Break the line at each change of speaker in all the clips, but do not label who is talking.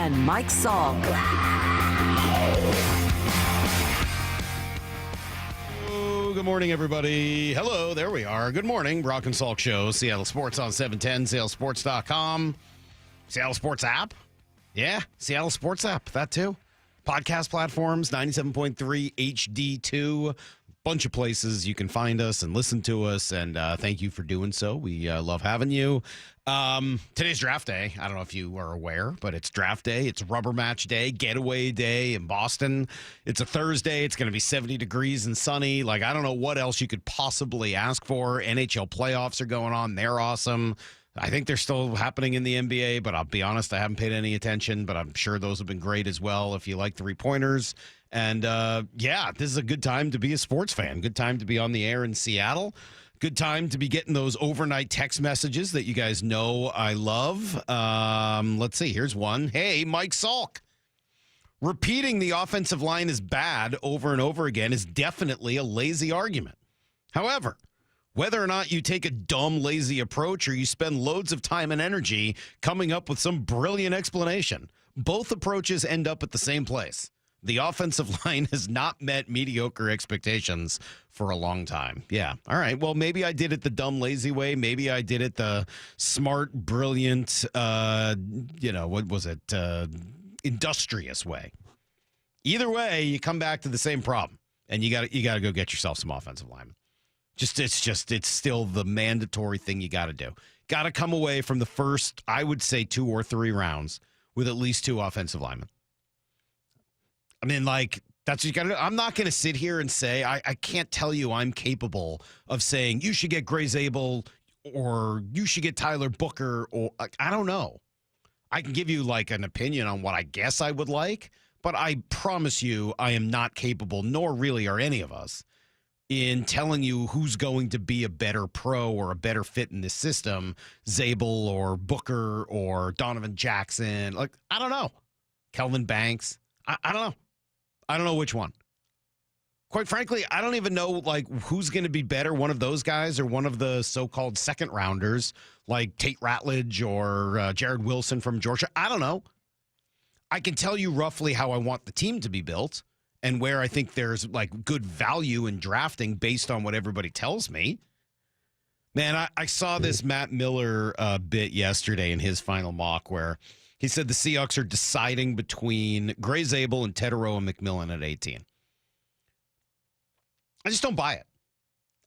and Mike Salk.
Good morning, everybody. Hello, there we are. Good morning, Brock and Salk Show. Seattle Sports on 710, SeattleSports.com. Seattle Sports app. Yeah, Seattle Sports app, that too. Podcast platforms, 97.3 HD2. Bunch of places you can find us and listen to us, and thank you for doing so. We love having you. Today's draft day. I don't know if you are aware, but it's draft day. It's rubber match day, getaway day in Boston. It's a Thursday. It's going to be 70 degrees and sunny. Like, I don't know what else you could possibly ask for. NHL playoffs are going on. They're awesome. I think they're still happening in the NBA, but I'll be honest, I haven't paid any attention, but I'm sure those have been great as well if you like three-pointers. And, yeah, this is a good time to be a sports fan. Good time to be on the air in Seattle. Good time to be getting those overnight text messages that you guys know I love. Let's see. Here's one. Hey, Mike Salk. Repeating the offensive line is bad over and over again is definitely a lazy argument. However, whether or not you take a dumb, lazy approach or you spend loads of time and energy coming up with some brilliant explanation, both approaches end up at the same place. The offensive line has not met mediocre expectations for a long time. Yeah. All right. Well, maybe I did it the dumb, lazy way. Maybe I did it the smart, brilliant, industrious way. Either way, you come back to the same problem, and you got to go get yourself some offensive linemen. It's still the mandatory thing you got to do. Got to come away from the first, I would say, 2 or 3 rounds with at least 2 offensive linemen. I mean, like, that's what you got to do. I'm not going to sit here and say, I can't tell you I'm capable of saying you should get Gray Zabel or you should get Tyler Booker, or I don't know. I can give you like an opinion on what I guess I would like, but I promise you I am not capable, nor really are any of us, in telling you who's going to be a better pro or a better fit in this system, Zabel or Booker or Donovan Jackson. Like, I don't know. Kelvin Banks. I don't know. I don't know which one. Quite frankly, I don't even know like who's going to be better, one of those guys or one of the so-called second rounders like Tate Ratledge or Jared Wilson from Georgia. I don't know. I can tell you roughly how I want the team to be built and where I think there's like good value in drafting based on what everybody tells me. Man, I saw this Matt Miller bit yesterday in his final mock where he said the Seahawks are deciding between Gray Zabel and Tetairoa McMillan at 18. I just don't buy it.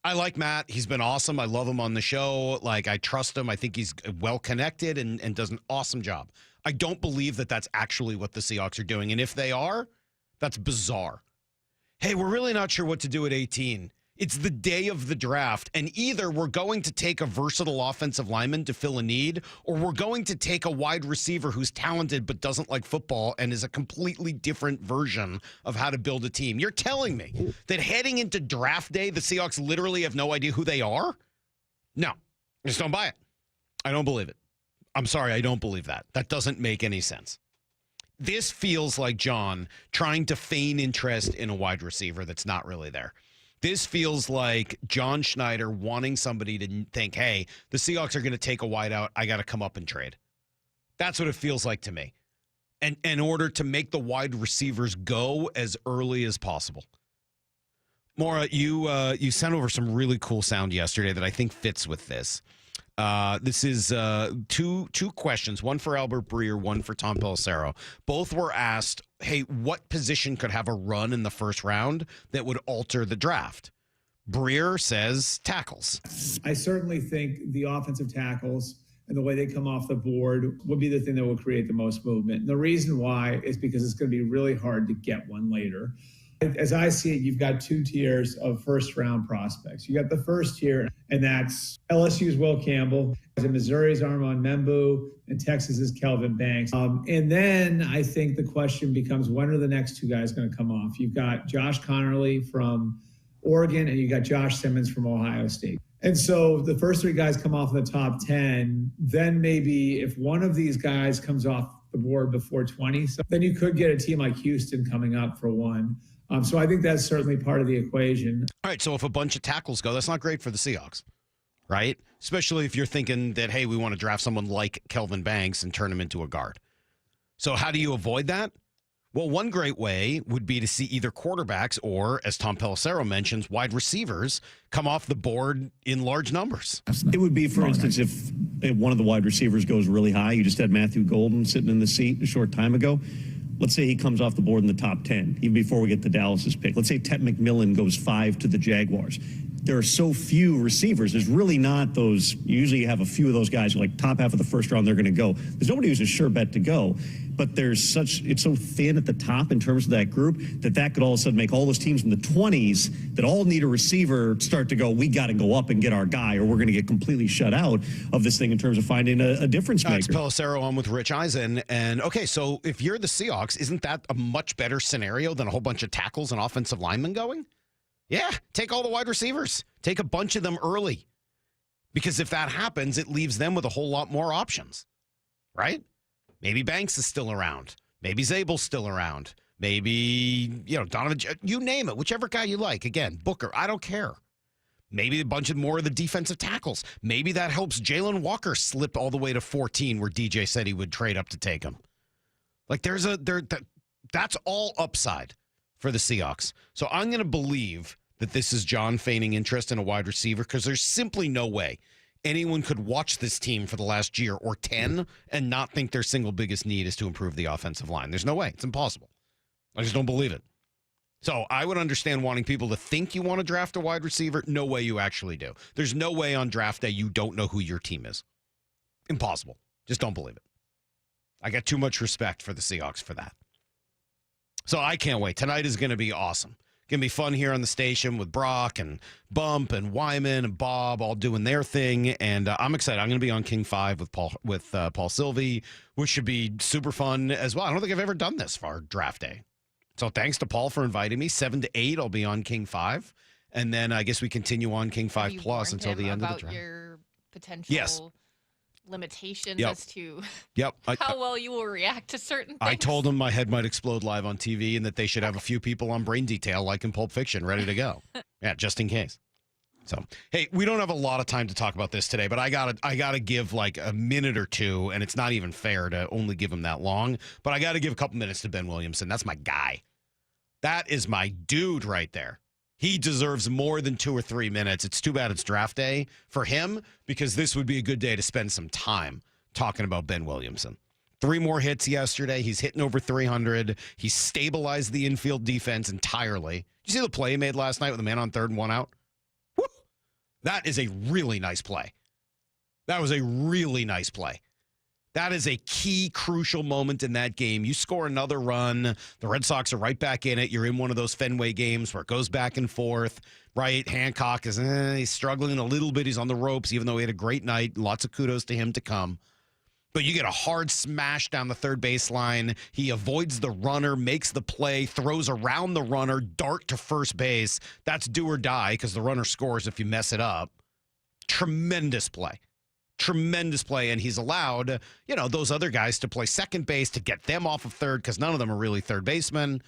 I like Matt. He's been awesome. I love him on the show. Like, I trust him. I think he's well-connected and does an awesome job. I don't believe that that's actually what the Seahawks are doing. And if they are, that's bizarre. Hey, we're really not sure what to do at 18. It's the day of the draft, and either we're going to take a versatile offensive lineman to fill a need, or we're going to take a wide receiver who's talented but doesn't like football and is a completely different version of how to build a team. You're telling me that heading into draft day, the Seahawks literally have no idea who they are? No, I just don't buy it. I don't believe it. I'm sorry, I don't believe that. That doesn't make any sense. This feels like John trying to feign interest in a wide receiver that's not really there. This feels like John Schneider wanting somebody to think, hey, the Seahawks are going to take a wideout. I got to come up and trade. That's what it feels like to me. And in order to make the wide receivers go as early as possible. Maura, you sent over some really cool sound yesterday that I think fits with this. This is two questions, one for Albert Breer, one for Tom Pelissero. Both were asked, hey, what position could have a run in the first round that would alter the draft? Breer says tackles.
I certainly think the offensive tackles and the way they come off the board would be the thing that will create the most movement. And the reason why is because it's going to be really hard to get one later. As I see it, you've got 2 tiers of first-round prospects. You got the first tier, and that's LSU's Will Campbell, and Missouri's Armand Membu, and Texas's Kelvin Banks. And then I think the question becomes, when are the next 2 guys going to come off? You've got Josh Connerly from Oregon, and you got Josh Simmons from Ohio State. And so the first 3 guys come off in the top 10. Then maybe if one of these guys comes off the board before 20, so then you could get a team like Houston coming up for one. So I think that's certainly part of the equation.
All right, so if a bunch of tackles go, that's not great for the Seahawks, right? Especially if you're thinking that, hey, we want to draft someone like Kelvin Banks and turn him into a guard. So how do you avoid that? Well, one great way would be to see either quarterbacks or, as Tom Pelissero mentions, wide receivers come off the board in large numbers.
It would be, for instance, if one of the wide receivers goes really high. You just had Matthew Golden sitting in the seat a short time ago. Let's say he comes off the board in the top 10, even before we get to Dallas's pick. Let's say Tet McMillan goes 5 to the Jaguars. There are so few receivers. There's really not those. Usually you have a few of those guys who, like, top half of the first round, they're going to go. There's nobody who's a sure bet to go. But it's so thin at the top in terms of that group that could all of a sudden make all those teams in the 20s that all need a receiver start to go, we got to go up and get our guy or we're going to get completely shut out of this thing in terms of finding a difference maker.
It's Pelissero on with Rich Eisen. And, okay, so if you're the Seahawks, isn't that a much better scenario than a whole bunch of tackles and offensive linemen going? Yeah, take all the wide receivers. Take a bunch of them early. Because if that happens, it leaves them with a whole lot more options, right? Maybe Banks is still around. Maybe Zabel's still around. Maybe, Donovan, you name it, whichever guy you like. Again, Booker, I don't care. Maybe a bunch of more of the defensive tackles. Maybe that helps Jalen Walker slip all the way to 14 where DJ said he would trade up to take him. Like that's all upside for the Seahawks. So I'm going to believe that this is John feigning interest in a wide receiver because there's simply no way anyone could watch this team for the last year or 10 and not think their single biggest need is to improve the offensive line. There's no way. It's impossible. I just don't believe it. So I would understand wanting people to think you want to draft a wide receiver. No way you actually do. There's no way on draft day you don't know who your team is. Impossible. Just don't believe it. I got too much respect for the Seahawks for that. So I can't wait. Tonight is going to be awesome. Going to be fun here on the station with Brock and Bump and Wyman and Bob all doing their thing. And I'm excited. I'm going to be on King 5 with Paul Sylvie, which should be super fun as well. I don't think I've ever done this for draft day. So thanks to Paul for inviting me. 7 to 8, I'll be on King 5. And then I guess we continue on King 5 Plus until the end of the draft.
Your potential limitations as to how well you will react to certain things.
I told him my head might explode live on TV and that they should have a few people on brain detail like in Pulp Fiction ready to go. Yeah, just in case. So, hey, we don't have a lot of time to talk about this today, but I gotta give like a minute or two, and it's not even fair to only give him that long, but I got to give a couple minutes to Ben Williamson. That's my guy. That is my dude right there. He deserves more than 2 or 3 minutes. It's too bad it's draft day for him because this would be a good day to spend some time talking about Ben Williamson. 3 more hits yesterday. He's hitting over 300. He stabilized the infield defense entirely. Did you see the play he made last night with a man on third and 1 out? Woo! That is a really nice play. That was a really nice play. That is a key, crucial moment in that game. You score another run. The Red Sox are right back in it. You're in one of those Fenway games where it goes back and forth, right? Hancock is he's struggling a little bit. He's on the ropes, even though he had a great night. Lots of kudos to him to come. But you get a hard smash down the third baseline. He avoids the runner, makes the play, throws around the runner, dart to first base. That's do or die because the runner scores if you mess it up. Tremendous play. Tremendous play, and he's allowed, those other guys to play second base to get them off of third because none of them are really third basemen.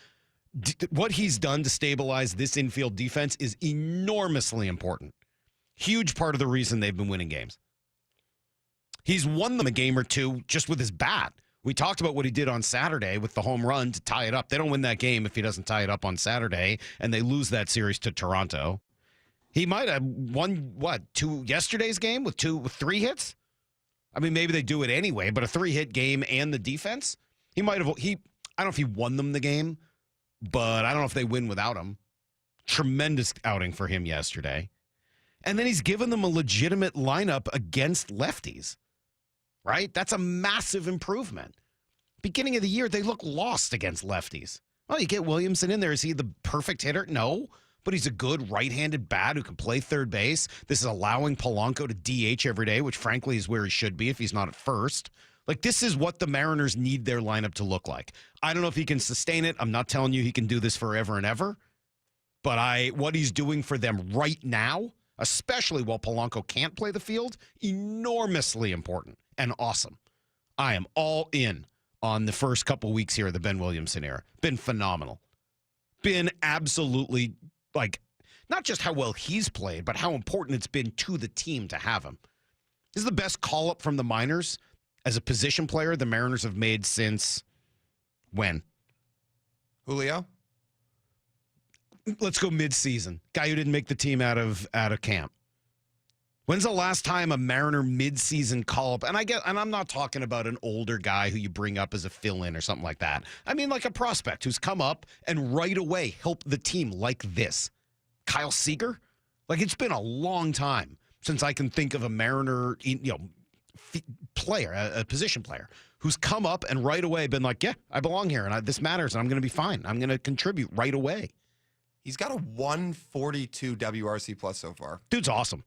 What he's done to stabilize this infield defense is enormously important. Huge part of the reason they've been winning games. He's won them a game or two just with his bat. We talked about what he did on Saturday with the home run to tie it up. They don't win that game if he doesn't tie it up on Saturday, and they lose that series to Toronto. He might have won, yesterday's game with 3 hits? I mean, maybe they do it anyway, but a 3-hit game and the defense? I don't know if he won them the game, but I don't know if they win without him. Tremendous outing for him yesterday. And then he's given them a legitimate lineup against lefties, right? That's a massive improvement. Beginning of the year, they look lost against lefties. Well, you get Williamson in there. Is he the perfect hitter? No. But he's a good right-handed bat who can play third base. This is allowing Polanco to DH every day, which frankly is where he should be if he's not at first. Like, this is what the Mariners need their lineup to look like. I don't know if he can sustain it. I'm not telling you he can do this forever and ever. But what he's doing for them right now, especially while Polanco can't play the field, enormously important and awesome. I am all in on the first couple weeks here of the Ben Williamson era. Been phenomenal. Been absolutely, not just how well he's played, but how important it's been to the team to have him. This is the best call-up from the minors as a position player the Mariners have made since When?
Julio?
Let's go mid-season. Guy who didn't make the team out of camp. When's the last time a Mariner mid-season call-up? And I'm not talking about an older guy who you bring up as a fill-in or something like that. I mean like a prospect who's come up and right away helped the team like this. Kyle Seager? Like, it's been a long time since I can think of a Mariner, player, a position player, who's come up and right away been like, yeah, I belong here, and this matters, and I'm going to be fine. I'm going to contribute right away.
He's got a 142 WRC plus so far.
Dude's awesome.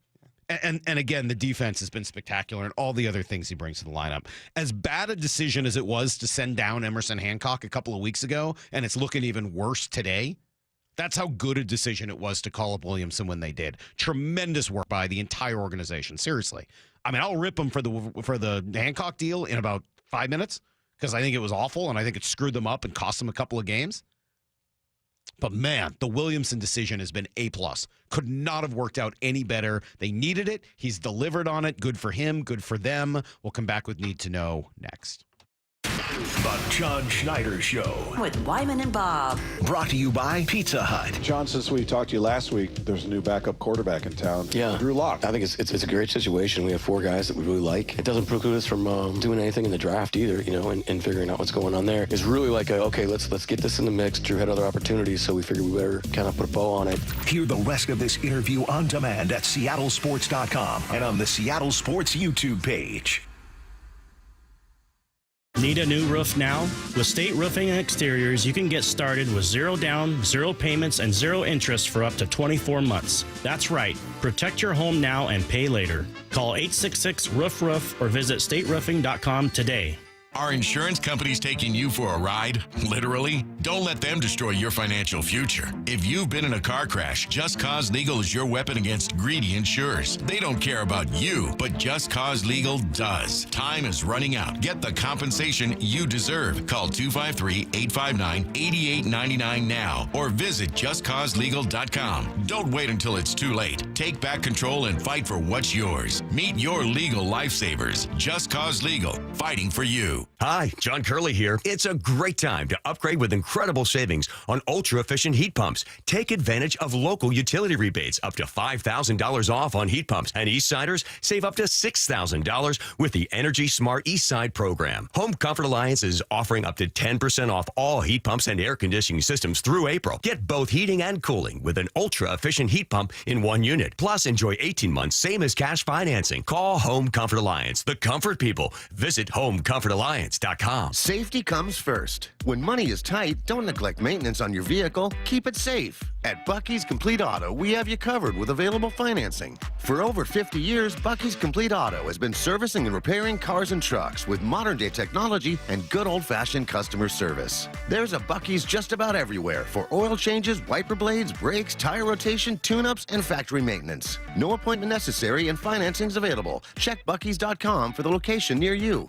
And again, the defense has been spectacular and all the other things he brings to the lineup. As bad a decision as it was to send down Emerson Hancock a couple of weeks ago, and it's looking even worse today, that's how good a decision it was to call up Williamson when they did. Tremendous work by the entire organization. Seriously. I mean, I'll rip them for the Hancock deal in about 5 minutes because I think it was awful and I think it screwed them up and cost them a couple of games. But man, the Williamson decision has been A+. Could not have worked out any better. They needed it. He's delivered on it. Good for him. Good for them. We'll come back with Need to Know next.
The John Schneider Show
with Wyman and Bob.
Brought to you by Pizza Hut.
John, since we talked to you last week, there's a new backup quarterback in town.
Yeah.
Drew Lock.
I think it's a great situation. We have 4 guys that we really like. It doesn't preclude us from doing anything in the draft either, and figuring out what's going on there. It's really like, okay, let's get this in the mix. Drew had other opportunities, so we figured we better kind of put a bow on it.
Hear the rest of this interview on demand at seattlesports.com and on the Seattle Sports YouTube page.
Need a new roof now? With State Roofing and Exteriors, you can get started with 0 down, 0 payments, and 0 interest for up to 24 months. That's right. Protect your home now and pay later. Call 866-ROOF-ROOF or visit stateroofing.com today.
Are insurance companies taking you for a ride? Literally? Don't let them destroy your financial future. If you've been in a car crash, Just Cause Legal is your weapon against greedy insurers. They don't care about you, but Just Cause Legal does. Time is running out. Get the compensation you deserve. Call 253-859-8899 now or visit justcauselegal.com. Don't wait until it's too late. Take back control and fight for what's yours. Meet your legal lifesavers. Just Cause Legal, fighting for you.
Hi, John Curley here. It's a great time to upgrade with incredible savings on ultra-efficient heat pumps. Take advantage of local utility rebates up to $5,000 off on heat pumps. And Eastsiders save up to $6,000 with the Energy Smart Eastside program. Home Comfort Alliance is offering up to 10% off all heat pumps and air conditioning systems through April. Get both heating and cooling with an ultra-efficient heat pump in 1 unit. Plus, enjoy 18 months, same as cash financing. Call Home Comfort Alliance, the comfort people. Visit homecomfortalliance.com.
Safety comes first. When money is tight, don't neglect maintenance on your vehicle. Keep it safe. At Bucky's Complete Auto, we have you covered with available financing. For over 50 years, Bucky's Complete Auto has been servicing and repairing cars and trucks with modern-day technology and good old-fashioned customer service. There's a Bucky's just about everywhere for oil changes, wiper blades, brakes, tire rotation, tune-ups, and factory maintenance. No appointment necessary and financing's available. Check Bucky's.com for the location near you.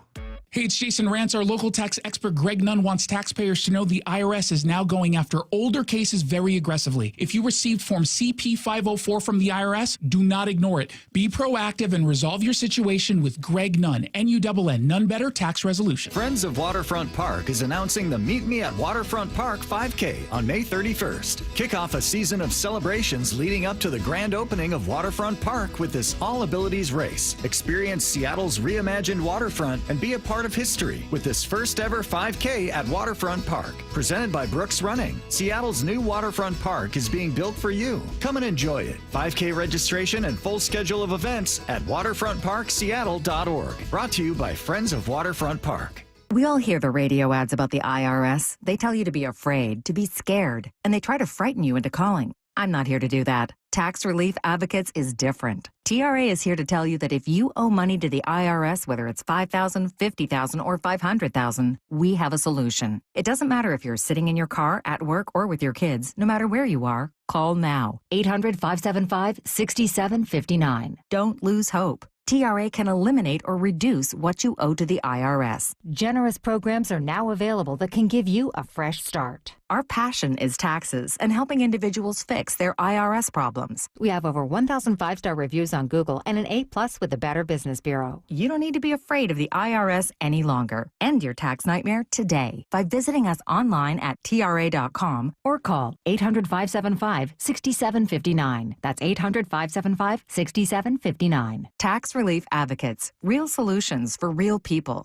Hey, it's Jason Rantz. Our local tax expert Greg Nunn wants taxpayers to know the IRS is now going after older cases very aggressively. If you received Form CP-504 from the IRS, do not ignore it. Be proactive and resolve your situation with Greg Nunn, N-U-N-N, None Better Tax Resolution.
Friends of Waterfront Park is announcing the Meet Me at Waterfront Park 5K on May 31st. Kick off a season of celebrations leading up to the grand opening of Waterfront Park with this all-abilities race. Experience Seattle's reimagined waterfront and be a part of history with this first ever 5K at Waterfront Park. Presented by Brooks Running. Seattle's new Waterfront Park is being built for you. Come and enjoy it. 5K registration and full schedule of events at waterfrontparkseattle.org. Brought to you by Friends of Waterfront Park.
We all hear the radio ads about the IRS. They tell you to be afraid, to be scared, and they try to frighten you into calling. I'm not here to do that. Tax Relief Advocates is different. TRA is here to tell you that if you owe money to the IRS, whether it's $5,000, $50,000, or $500,000, we have a solution. It doesn't matter if you're sitting in your car, at work, or with your kids. No matter where you are, call now. 800-575-6759. Don't lose hope. TRA can eliminate or reduce what you owe to the IRS. Generous programs are now available that can give you a fresh start. Our passion is taxes and helping individuals fix their IRS problems. We have over 1,000 5-star reviews on Google and an A+ with the Better Business Bureau. You don't need to be afraid of the IRS any longer. End your tax nightmare today by visiting us online at TRA.com or call 800-575-6759. That's 800-575-6759. Tax Relief Advocates. Real solutions for real people.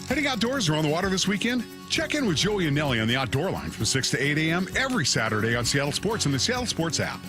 Heading outdoors or on the water this weekend? Check in with Joey and Nelly on the Outdoor Line from 6 to 8 a.m. every Saturday on Seattle Sports and the Seattle Sports app.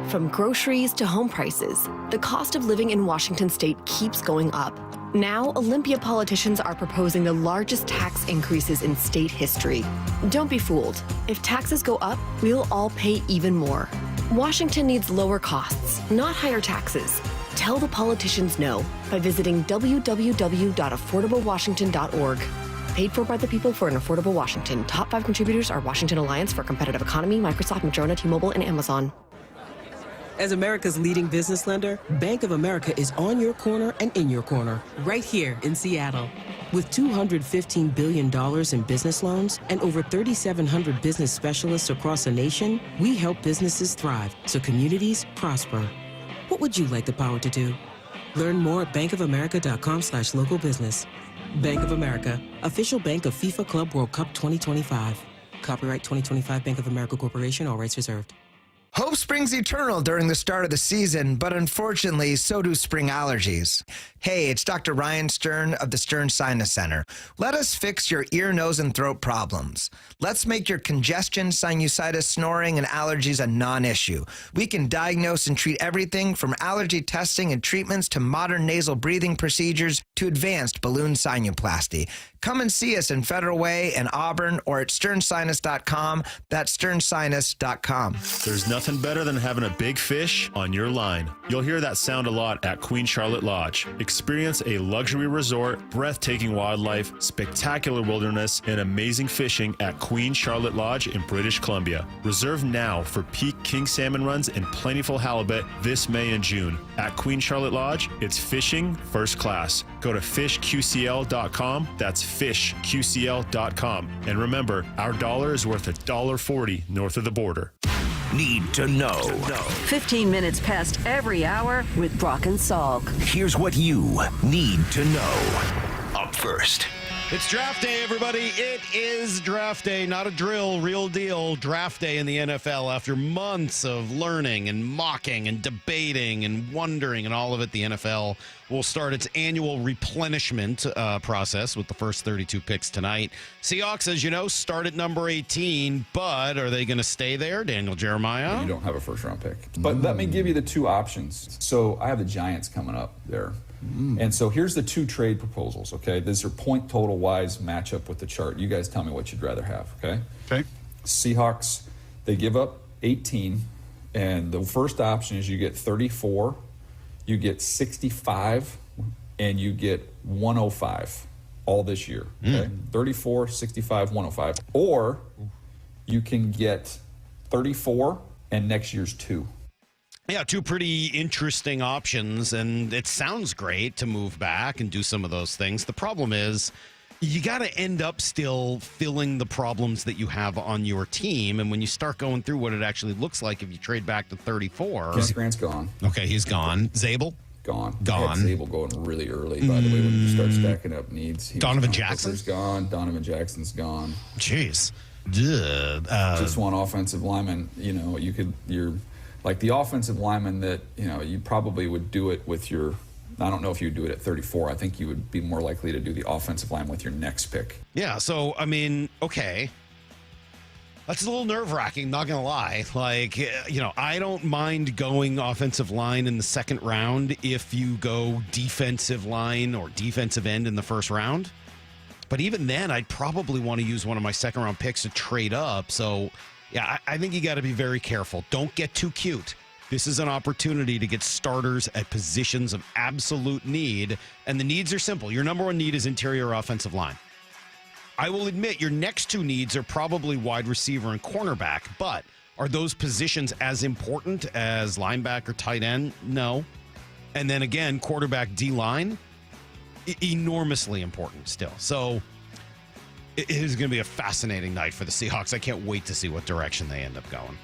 From groceries to home prices, the cost of living in Washington state keeps going up. Now, Olympia politicians are proposing the largest tax increases in state history. Don't be fooled. If taxes go up, we'll all pay even more. Washington needs lower costs, not higher taxes. Tell the politicians no by visiting www.affordablewashington.org. Paid for by the people for an affordable Washington. Top 5 contributors are Washington Alliance for a Competitive Economy, Microsoft, Madrona, T-Mobile, and Amazon.
As America's leading business lender, Bank of America is on your corner and in your corner, right here in Seattle. With $215 billion in business loans and over 3,700 business specialists across the nation, we help businesses thrive so communities prosper. What would you like the power to do? Learn more at bankofamerica.com/local business. Bank of America, official bank of FIFA Club World Cup 2025. Copyright 2025 Bank of America Corporation, all rights reserved.
Hope springs eternal during the start of the season, but unfortunately, so do spring allergies. Hey, it's Dr. Ryan Stern of the Stern Sinus Center. Let us fix your ear, nose, and throat problems. Let's make your congestion, sinusitis, snoring, and allergies a non-issue. We can diagnose and treat everything from allergy testing and treatments to modern nasal breathing procedures to advanced balloon sinuplasty. Come and see us in Federal Way and Auburn or at sternsinus.com. That's sternsinus.com.
There's nothing better than having a big fish on your line. You'll hear that sound a lot at Queen Charlotte Lodge. Experience a luxury resort, breathtaking wildlife, spectacular wilderness, and amazing fishing at Queen Charlotte Lodge in British Columbia. Reserve now for peak king salmon runs and plentiful halibut this May and June. At Queen Charlotte Lodge, it's fishing first class. Go to fishqcl.com. That's fishqcl.com. And remember, our dollar is worth $1.40 north of the border.
Need to know.
15 minutes past every hour with Brock and Salk.
Here's what you need to know. Up first.
It's draft day, everybody. It is draft day, not a drill, real deal. Draft day in the NFL. After months of learning and mocking and debating and wondering and all of it, the NFL will start its annual replenishment process with the first 32 picks tonight. Seahawks, as you know, start at number 18, but are they going to stay there, Daniel Jeremiah?
You don't have a first-round pick. But let me give you the two options. So I have the Giants coming up there. And so here's the two trade proposals, okay? These are point total wise matchup with the chart. You guys tell me what you'd rather have, okay?
Okay.
Seahawks, they give up 18, and the first option is you get 34, you get 65, and you get 105 all this year, okay? 34, 65, 105. Or you can get 34 and next year's 2.
Yeah, two pretty interesting options, and it sounds great to move back and do some of those things. The problem is you got to end up still filling the problems that you have on your team, and when you start going through what it actually looks like if you trade back to 34.
Kenneth Grant's gone.
Okay, he's gone. Zabel?
Gone.
Gone.
I had Zabel going really early, by the way, when you start stacking up needs.
Donovan Jackson?
Hooker's gone. Donovan Jackson's gone.
Jeez.
Just one offensive lineman, you're like the offensive lineman that, you probably would do it with your, I don't know if you would do it at 34. I think you would be more likely to do the offensive line with your next pick.
Yeah, so, okay. That's a little nerve-wracking, not going to lie. I don't mind going offensive line in the second round if you go defensive line or defensive end in the first round. But even then, I'd probably want to use one of my second-round picks to trade up, so... Yeah, I think you got to be very careful. Don't get too cute. This is an opportunity to get starters at positions of absolute need, and the needs are simple. Your number one need is interior offensive line. I will admit your next two needs are probably wide receiver and cornerback, but Are those positions as important as linebacker, tight end? No. And then again, quarterback, D-line, enormously important still. So it is going to be a fascinating night for the Seahawks. I can't wait to see what direction they end up going.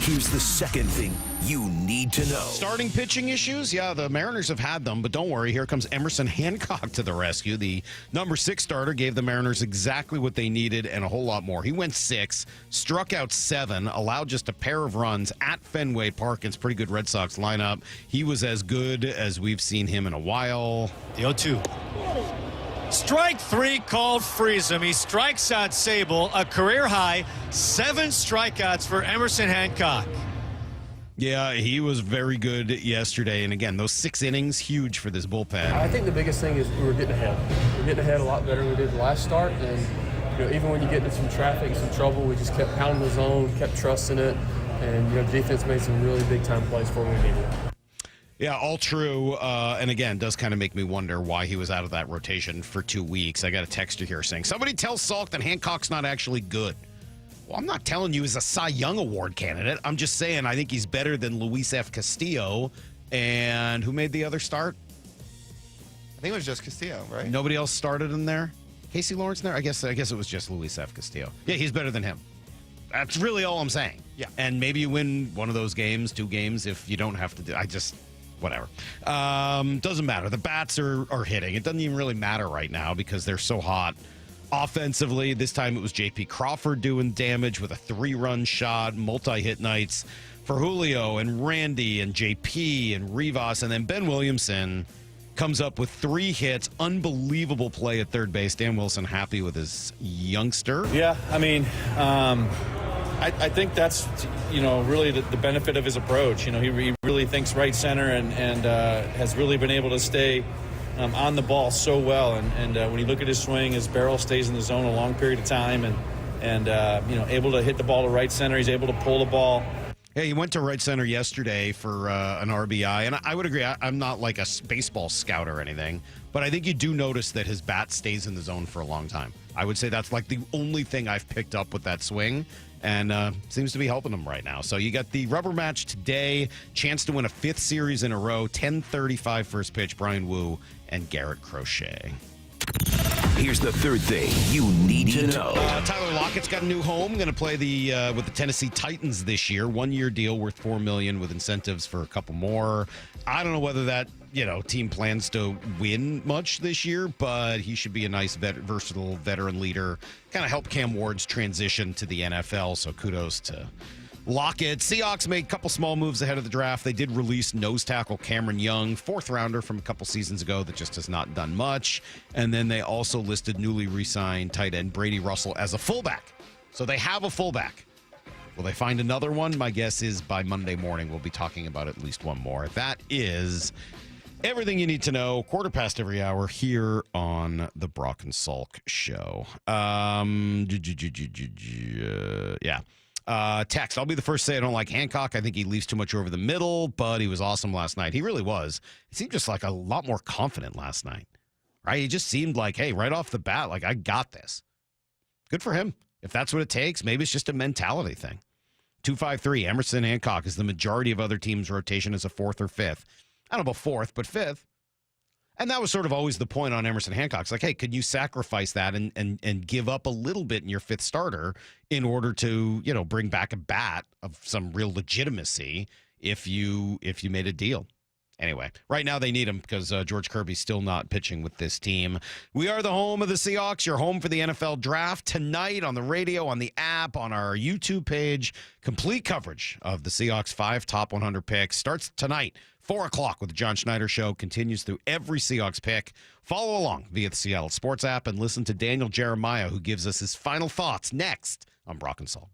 Here's the second thing you need to know.
Starting pitching issues? Yeah, the Mariners have had them, but don't worry. Here comes Emerson Hancock to the rescue. The number 6 starter gave the Mariners exactly what they needed and a whole lot more. He went 6, struck out 7, allowed just a pair of runs at Fenway Park. It's a pretty good Red Sox lineup. He was as good as we've seen him in a while.
The 0-2. Strike 3 called freeze him. He strikes out Sable, a career high 7 strikeouts for Emerson Hancock.
Yeah, he was very good yesterday. And again, those 6 innings, huge for this bullpen.
I think the biggest thing is we were getting ahead. We're getting ahead a lot better than we did the last start. And even when you get into some traffic, some trouble, we just kept pounding the zone, kept trusting it. And defense made some really big time plays for when we needed it.
Yeah, all true. And again, does kind of make me wonder why he was out of that rotation for 2 weeks. I got a texter here saying, somebody tell Salk that Hancock's not actually good. Well, I'm not telling you he's a Cy Young Award candidate. I'm just saying I think he's better than Luis F. Castillo. And who made the other start?
I think it was just Castillo, right?
Nobody else started in there? Casey Lawrence in there? I guess it was just Luis F. Castillo. Yeah, he's better than him. That's really all I'm saying.
Yeah.
And maybe you win one of those games, 2 games, if you don't have to do. Whatever. Doesn't matter. The bats are hitting. It doesn't even really matter right now because they're so hot. Offensively, this time it was J.P. Crawford doing damage with a 3-run shot, multi-hit nights for Julio and Randy and J.P. and Rivas. And then Ben Williamson comes up with 3 hits. Unbelievable play at third base. Dan Wilson happy with his youngster.
Yeah, I mean, I think that's, really the benefit of his approach. He really thinks right center and has really been able to stay on the ball so well. And when you look at his swing, his barrel stays in the zone a long period of time and able to hit the ball to right center. He's able to pull the ball.
Yeah, he went to right center yesterday for an RBI, and I would agree. I'm not like a baseball scout or anything, but I think you do notice that his bat stays in the zone for a long time. I would say that's like the only thing I've picked up with that swing, and seems to be helping him right now. So you got the rubber match today, chance to win a 5th series in a row, 10:35 first pitch, Brian Wu and Garrett Crochet.
Here's the third thing you need to know.
Tyler Lockett's got a new home. Going to play with the Tennessee Titans this year. 1-year deal worth $4 million with incentives for a couple more. I don't know whether that team plans to win much this year, but he should be a nice, versatile veteran leader. Kind of help Cam Ward's transition to the NFL. So kudos to Lockett. Seahawks made a couple small moves ahead of the draft. They did release nose tackle Cameron Young, 4th rounder from a couple seasons ago that just has not done much. And then they also listed newly re-signed tight end Brady Russell as a fullback. So they have a fullback. Will they find another one? My guess is by Monday morning we'll be talking about at least one more. That is everything you need to know, 1/4 every hour here on the Brock and Salk Show. Yeah. Text. I'll be the first to say I don't like Hancock. I think he leaves too much over the middle, but he was awesome last night. He really was. He seemed just like a lot more confident last night, right? He just seemed like, hey, right off the bat, like I got this. Good for him. If that's what it takes, maybe it's just a mentality thing. 253, Emerson Hancock is the majority of other teams' rotation as a 4th or 5th. I don't know about 4th, but 5th. And that was sort of always the point on Emerson Hancock. It's like, hey, could you sacrifice that and give up a little bit in your 5th starter in order to, bring back a bat of some real legitimacy if you made a deal? Anyway, right now they need him because George Kirby's still not pitching with this team. We are the home of the Seahawks. Your home for the NFL draft tonight on the radio, on the app, on our YouTube page. Complete coverage of the Seahawks 5 top 100 picks starts tonight. 4 o'clock with the John Schneider Show continues through every Seahawks pick. Follow along via the Seattle Sports app and listen to Daniel Jeremiah, who gives us his final thoughts next on Brock and Salk.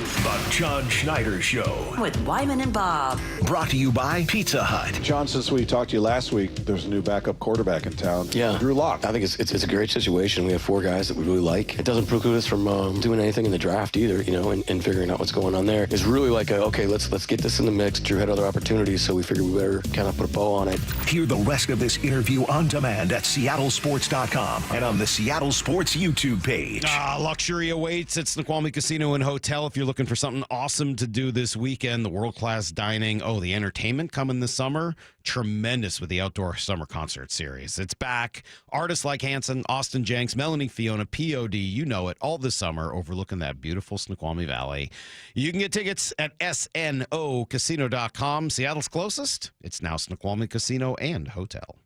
The John Schneider Show.
With Wyman and Bob.
Brought to you by Pizza Hut.
John, since we talked to you last week, there's a new backup quarterback in town.
Yeah.
Drew Lock.
I think it's a great situation. We have 4 guys that we really like. It doesn't preclude us from doing anything in the draft either, and figuring out what's going on there. It's really like, okay, let's get this in the mix. Drew had other opportunities, so we figured we better kind of put a bow on it.
Hear the rest of this interview on demand at seattlesports.com and on the Seattle Sports YouTube page.
Luxury awaits at Snoqualmie Casino and Hotel. If you're looking for something awesome to do this weekend, the world-class dining, the entertainment coming this summer, tremendous with the Outdoor Summer Concert Series. It's back. Artists like Hanson, Austin Jenks, Melanie Fiona, POD, you know it, all this summer overlooking that beautiful Snoqualmie Valley. You can get tickets at snocasino.com. Seattle's closest, it's now Snoqualmie Casino and Hotel.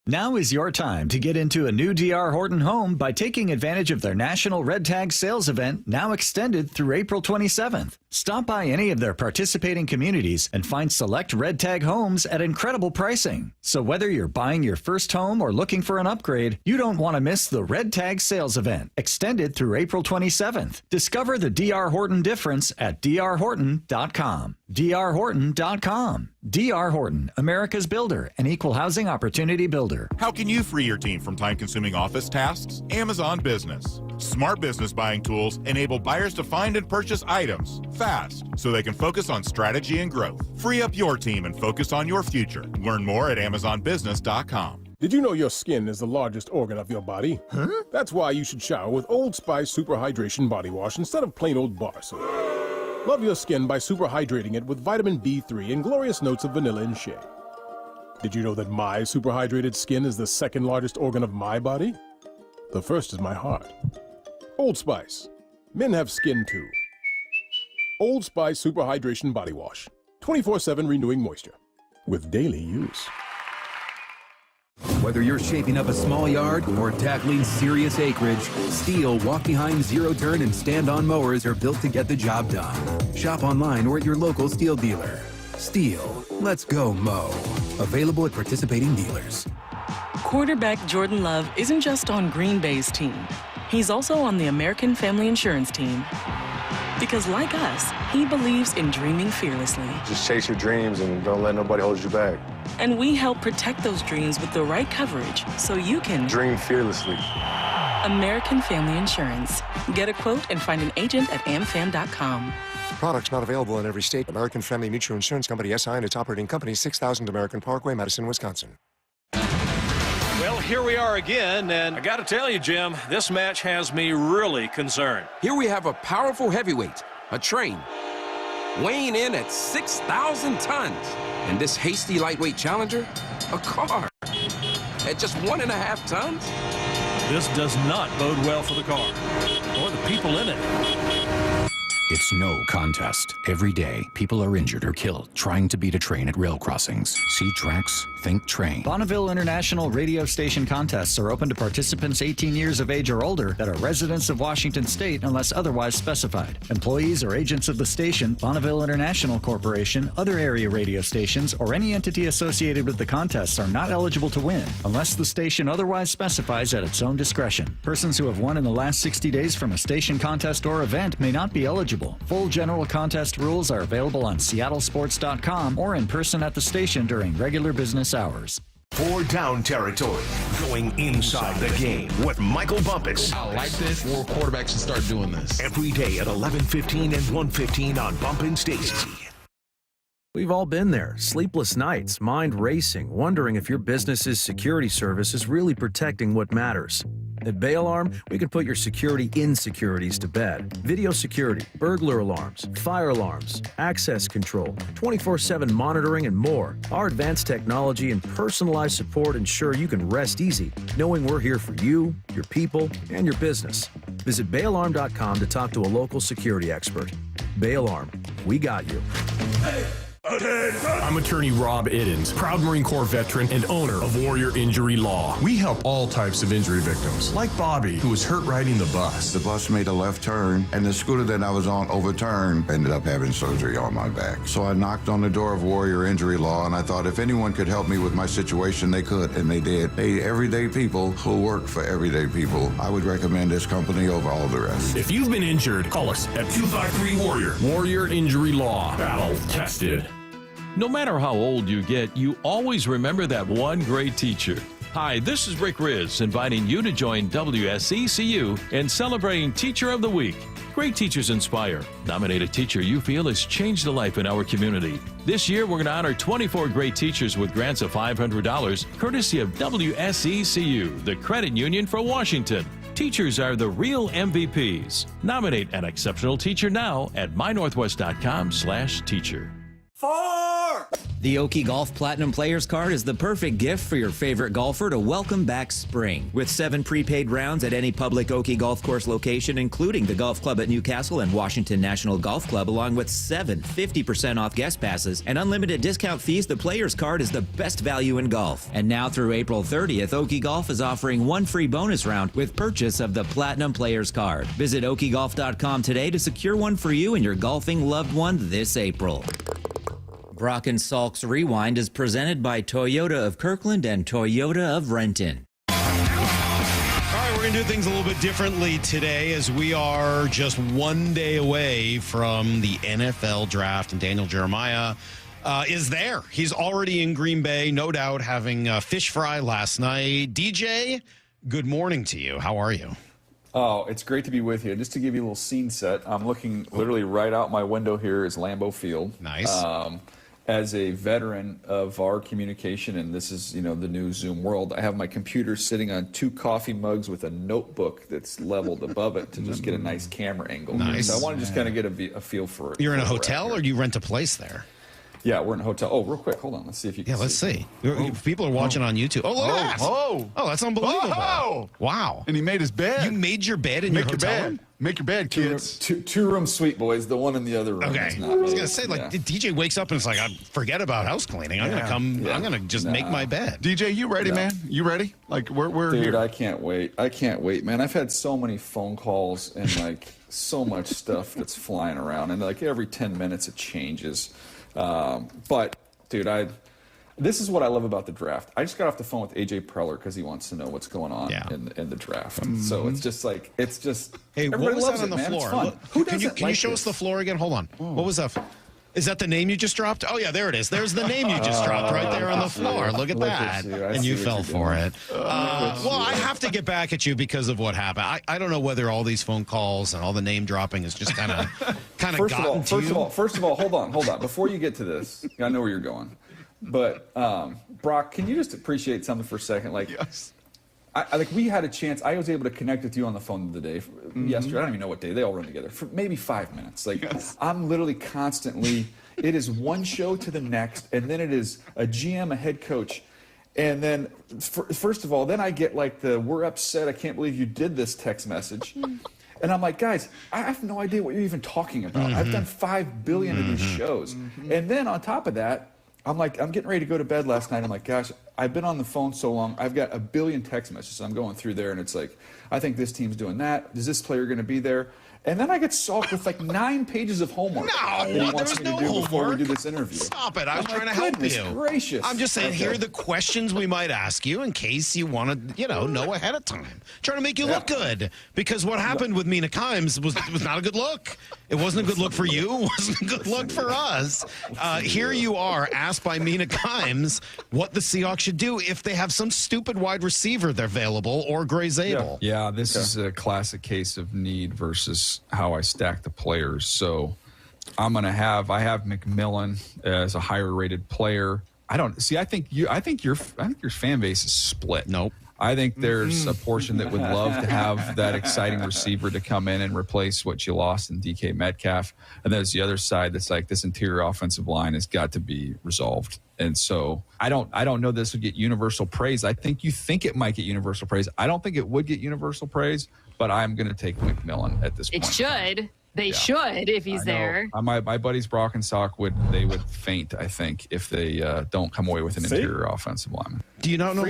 Now is your time to get into a new D.R. Horton home by taking advantage of their National Red Tag Sales Event, now extended through April 27th. Stop by any of their participating communities and find select Red Tag homes at incredible pricing. So whether you're buying your first home or looking for an upgrade, you don't want to miss the Red Tag Sales Event, extended through April 27th. Discover the D.R. Horton difference at drhorton.com. drhorton.com. D.R. Horton, America's builder and equal housing opportunity builder.
How can you free your team from time-consuming office tasks? Amazon Business. Smart business buying tools enable buyers to find and purchase items fast so they can focus on strategy and growth. Free up your team and focus on your future. Learn more at amazonbusiness.com.
Did you know your skin is the largest organ of your body? Huh? That's why you should shower with Old Spice Super Hydration Body Wash instead of plain old bar soap. Love your skin by super hydrating it with vitamin B3 and glorious notes of vanilla and shea. Did you know that my super hydrated skin is the second largest organ of my body? The first is my heart. Old Spice. Men have skin too. Old Spice Super Hydration Body Wash. 24/7 renewing moisture. With daily use.
Whether you're shaping up a small yard or tackling serious acreage, Steel walk-behind zero-turn and stand-on mowers are built to get the job done. Shop online or at your local Steel dealer. Steel, let's go mow. Available at participating dealers.
Quarterback Jordan Love isn't just on Green Bay's team. He's also on the American Family Insurance team. Because like us, he believes in dreaming fearlessly.
Just chase your dreams and don't let nobody hold you back.
And we help protect those dreams with the right coverage so you can
dream fearlessly.
American Family Insurance. Get a quote and find an agent at amfam.com.
Products not available in every state. American Family Mutual Insurance Company, SI, and its operating company, 6000 American Parkway, Madison, Wisconsin.
Well, here we are again, and I got to tell you, Jim, this match has me really concerned.
Here we have a powerful heavyweight, a train, weighing in at 6,000 tons. And this hasty lightweight challenger, a car, at just 1.5 tons.
This does not bode well for the car or the people in it.
It's no contest. Every day, people are injured or killed trying to beat a train at rail crossings. See tracks, think train.
Bonneville International radio station contests are open to participants 18 years of age or older that are residents of Washington State unless otherwise specified. Employees or agents of the station, Bonneville International Corporation, other area radio stations, or any entity associated with the contests are not eligible to win unless the station otherwise specifies at its own discretion. Persons who have won in the last 60 days from a station contest or event may not be eligible. Full general contest rules are available on seattlesports.com or in person at the station during regular business hours.
4 down territory, going inside the game with Michael Bumpus.
I like this. More quarterbacks should start doing this.
Every day at 11:15 and 1:15 on Bumpin' Stacy.
We've all been there. Sleepless nights, mind racing, wondering if your business's security service is really protecting what matters. At Bay Alarm, we can put your security insecurities to bed. Video security, burglar alarms, fire alarms, access control, 24/7 monitoring, and more. Our advanced technology and personalized support ensure you can rest easy, knowing we're here for you, your people, and your business. Visit bayalarm.com to talk to a local security expert. Bay Alarm, we got you.
I'm attorney Rob Iddens, proud Marine Corps veteran and owner of Warrior Injury Law. We help all types of injury victims, like Bobby, who was hurt riding the bus.
The bus made a left turn, and the scooter that I was on overturned. Ended up having surgery on my back. So I knocked on the door of Warrior Injury Law, and I thought if anyone could help me with my situation, they could, and they did. They everyday people who work for everyday people. I would recommend this company over all the rest.
If you've been injured, call us at 253-WARRIOR. Warrior Injury Law. Battle tested.
No matter how old you get, you always remember that one great teacher. Hi, this is Rick Riz, inviting you to join WSECU in celebrating Teacher of the Week. Great teachers inspire. Nominate a teacher you feel has changed a life in our community. This year, we're going to honor 24 great teachers with grants of $500, courtesy of WSECU, the credit union for Washington. Teachers are the real MVPs. Nominate an exceptional teacher now at mynorthwest.com/teacher.
The Oki Golf Platinum Players Card is the perfect gift for your favorite golfer to welcome back spring. With 7 prepaid rounds at any public Oki Golf Course location, including the Golf Club at Newcastle and Washington National Golf Club, along with 7 50% off guest passes and unlimited discount fees, the Players Card is the best value in golf. And now through April 30th, Oki Golf is offering 1 free bonus round with purchase of the Platinum Players Card. Visit okigolf.com today to secure one for you and your golfing loved one this April. Brock and Salk's Rewind is presented by Toyota of Kirkland and Toyota of Renton.
All right, we're going to do things a little bit differently today as we are just one day away from the NFL draft, and Daniel Jeremiah is there. He's already in Green Bay, no doubt, having fish fry last night. DJ, good morning to you. How are you?
Oh, it's great to be with you. Just to give you a little scene set, I'm looking literally right out my window here is Lambeau Field.
Nice.
As a veteran of our communication, and this is, the new Zoom world, I have my computer sitting on 2 coffee mugs with a notebook that's leveled above it to just get a nice camera angle.
Nice.
So I want to just kind of get a feel for it.
You're in a hotel, or do you rent a place there?
Yeah, we're in a hotel. Oh, real quick, hold on. Let's see if you can
let's see. People are watching on YouTube. Oh, look at that. Oh, that's unbelievable.
Whoa.
Wow.
And he made his bed.
You made your bed in your hotel room?
Make your bed, kids.
Two-room suite, boys. The one in the other room.
Okay. I was going to say, DJ wakes up and it's like, I forget about house cleaning. I'm going to come. I'm going to just make my bed.
DJ, you ready, man? You ready? We're
Dude,
here.
I can't wait. I can't wait, man. I've had so many phone calls and so much stuff that's flying around, and every 10 minutes it changes. But dude, this is what I love about the draft. I just got off the phone with AJ Preller because he wants to know what's going on in the draft. Mm-hmm. So it's just
hey, what was that on the floor?
Who
can you show us the floor again? Hold on. Oh. What was that? Is that the name you just dropped? Oh, yeah, there it is. There's the name you just dropped right there on the floor. Look at that. And you fell for it. Well, I have to get back at you because of what happened. I don't know whether all these phone calls and all the name dropping is just kind of gotten to you.
First of all, hold on. Before you get to this, I know where you're going. But, Brock, can you just appreciate something for a second?
Yes.
We had a chance. I was able to connect with you on the phone the day yesterday. I don't even know what day. They all run together for maybe 5 minutes. I'm literally constantly. It is one show to the next, and then it is a GM, a head coach, and then first of all, then I get "We're upset. I can't believe you did this" text message, and I'm like, guys, I have no idea what you're even talking about. Mm-hmm. I've done 5 billion of these shows, and then on top of that. I'm getting ready to go to bed last night. I'm like, gosh, I've been on the phone so long. I've got 1 billion text messages. I'm going through there, and it's like, I think this team's doing that. Is this player going to be there? And then I get Salk with 9 pages of homework that he wants me to do before we do this interview.
Stop it. I was trying to help you.
Gracious.
I'm just saying, here are the questions we might ask you in case you want to, know ahead of time. Trying to make you look good. Because what happened with Mina Kimes was not a good look. It wasn't a good look for you. It wasn't a good look for us. Here you are, asked by Mina Kimes what the Seahawks should do if they have some stupid wide receiver they're available or Gray Zabel.
Yeah, this is a classic case of need versus how I stack the players. So I have McMillan as a higher rated player. I think your fan base is split.
Nope.
I think there's a portion that would love to have that exciting receiver to come in and replace what you lost in DK Metcalf. And there's the other side that's this interior offensive line has got to be resolved. And so I don't know this would get universal praise. I think you think it might get universal praise. I don't think it would get universal praise, but I'm going to take McMillan at this point.
It should.
They should if he's there.
My buddies Brock and Salk would faint, I think, if they don't come away with an interior offensive lineman.
Do you not know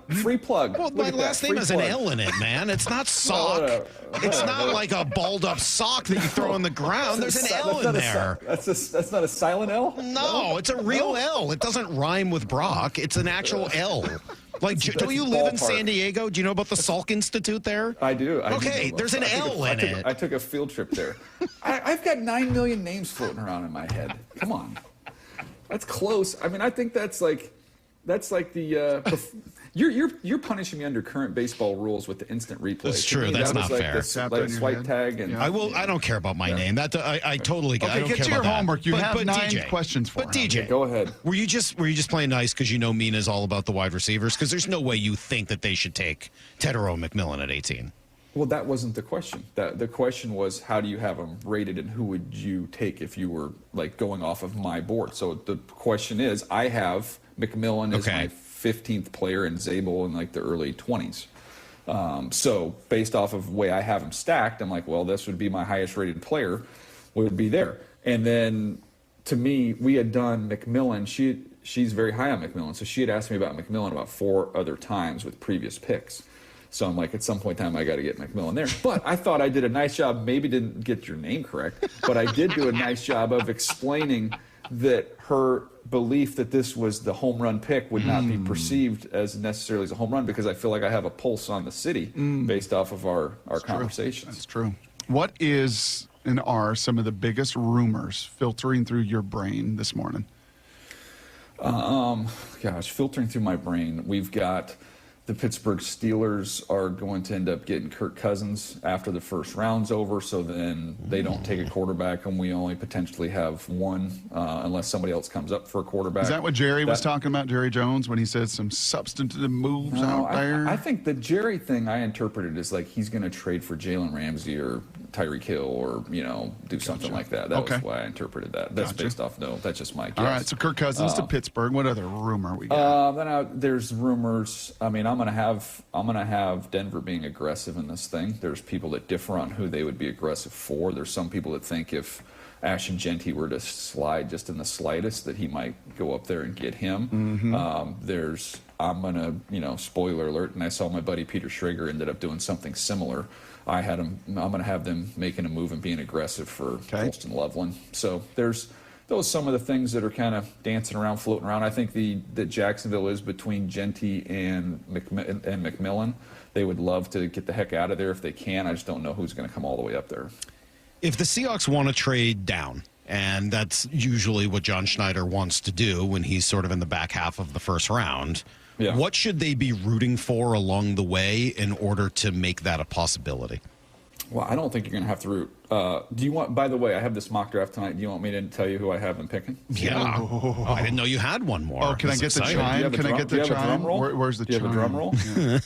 Free plug.
Well, my last name has an L in it, man. It's not sock. It's not like a balled up sock that you throw on the ground. There's an L in there.
That's not a silent L?
No, it's a real L. It doesn't rhyme with Brock. It's an actual L. Like, don't you live in San Diego? Do you know about the Salk Institute there?
I do.
Okay, there's an L in it.
I took a field trip there. I've got 9 million names floating around in my head. Come on. That's close. I mean, I think that's like the you're punishing me under current baseball rules with the instant replay.
That's true. That's not fair.
Like swipe tag and
I don't care about my name. That I totally get.
Okay,
I don't
get
care
to your
about
homework.
That.
You have 9
DJ,
questions for him.
But DJ,
go ahead.
Were you just playing nice because you know Mina's all about the wide receivers? Because there's no way you think that they should take Tetairoa McMillan at 18.
Well, that wasn't the question. The question was, how do you have them rated, and who would you take if you were like going off of my board? So the question is, I have McMillan as my 15th player and Zabel in like the early 20s. So based off of the way I have them stacked, I'm like, well, this would be my highest rated player, would be there. And then to me, we had done McMillan. She's very high on McMillan, so she had asked me about McMillan about 4 other times with previous picks. So I'm like, at some point in time, I got to get McMillan there. But I thought I did a nice job. Maybe didn't get your name correct, but I did do a nice job of explaining that her belief that this was the home run pick would not be perceived as necessarily as a home run, because I feel like I have a pulse on the city based off of our conversations.
That's true. What is and are some of the biggest rumors filtering through your brain this morning?
Filtering through my brain, we've got the Pittsburgh Steelers are going to end up getting Kirk Cousins after the first round's over, so then they don't take a quarterback, and we only potentially have one unless somebody else comes up for a quarterback.
Is that what Jerry was talking about, Jerry Jones, when he said some substantive moves out there?
I think the Jerry thing I interpreted as like he's going to trade for Jalen Ramsey or Tyreek Hill or, do something like that. That was why I interpreted that. That's based off, that's just my guess.
All right, so Kirk Cousins to Pittsburgh. What other rumor we got?
Then there's rumors. I mean, I'm gonna have Denver being aggressive in this thing. There's people that differ on who they would be aggressive for. There's some people that think if Ashton Genty were to slide just in the slightest, that he might go up there and get him. I'm gonna, spoiler alert, and I saw my buddy Peter Schrager ended up doing something similar. I'm gonna have them making a move and being aggressive for Colston Loveland. So those some of the things that are kind of dancing around, floating around. I think that Jacksonville is between Genty and McMillan. They would love to get the heck out of there if they can. I just don't know who's going to come all the way up there.
If the Seahawks want to trade down, and that's usually what John Schneider wants to do when he's sort of in the back half of the first round, what should they be rooting for along the way in order to make that a possibility?
Well, I don't think you're going to have to root. Do you want? By the way, I have this mock draft tonight. Do you want me to tell you who I have been picking?
Yeah. Oh, I didn't know you had one more.
Oh, can I get the chime? Can I get the chime? Where's the chime?
Do you have a drum roll?
Yeah.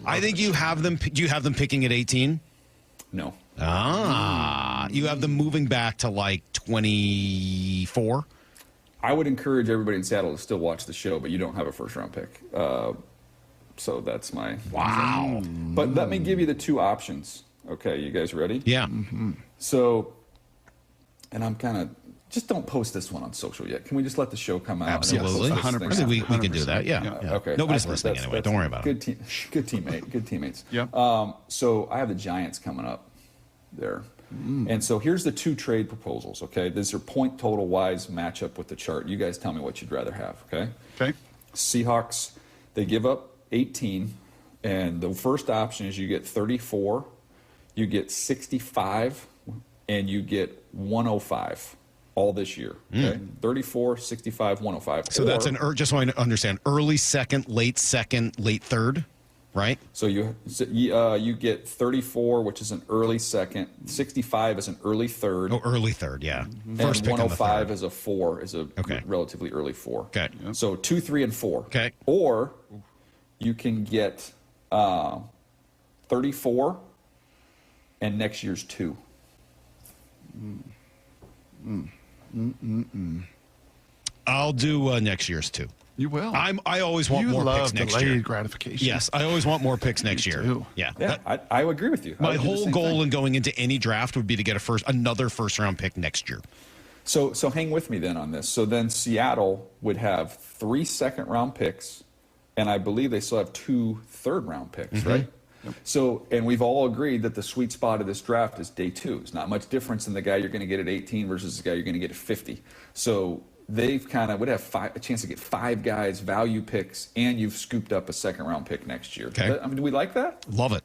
I think you have them. Do you have them picking at 18?
No.
You have them moving back to like 24.
I would encourage everybody in Seattle to still watch the show, but you don't have a first-round pick. So that's my
wow.
But let me give you the 2 options. Okay, you guys ready?
Yeah.
So, and I'm kind of, just don't post this one on social yet. Can we just let the show come out?
Absolutely.
100%.
We can do that, yeah.
Okay.
Nobody's listening anyway. Don't worry about
it. Good teammates.
Yeah.
So I have the Giants coming up there. And so here's the 2 trade proposals, okay? These are point total wise matchup with the chart. You guys tell me what you'd rather have, okay?
Okay.
Seahawks, they give up 18, and the first option is you get 34, you get 65, and you get 105 all this year. Okay? 34, 65, 105.
So that's just so I understand, early second, late third, right?
So you get 34, which is an early second. 65 is an early third.
Oh, early third, yeah.
First and 105 is a 4, is a relatively early 4.
Okay.
So 2, 3, and 4.
Okay.
Or you can get 34 and next year's 2.
I'll do next year's 2.
You will.
I always want more picks next year.
Delayed gratification.
Yes, I always want more picks next year.
Too.
Yeah,
I agree with you.
My whole goal in going into any draft would be to get another first round pick next year.
So hang with me then on this. So then Seattle would have 3 second-round picks, and I believe they still have 2 third-round picks, right? Yep. So, and we've all agreed that the sweet spot of this draft is day 2. It's not much difference in the guy you're going to get at 18 versus the guy you're going to get at 50. So they've kind of would have a chance to get 5 guys value picks, and you've scooped up a second-round pick next year.
Okay.
Do we like that?
Love it.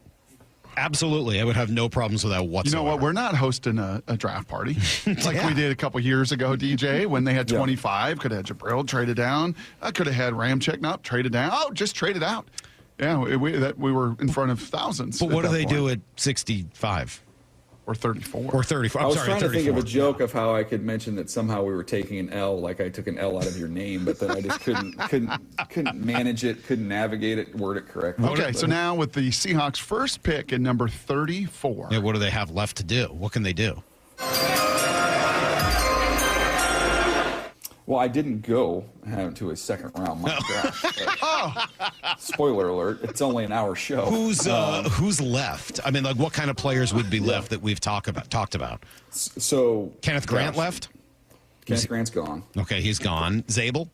Absolutely. I would have no problems with that whatsoever.
You know what? We're not hosting a draft party like we did a couple years ago, DJ, when they had 25. Could have had Jabril traded down. I could have had Ramczyk not traded down. Oh, just traded out. Yeah, we were in front of thousands.
But what do they do at 65?
Or 34.
Or 34.
I was trying to think of a joke of how I could mention that somehow we were taking an L, like I took an L out of your name, but then I just couldn't manage it, couldn't navigate it, word it correctly.
Okay, so now with the Seahawks' first pick at number 34.
Yeah, what do they have left to do? What can they do?
Well, I didn't go to a second-round mock draft. Spoiler alert, it's only an hour show.
Who's left? I mean, like, what kind of players would be left that we've talked about?
So
Kenneth Grant left?
Kenneth Grant's gone.
Okay, he's gone. Zabel?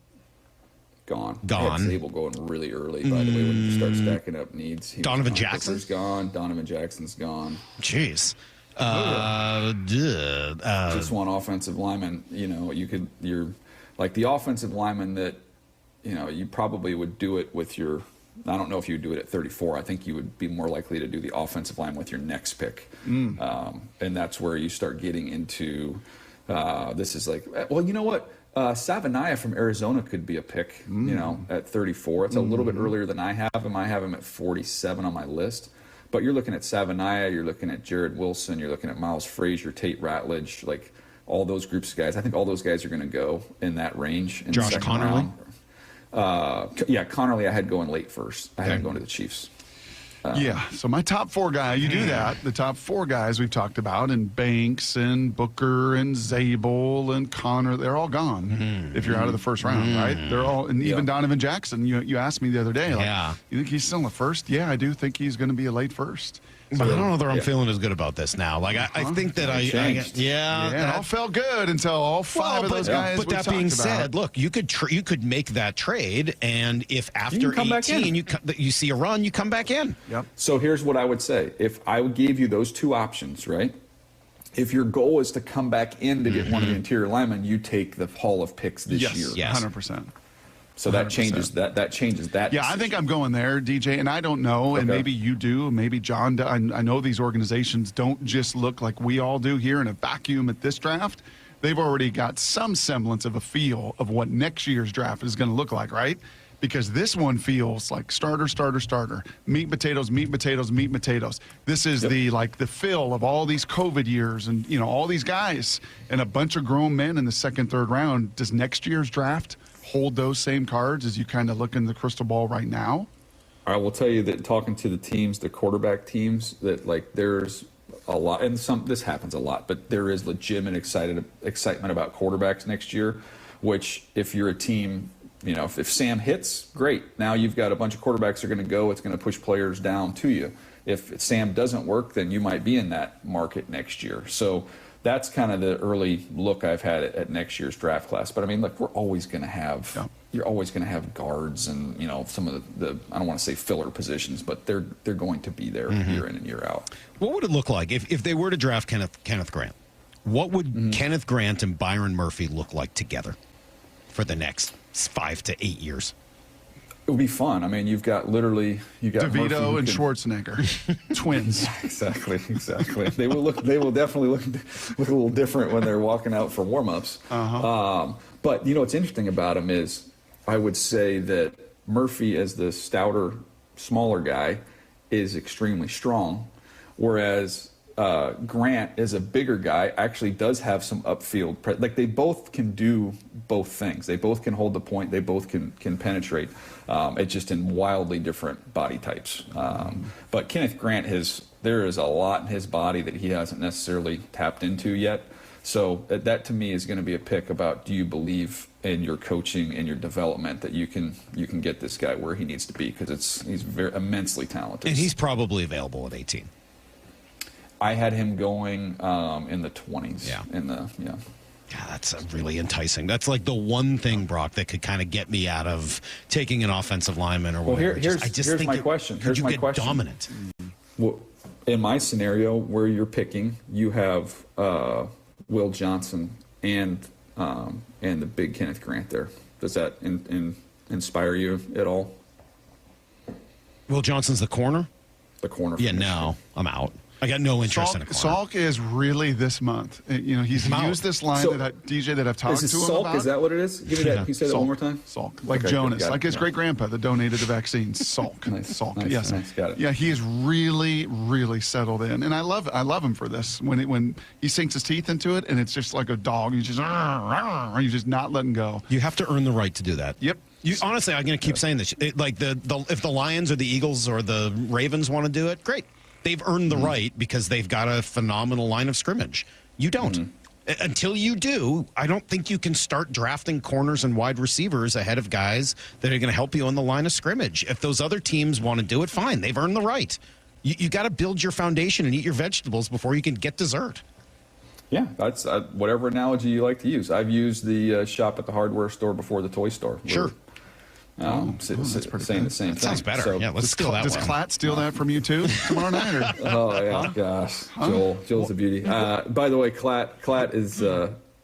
Gone. I had Zabel going really early, by the way, when you start stacking up needs.
Donovan Jackson's
gone. Donovan Jackson's gone.
Jeez.
Just one offensive lineman. You know, you're like the offensive lineman that, you know, you probably would do it with your, I don't know if you would do it at 34. I think you would be more likely to do the offensive line with your next pick. And that's where you start getting into, this is like, well, you know what? Savanaya from Arizona could be a pick, you know, at 34. It's a little bit earlier than I have him. I have him at 47 on my list. But you're looking at Savanaya, you're looking at Jared Wilson, you're looking at Miles Frazier, Tate Ratledge, like all those groups of guys. I think all those guys are going to go in that range. In
Josh Connerly?
Yeah, Connerly I had going late first. I had him going to the Chiefs.
So my top 4 guys, you do that. The top 4 guys we've talked about, and Banks and Booker and Zabel and Connor, they're all gone if you're out of the first round, right? They're all, and even Donovan Jackson, you asked me the other day, like, you think he's still a first? Yeah, I do think he's going to be a late first.
But I don't know that I'm feeling as good about this now. Like, I think that
it all felt good until all 5 of those guys.
But that being said, look, you could make that trade, and if after 18 you see a run, you come back in.
Yep.
So here's what I would say: if I gave you those 2 options, right? If your goal is to come back in to get one of the interior linemen, you take the haul of picks this year.
Yes,
100%.
So that changes that. That changes that.
Yeah, I think I'm going there, DJ, and I don't know, and maybe you do, maybe John does. I know these organizations don't just look like we all do here in a vacuum at this draft. They've already got some semblance of a feel of what next year's draft is going to look like, right? Because this one feels like starter, meat and potatoes, meat and potatoes, meat and potatoes. This is the fill of all these COVID years and, you know, all these guys and a bunch of grown men in the second, third round. Does next year's draft hold those same cards as you kind of look in the crystal ball right now?
I will tell you that talking to the teams, the quarterback teams, that like there's a lot, and this happens a lot, but there is legitimate excitement about quarterbacks next year, which if you're a team, you know, if Sam hits, great. Now you've got a bunch of quarterbacks that are going to go. It's going to push players down to you. If Sam doesn't work, then you might be in that market next year. So that's kind of the early look I've had at next year's draft class. But I mean, look, we're always going to have, you're always going to have guards and, you know, some of the I don't want to say filler positions, but they're going to be there year in and year out.
What would it look like if they were to draft Kenneth Grant? What would Kenneth Grant and Byron Murphy look like together for the next 5 to 8 years?
It would be fun. I mean, you've got DeVito
and Schwarzenegger, twins.
Exactly. They will definitely look a little different when they're walking out for warm-ups. But you know what's interesting about him is, I would say that Murphy, as the stouter, smaller guy, is extremely strong, whereas Grant, as a bigger guy, actually does have some upfield. Like, they both can do both things. They both can hold the point. They both can penetrate. It's just in wildly different body types. But Kenneth Grant, there is a lot in his body that he hasn't necessarily tapped into yet. So that to me is going to be a pick about, do you believe in your coaching and your development that you can get this guy where he needs to be, because he's very immensely talented.
And he's probably available at 18.
I had him going in the 20s.
Yeah.
Yeah,
that's really enticing. That's like the one thing, Brock, that could kind of get me out of taking an offensive lineman or whatever.
Here's my question. Here's my question.
Dominant.
Well, in my scenario where you're picking, you have Will Johnson and the big Kenneth Grant there. Does that inspire you at all?
Will Johnson's the corner?
The corner.
Yeah, no, I'm out. I got no interest in a corner.
Salk is really this month. He's used this line that I've talked to him
Salk,
about.
Is that what it is? Give me that. Can you say that one more time?
Salk, like Jonas, like his great grandpa that donated the vaccines. Salk,
nice.
Salk.
Nice,
yes,
nice, got it.
Yeah, he is really, really settled in, and I love him for this. When he sinks his teeth into it, and it's just like a dog. You're just not letting go.
You have to earn the right to do that.
Yep.
Honestly, I'm going to keep saying this. If the Lions or the Eagles or the Ravens want to do it, great. They've earned the right because they've got a phenomenal line of scrimmage. You don't. Until you do, I don't think you can start drafting corners and wide receivers ahead of guys that are going to help you on the line of scrimmage. If those other teams want to do it, fine. They've earned the right. You got to build your foundation and eat your vegetables before you can get dessert.
Yeah, that's whatever analogy you like to use. I've used the shop at the hardware store before the toy store.
Sure.
Saying the same thing.
Sounds better. So, let's steal that.
Does Klatt steal that from you too tomorrow night? Or?
Oh yeah, gosh, Joel's a beauty. By the way, Klatt is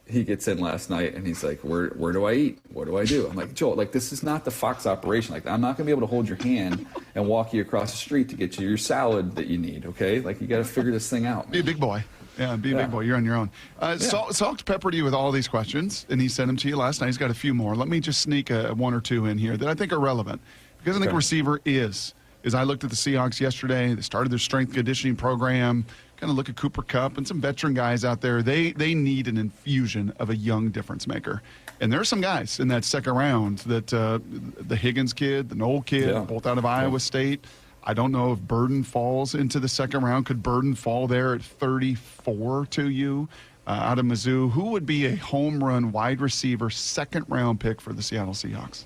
he gets in last night and he's like, where do I eat? What do I do? I'm like, Joel, this is not the Fox operation. I'm not gonna be able to hold your hand and walk you across the street to get you your salad that you need. Okay, you got to figure this thing out.
Be a big boy. Yeah, be a big boy. You're on your own. Salk peppered you with all these questions, and he sent them to you last night. He's got a few more. Let me just sneak one or two in here that I think are relevant. Because I think receiver is I looked at the Seahawks yesterday. They started their strength conditioning program. Kind of look at Cooper Kupp and some veteran guys out there. They need an infusion of a young difference maker. And there are some guys in that second round that the Higgins kid, the Knoll kid, both out of Iowa State. I don't know if Burden falls into the second round. Could Burden fall there at 34 to you out of Mizzou? Who would be a home run wide receiver second round pick for the Seattle Seahawks?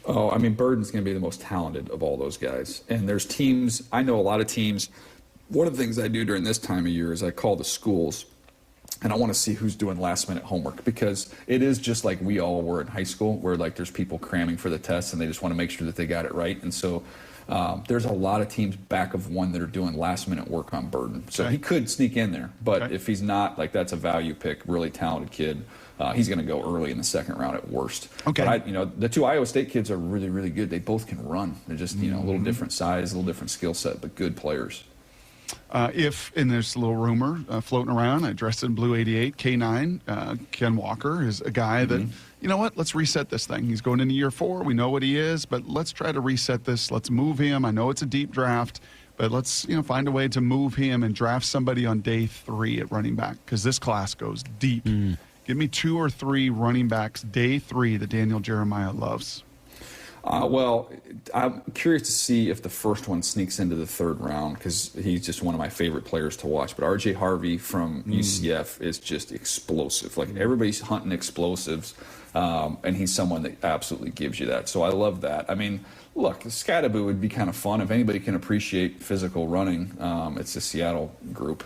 Oh, I mean, Burden's going to be the most talented of all those guys. And there's teams, I know a lot of teams. One of the things I do during this time of year is I call the schools, and I want to see who's doing last-minute homework, because it is just like we all were in high school, where there's people cramming for the tests and they just want to make sure that they got it right. And so there's a lot of teams back of one that are doing last-minute work on Burden. So he could sneak in there, but if he's not, that's a value pick, really talented kid. He's going to go early in the second round at worst. Okay. But the two Iowa State kids are really, really good. They both can run. They're just, a little different size, a little different skill set, but good players.
And there's a little rumor floating around, I dressed in blue 88, K9, Ken Walker is a guy that, you know what, let's reset this thing. He's going into year 4. We know what he is, but let's try to reset this. Let's move him. I know it's a deep draft, but let's, find a way to move him and draft somebody on day 3 at running back, because this class goes deep. Give me 2 or 3 running backs day 3 that Daniel Jeremiah loves.
Well, I'm curious to see if the first one sneaks into the 3rd round, because he's just one of my favorite players to watch. But R.J. Harvey from UCF is just explosive. Everybody's hunting explosives, and he's someone that absolutely gives you that. So I love that. I mean, look, Scattaboo would be kind of fun. If anybody can appreciate physical running, it's the Seattle group.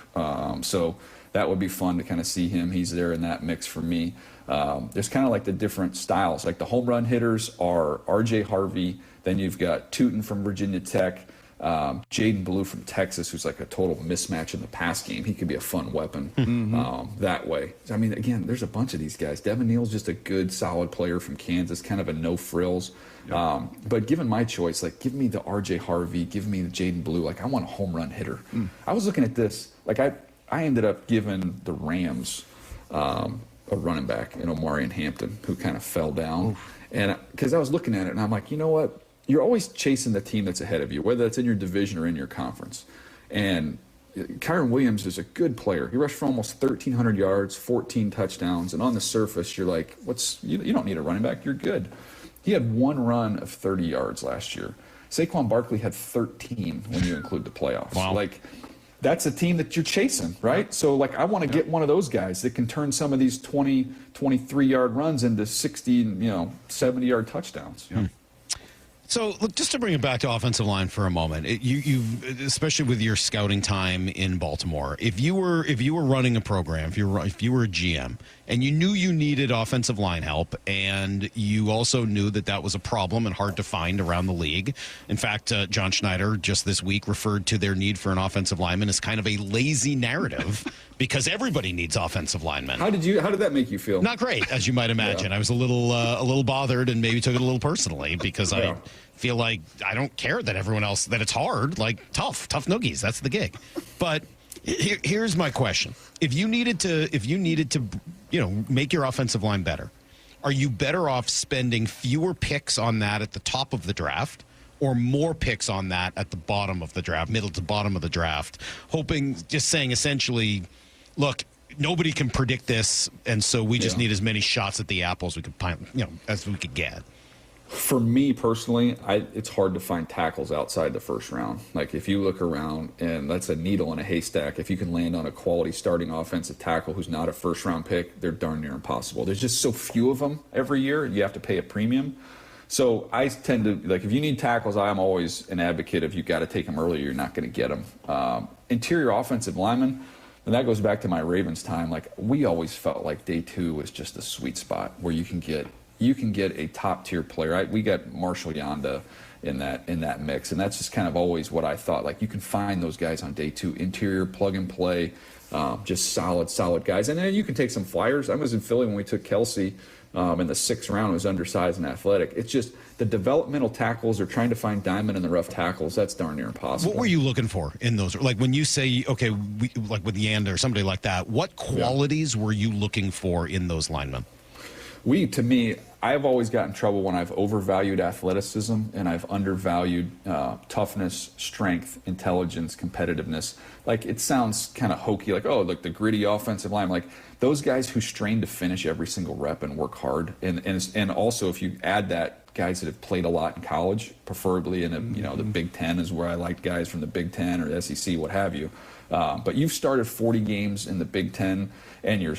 So that would be fun to kind of see him. He's there in that mix for me. There's kind of the different styles. The home run hitters are R.J. Harvey. Then you've got Tootin from Virginia Tech, Jaden Blue from Texas, who's a total mismatch in the pass game. He could be a fun weapon that way. I mean, again, there's a bunch of these guys. Devin Neal's just a good, solid player from Kansas, kind of a no frills. But given my choice, give me the R.J. Harvey, give me the Jaden Blue. I want a home run hitter. I was looking at this. I ended up giving the Rams a running back in Omarion Hampton, who kind of fell down. And because I was looking at it, and I'm like, you know what? You're always chasing the team that's ahead of you, whether that's in your division or in your conference. And Kyron Williams is a good player. He rushed for almost 1,300 yards, 14 touchdowns. And on the surface, you're like, you don't need a running back. You're good. He had 1 run of 30 yards last year. Saquon Barkley had 13 when you include the playoffs.
Wow.
that's a team that you're chasing, right? So, like, I want to get one of those guys that can turn some of these 20, 23-yard runs into 60, 70-yard touchdowns.
Yeah. So, look, just to bring it back to offensive line for a moment, you've especially with your scouting time in Baltimore, if you were running a program, if you were a GM, and you knew you needed offensive line help, and you also knew that was a problem and hard to find around the league. In fact, John Schneider just this week referred to their need for an offensive lineman as kind of a lazy narrative because everybody needs offensive linemen.
How did that make you feel?
Not great, as you might imagine. I was a little bothered and maybe took it a little personally because I feel like I don't care that everyone else, that it's hard, like tough noogies. That's the gig. But here's my question. If you needed to, make your offensive line better, are you better off spending fewer picks on that at the top of the draft or more picks on that at the bottom of the draft, middle to bottom of the draft, just saying essentially, look, nobody can predict this, and so we just need as many shots at the apple as we could get.
For me personally, it's hard to find tackles outside the first round. Like, if you look around, and that's a needle in a haystack, if you can land on a quality starting offensive tackle who's not a first-round pick, they're darn near impossible. There's just so few of them every year, you have to pay a premium. So I tend to, like, if you need tackles, I'm always an advocate of you got to take them early, you're not going to get them. Interior offensive linemen, and that goes back to my Ravens time. Like, we always felt like day 2 was just a sweet spot where you can get a top-tier player. We got Marshall Yanda in that mix, and that's just kind of always what I thought. Like, you can find those guys on day 2, interior, plug-and-play, just solid guys. And then you can take some flyers. I was in Philly when we took Kelsey in the 6th round. It was undersized and athletic. It's just the developmental tackles or trying to find diamond in the rough tackles, that's darn near impossible.
What were you looking for in those? Like, when you say, okay, like with Yanda or somebody like that, what qualities were you looking for in those linemen?
To me, I've always got in trouble when I've overvalued athleticism and I've undervalued toughness, strength, intelligence, competitiveness. Like, it sounds kind of hokey, like, oh, like the gritty offensive line. Like, those guys who strain to finish every single rep and work hard. And also, if you add that, guys that have played a lot in college, preferably in the Big Ten is where I liked guys from the Big Ten or the SEC, what have you. But you've started 40 games in the Big Ten, and you're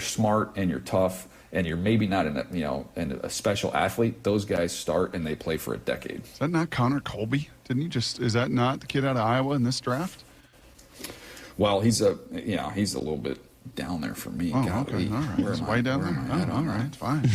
smart and you're tough, and you're maybe not a special athlete. Those guys start and they play for a decade.
Is that not Connor Colby? Is that not the kid out of Iowa in this draft?
Well, he's a little bit down there for me.
Oh, okay, all right. He's way down there. All right, fine.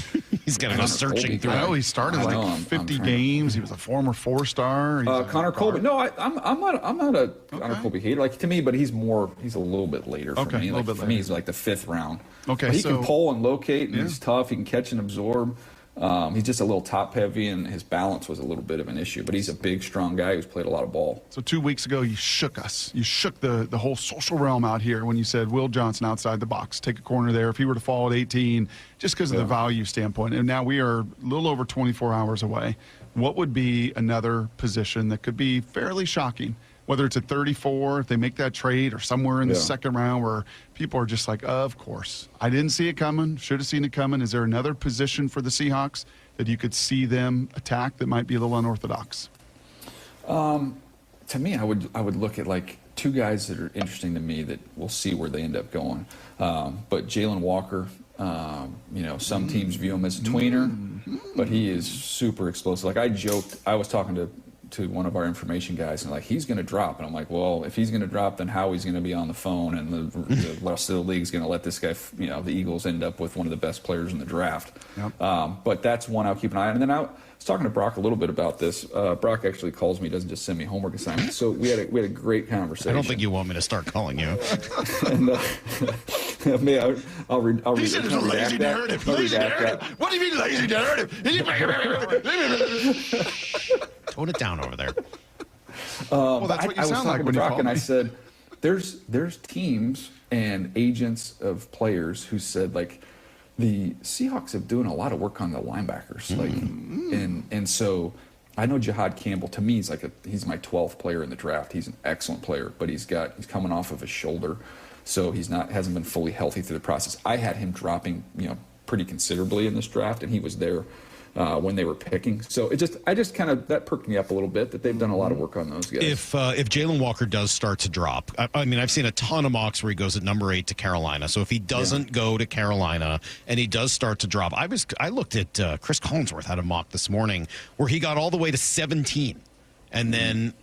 He's got to go searching through.
I know he started 50 games. He was a former 4-star.
Connor Colby. No, I'm not a Connor Colby hater. Like, to me, but he's a little bit later for me. Like, for me, he's like the 5th round.
Okay,
but he can pull and locate, and he's tough. He can catch and absorb. He's just a little top heavy, and his balance was a little bit of an issue. But he's a big, strong guy who's played a lot of ball.
So 2 weeks ago, you shook us. You shook the whole social realm out here when you said Will Johnson outside the box, take a corner there. If he were to fall at 18, just because of the value standpoint. And now we are a little over 24 hours away. What would be another position that could be fairly shocking? Whether it's at 34, if they make that trade, or somewhere in the 2nd round where people are just like, of course. I didn't see it coming, should have seen it coming. Is there another position for the Seahawks that you could see them attack that might be a little unorthodox?
To me, I would look at like 2 guys that are interesting to me that we'll see where they end up going. But Jalen Walker, some teams view him as a tweener, but he is super explosive. Like, I joked, I was talking to one of our information guys, and like, he's going to drop, and I'm like, well, if he's going to drop, then Howie's going to be on the phone, and the rest of the league's going to let this guy, the Eagles end up with one of the best players in the draft. Yep. But that's one I'll keep an eye on. And then I was talking to Brock a little bit about this. Brock actually calls me, doesn't just send me homework assignments. So we had a great conversation.
I don't think you want me to start calling you.
And, I'll read.
He said it's a lazy narrative. Lazy narrative. What do you mean lazy narrative? Tone it down over there.
Well, that's what you sound like when you call me.
And I said, there's teams and agents of players who said, like, the Seahawks have doing a lot of work on the linebackers, and so I know Jihad Campbell. To me, he's my 12th player in the draft. He's an excellent player, but he's coming off of his shoulder, so hasn't been fully healthy through the process. I had him dropping, pretty considerably in this draft, and he was there when they were picking. So I just kind of, that perked me up a little bit that they've done a lot of work on those guys.
If Jalen Walker does start to drop, I mean, I've seen a ton of mocks where he goes at number 8 to Carolina. So if he doesn't go to Carolina and he does start to drop, I looked at Chris Collinsworth had a mock this morning where he got all the way to 17 and then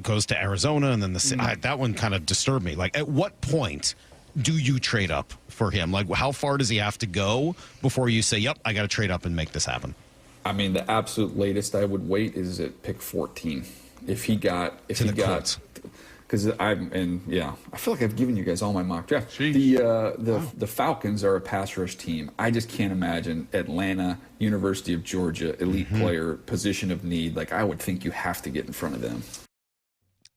goes to Arizona, and then that one kind of disturbed me. Like, at what point do you trade up for him? Like, how far does he have to go before you say, yep, I got to trade up and make this happen? I
mean, the absolute latest I would wait is at pick 14. Because I feel like I've given you guys all my mock draft. The Falcons are a pass rush team. I just can't imagine Atlanta, University of Georgia, elite player, position of need. Like, I would think you have to get in front of them.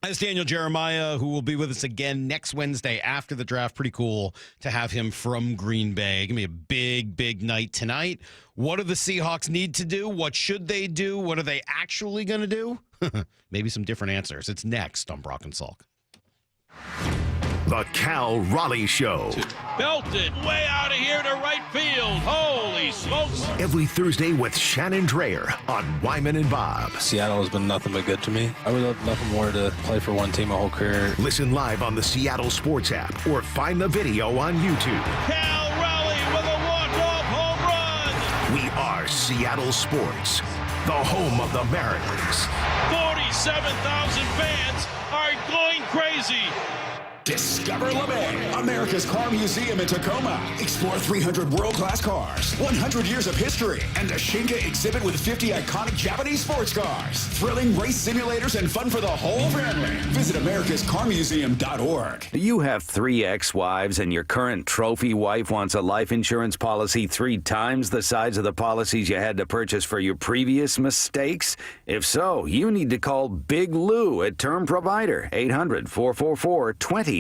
That's Daniel Jeremiah, who will be with us again next Wednesday after the draft. Pretty cool to have him from Green Bay. Going to be a big, big night tonight. What do the Seahawks need to do? What should they do? What are they actually going to do? Maybe some different answers. It's next on Brock and Salk.
The Cal Raleigh Show.
Belted way out of here to right field. Holy smokes.
Every Thursday with Shannon Dreyer on Wyman and Bob.
Seattle has been nothing but good to me. I would love nothing more to play for one team my whole career.
Listen live on the Seattle Sports app or find the video on YouTube.
Cal Raleigh with a walk-off home run.
We are Seattle Sports, the home of the Mariners.
47,000 fans are going crazy.
Discover LeMay, America's Car Museum in Tacoma. Explore 300 world-class cars, 100 years of history, and the Shinka exhibit with 50 iconic Japanese sports cars. Thrilling race simulators and fun for the whole family. Visit americascarmuseum.org.
Do you have 3 ex-wives and your current trophy wife wants a life insurance policy 3 times the size of the policies you had to purchase for your previous mistakes? If so, you need to call Big Lou at Term Provider, 800-444-2013.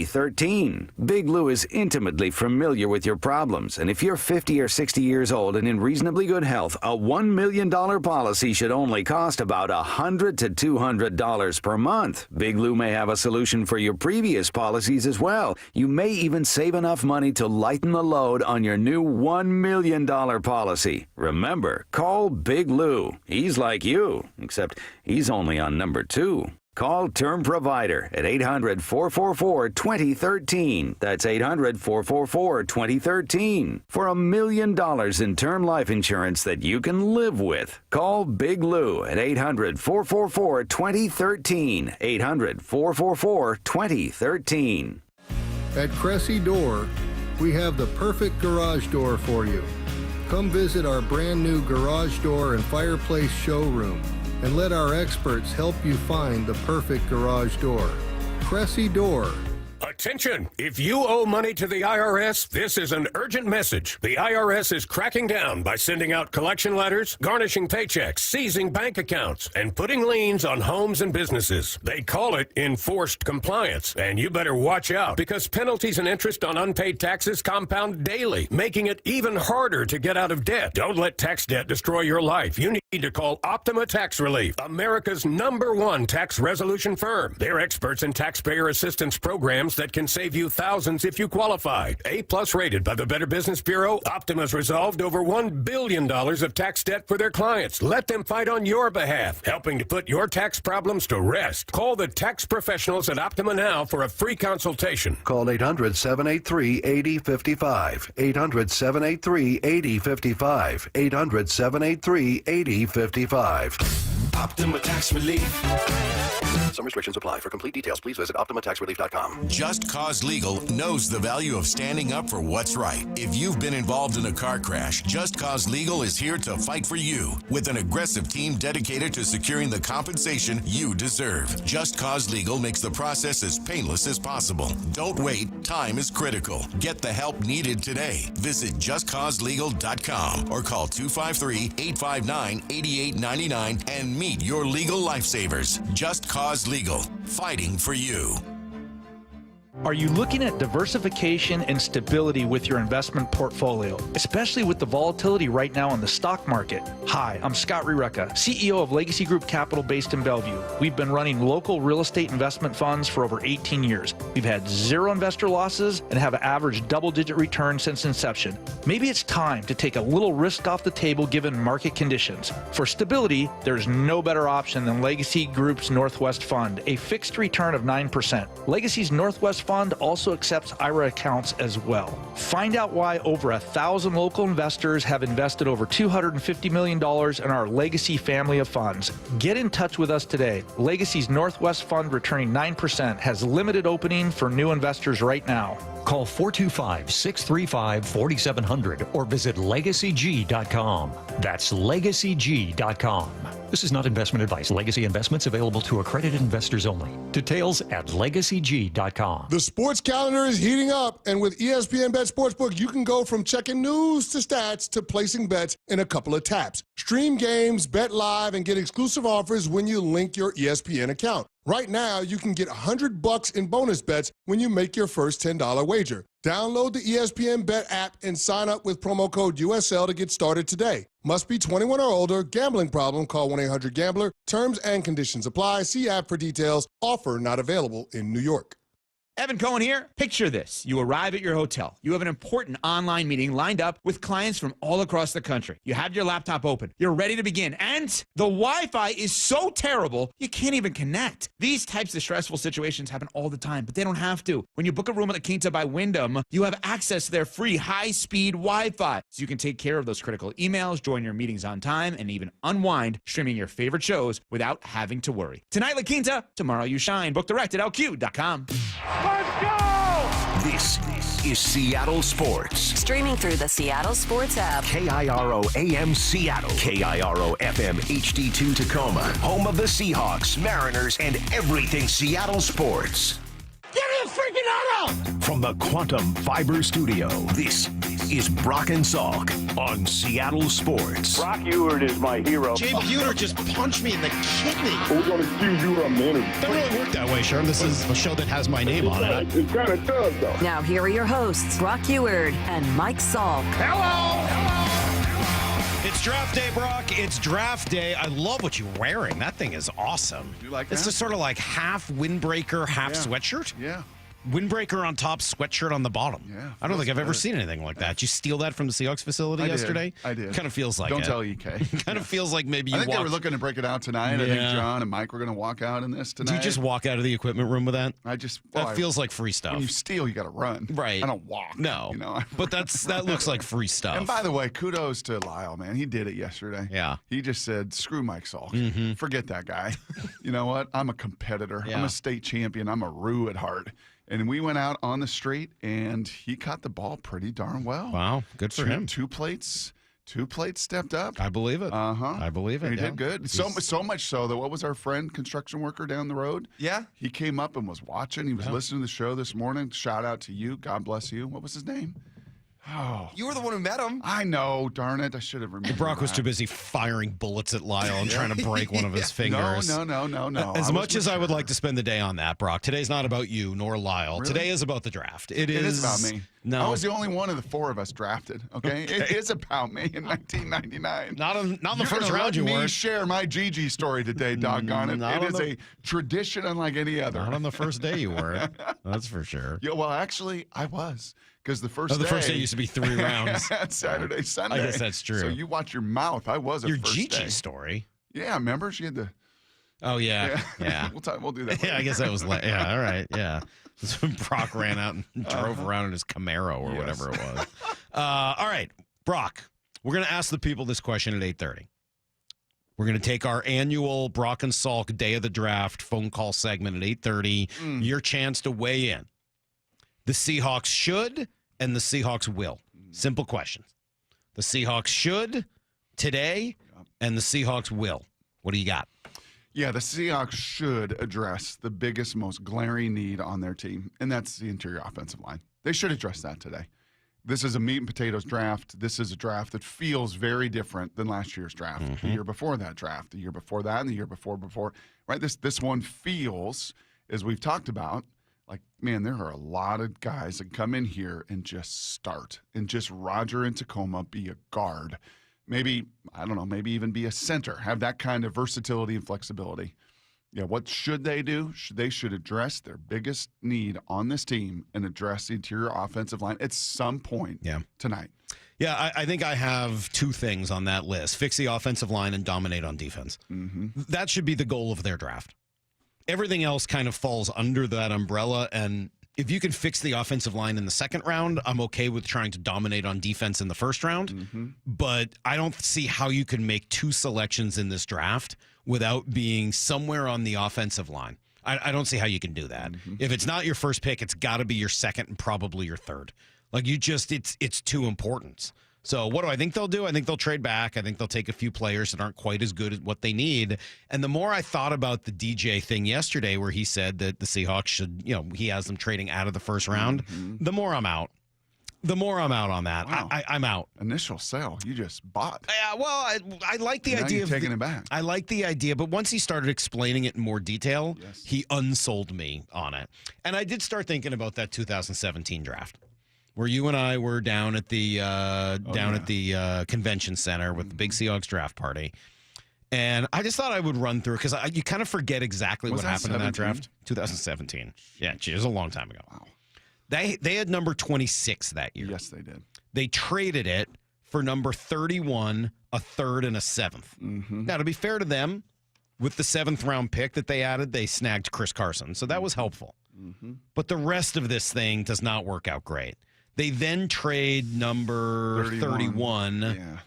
Big Lou is intimately familiar with your problems, and if you're 50 or 60 years old and in reasonably good health, a $1 million policy should only cost about $100 to $200 per month. Big Lou may have a solution for your previous policies as well. You may even save enough money to lighten the load on your new $1 million policy. Remember, call Big Lou. He's like you, except he's only on number 2. Call Term Provider at 800-444-2013. That's 800-444-2013. For $1 million in term life insurance that you can live with. Call Big Lou at 800-444-2013. 800-444-2013.
At Cressy Door, we have the perfect garage door for you. Come visit our brand new garage door and fireplace showroom and let our experts help you find the perfect garage door. Cressy Door.
Attention! If you owe money to the IRS, this is an urgent message. The IRS is cracking down by sending out collection letters, garnishing paychecks, seizing bank accounts, and putting liens on homes and businesses. They call it enforced compliance, and you better watch out because penalties and interest on unpaid taxes compound daily, making it even harder to get out of debt. Don't let tax debt destroy your life. You need to call Optima Tax Relief, America's #1 tax resolution firm. They're experts in taxpayer assistance programs that can save you thousands if you qualify. A+ rated by the Better Business Bureau, Optima's resolved over $1 billion of tax debt for their clients. Let them fight on your behalf, helping to put your tax problems to rest. Call the tax professionals at Optima now for a free consultation.
Call 800-783-8055. 800-783-8055. 800-783-8055. Optima Tax Relief. Some restrictions apply. For complete details, please visit OptimaTaxRelief.com.
Just Cause Legal knows the value of standing up for what's right. If you've been involved in a car crash, Just Cause Legal is here to fight for you with an aggressive team dedicated to securing the compensation you deserve. Just Cause Legal makes the process as painless as possible. Don't wait. Time is critical. Get the help needed today. Visit JustCauseLegal.com or call 253-859-8899 and meet your legal lifesavers. Just Cause Legal, fighting for you.
Are you looking at diversification and stability with your investment portfolio, especially with the volatility right now in the stock market? Hi, I'm Scott Rireka, CEO of Legacy Group Capital based in Bellevue. We've been running local real estate investment funds for over 18 years. We've had 0 investor losses and have averaged double-digit returns since inception. Maybe it's time to take a little risk off the table given market conditions. For stability, there's no better option than Legacy Group's Northwest Fund, a fixed return of 9%. Legacy's Northwest Fund also accepts IRA accounts as well. Find out why over 1,000 local investors have invested over $250 million in our Legacy family of funds. Get in touch with us today. Legacy's Northwest Fund, returning 9%, has limited opening for new investors right now.
Call 425-635-4700 or visit LegacyG.com. That's LegacyG.com. This is not investment advice. Legacy investments available to accredited investors only. Details at LegacyG.com.
The sports calendar is heating up, and with ESPN Bet Sportsbook, you can go from checking news to stats to placing bets in a couple of taps. Stream games, bet live, and get exclusive offers when you link your ESPN account. Right now, you can get $100 in bonus bets when you make your first $10 wager. Download the ESPN Bet app and sign up with promo code USL to get started today. Must be 21 or older. Gambling problem? Call 1-800-GAMBLER. Terms and conditions apply. See app for details. Offer not available in New York.
Evan Cohen here. Picture this. You arrive at your hotel. You have an important online meeting lined up with clients from all across the country. You have your laptop open. You're ready to begin. And the Wi-Fi is so terrible, you can't even connect. These types of stressful situations happen all the time, but they don't have to. When you book a room at La Quinta by Wyndham, you have access to their free high-speed Wi-Fi, so you can take care of those critical emails, join your meetings on time, and even unwind streaming your favorite shows without having to worry. Tonight, La Quinta. Tomorrow, you shine. Book direct at LQ.com.
Let's go! This is Seattle Sports.
Streaming through the Seattle Sports app.
KIRO AM Seattle. KIRO FM HD2 Tacoma. Home of the Seahawks, Mariners, and everything Seattle sports.
Get me a freaking auto!
From the Quantum Fiber Studio, this is Brock and Salk on Seattle Sports.
Brock Ewert is my hero.
Jay Buhner just punched me in the kidney.
We're going to accuse you of manager.
Doesn't really work that way, Sherm. This is a show that has my name on it.
It kind of does, though. Now, here are your hosts, Brock Ewert and Mike Salk.
Hello! It's draft day, Brock. It's draft day. I love what you're wearing. That thing is awesome.
You like that?
It's just sort of like half windbreaker, half sweatshirt.
Yeah.
Windbreaker on top, sweatshirt on the bottom.
Yeah,
I don't think I've ever
good.
seen anything like that. Did you steal that from the Seahawks facility yesterday?
I did.
Kind of feels like
Don't
it.
tell EK.
Kind of feels like maybe you
I think they
walked.
were looking to break it out tonight. I think John and Mike were going to walk out in this tonight.
Do you just walk out of the equipment room with that?
That
feels like free stuff.
When you steal, you got to run.
Right.
I don't walk.
No.
You know?
But that looks like free stuff.
And by the way, kudos to Lyle, man. He did it yesterday.
Yeah.
He just said, screw Mike Salk.
Mm-hmm.
Forget that guy. You know what? I'm a competitor.
Yeah.
I'm a state champion. I'm a Roo at heart. And we went out on the street, and he caught the ball pretty darn well.
Wow. Good for him.
Two plates stepped up.
I believe it. I believe it.
He
yeah.
did good. So much so that what was our friend, construction worker down the road?
Yeah.
He came up and was watching. He was listening to the show this morning. Shout out to you. God bless you. What was his name? Oh,
You were the one who met him.
I know. Darn it. I should have remembered.
Brock was
that.
too busy firing bullets at Lyle and trying to break one of his fingers.
No.
As much as I would like to spend the day on that, Brock, today's not about you nor Lyle.
Really?
Today is about the draft.
It is about me.
No.
I was the only one of the four of us drafted, okay? It is about me in 1999.
Not in the
You're
first
gonna
round,
let
you
me
weren't.
share my Gigi story today, doggone it.
Not
It
on
is
the-
a tradition unlike any other.
Not on the first day you were. That's for sure.
Yeah, well, actually, I was. Because the first
day used to be 3 rounds.
Saturday, Sunday.
I guess that's true.
So you watch your mouth. I was a
Your
first
Gigi
day.
story.
Yeah, remember? She had the...
Oh, yeah.
We'll do that later.
Yeah, I guess that was yeah, all right, yeah. That's when Brock ran out and drove around in his Camaro or whatever it was. All right, Brock, we're going to ask the people this question at 8:30. We're going to take our annual Brock and Salk Day of the Draft phone call segment at 8:30. Your chance to weigh in. The Seahawks should and the Seahawks will. Simple questions. The Seahawks should today and the Seahawks will. What do you got?
Yeah, the Seahawks should address the biggest, most glaring need on their team, and that's the interior offensive line. They should address that today. This is a meat and potatoes draft. This is a draft that feels very different than last year's draft, the year before that draft, the year before that, and the year before. Right? This one feels, as we've talked about, Like, man, there are a lot of guys that come in here and just start and just Roger in Tacoma be a guard. Maybe, I don't know, maybe even be a center, have that kind of versatility and flexibility. Yeah, what should they do? They should address their biggest need on this team and address the interior offensive line at some point tonight.
Yeah, I think I have two things on that list. Fix the offensive line and dominate on defense. That should be the goal of their draft. Everything else kind of falls under that umbrella, and if you can fix the offensive line in the second round, I'm okay with trying to dominate on defense in the first round, but I don't see how you can make two selections in this draft without being somewhere on the offensive line. I don't see how you can do that. If it's not your first pick, it's got to be your second and probably your third. Like, it's too important. So what do I think they'll do? I think they'll trade back. I think they'll take a few players that aren't quite as good as what they need. And the more I thought about the DJ thing yesterday, where he said that the Seahawks should, he has them trading out of the first round, the more I'm out. The more I'm out on that.
Wow.
I'm out.
Initial sale, you just bought.
Yeah, well, I like the
now
idea
you're
of
taking it back.
I like the idea, but once he started explaining it in more detail, he unsold me on it. And I did start thinking about that 2017 draft, where you and I were down at the convention center with the big Seahawks draft party. And I just thought I would run through, because you kind of forget exactly what happened in that draft. 2017. Yeah, it was a long time ago.
Wow.
They had number 26 that year.
Yes, they did.
They traded it for number 31, a third, and a seventh. Now, to be fair to them, with the 7th round pick that they added, they snagged Chris Carson. So that was helpful. But the rest of this thing does not work out great. They then trade number 31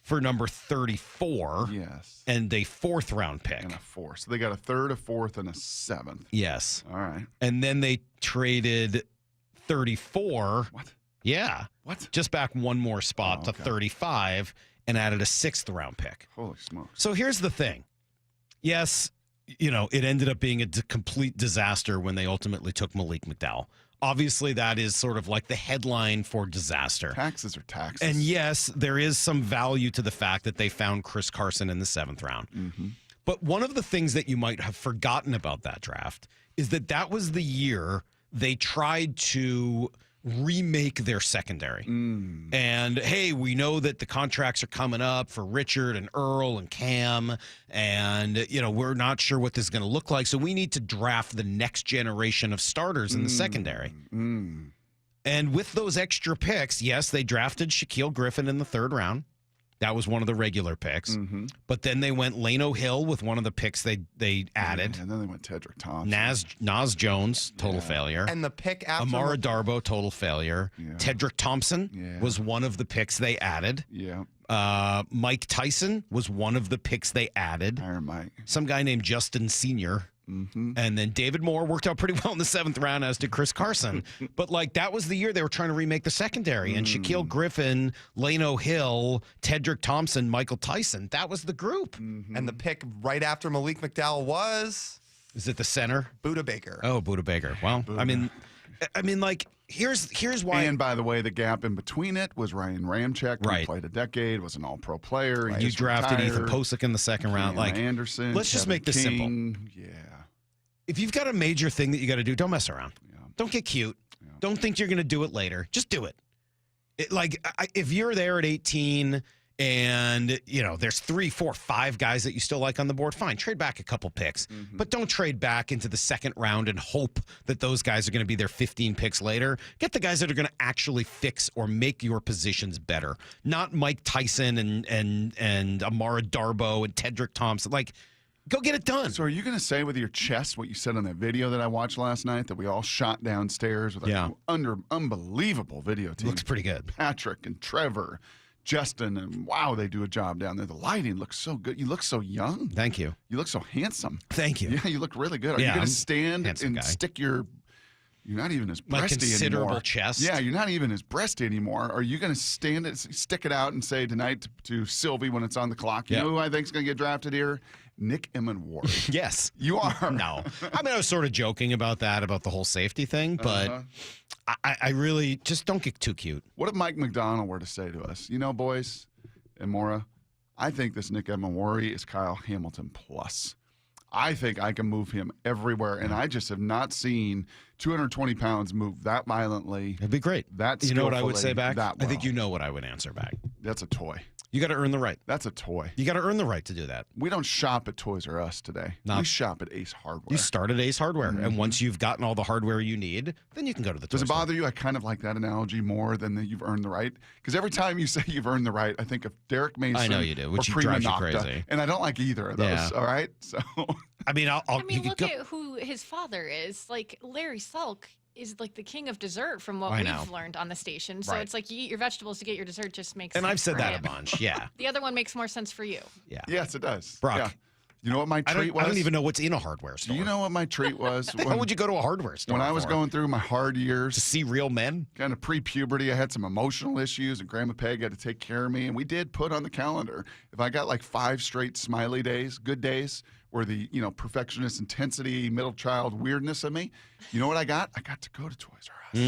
for number 34.
Yes.
And a 4th round pick.
And a 4th. So they got a 3rd, a 4th, and a 7th.
Yes.
All right.
And then they traded 34.
What?
Yeah.
What?
Just back one more spot to 35 and added a 6th round pick.
Holy smokes.
So here's the thing. Yes, it ended up being a complete disaster when they ultimately took Malik McDowell. Obviously, that is sort of like the headline for disaster.
Taxes are taxes.
And yes, there is some value to the fact that they found Chris Carson in the 7th round. But one of the things that you might have forgotten about that draft is that was the year they tried to remake their secondary. And, hey, we know that the contracts are coming up for Richard and Earl and Cam, and, we're not sure what this is going to look like, so we need to draft the next generation of starters in the secondary. And with those extra picks, yes, they drafted Shaquille Griffin in the 3rd round. That was one of the regular picks. But then they went Lano Hill with one of the picks they added.
Yeah, and then they went Tedrick Thompson.
Nas Jones, total failure.
And the pick after
Amara Darboh, total failure. Tedrick Thompson was one of the picks they added. Mike Tyson was one of the picks they added.
Iron Mike.
Some guy named Justin Sr. And then David Moore worked out pretty well in the 7th round, as did Chris Carson. But that was the year they were trying to remake the secondary. And Shaquille Griffin, Lano Hill, Tedrick Thompson, Michael Tyson, that was the group.
And the pick right after Malik McDowell was?
Is it the center?
Budda Baker.
Oh, Budda Baker. Well, I mean, here's why.
And by the way, the gap in between it was Ryan Ramczyk, who played a decade, was an all-pro player.
You drafted Ethan Posick in the 2nd round.
Anderson.
Let's just make this simple.
Yeah.
If you've got a major thing that you got to do, don't mess around. Don't get cute. Don't think you're going to do it later. Just do it. If you're there at 18 and, there's 3, 4, 5 guys that you still like on the board, fine, trade back a couple picks. But don't trade back into the 2nd round and hope that those guys are going to be there 15 picks later. Get the guys that are going to actually fix or make your positions better. Not Mike Tyson and Amara Darboh and Tedrick Thompson. Go get it done.
So are you going to say with your chest what you said on that video that I watched last night that we all shot downstairs with unbelievable video team?
Looks pretty good.
Patrick and Trevor, Justin, and wow, they do a job down there. The lighting looks so good. You look so young.
Thank you.
You look so handsome.
Thank you.
Yeah, you look really good. Are you going to stand and stick your... You're not even as breasty
considerable
anymore.
Chest.
Yeah, you're not even as breasty anymore. Are you going to stick it out and say tonight to Sylvie when it's on the clock, you know who I think is going to get drafted here? Nick Emenwari.
Yes.
You are.
No. I was sort of joking about the whole safety thing, but I really just don't get too cute.
What if Mike McDonald were to say to us, boys and Maura, I think this Nick Emenwari is Kyle Hamilton plus. I think I can move him everywhere, and I just have not seen 220 pounds move that violently.
It'd be great.
That's
you know what I would say back?
That well.
I think you know what I would answer back.
That's a toy.
You got to earn the right.
That's a toy.
You got to earn the right to do that.
We don't shop at Toys R Us today. We shop at Ace Hardware.
You start at Ace Hardware, and once you've gotten all the hardware you need, then you can go to the
Does
toy
it bother you? I kind of like that analogy more than that you've earned the right. Because every time you say you've earned the right, I think of Derek Mason.
I know you do, which
or
drives you
Prima Nocta,
crazy.
And I don't like either of those.
Yeah.
All right? So
I mean,
look at who his father is. Like, Larry Salk is like the king of dessert from what we've learned on the station. So it's like you eat your vegetables to get your dessert just makes sense.
And I've said
for
that
him.
a bunch, yeah.
The other one makes more sense for you.
Yeah.
Yes, it does.
Brock.
Yeah. You know what my treat was?
I don't even know what's in a hardware store.
Do you know what my treat was?
How would you go to a hardware store?
When I was going through my hard years.
To see real men?
Kind of pre-puberty, I had some emotional issues, and Grandma Peg had to take care of me. And we did put on the calendar, if I got like 5 straight smiley days, good days, where the, perfectionist intensity, middle child weirdness of me, you know what I got? I got to go to Toys R Us.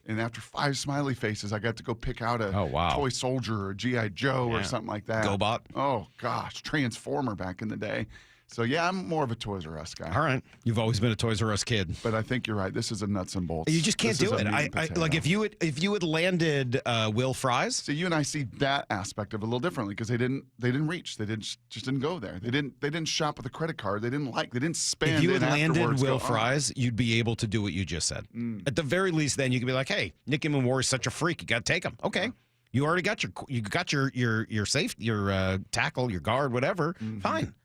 And after 5 smiley faces, I got to go pick out a toy soldier or G.I. Joe or something like that.
GoBot?
Oh, gosh. Transformer back in the day. So, yeah, I'm more of a Toys R Us guy.
All right. You've always been a Toys R Us kid.
But I think you're right. This is a nuts and bolts.
You just can't
This
do
is a
it.
meat and
Like
potato.
if you had landed Will Fries.
So you and I see that aspect of it a little differently because they didn't reach. They just didn't go there. They didn't shop with a credit card. They didn't spend.
If you had
and
landed
afterwards
Will
go,
Fries, you'd be able to do what you just said. At the very least, then you could be like, "Hey, Nicky Moore is such a freak. You got to take him." Okay, you already got your safe, your tackle, your guard, whatever. Fine.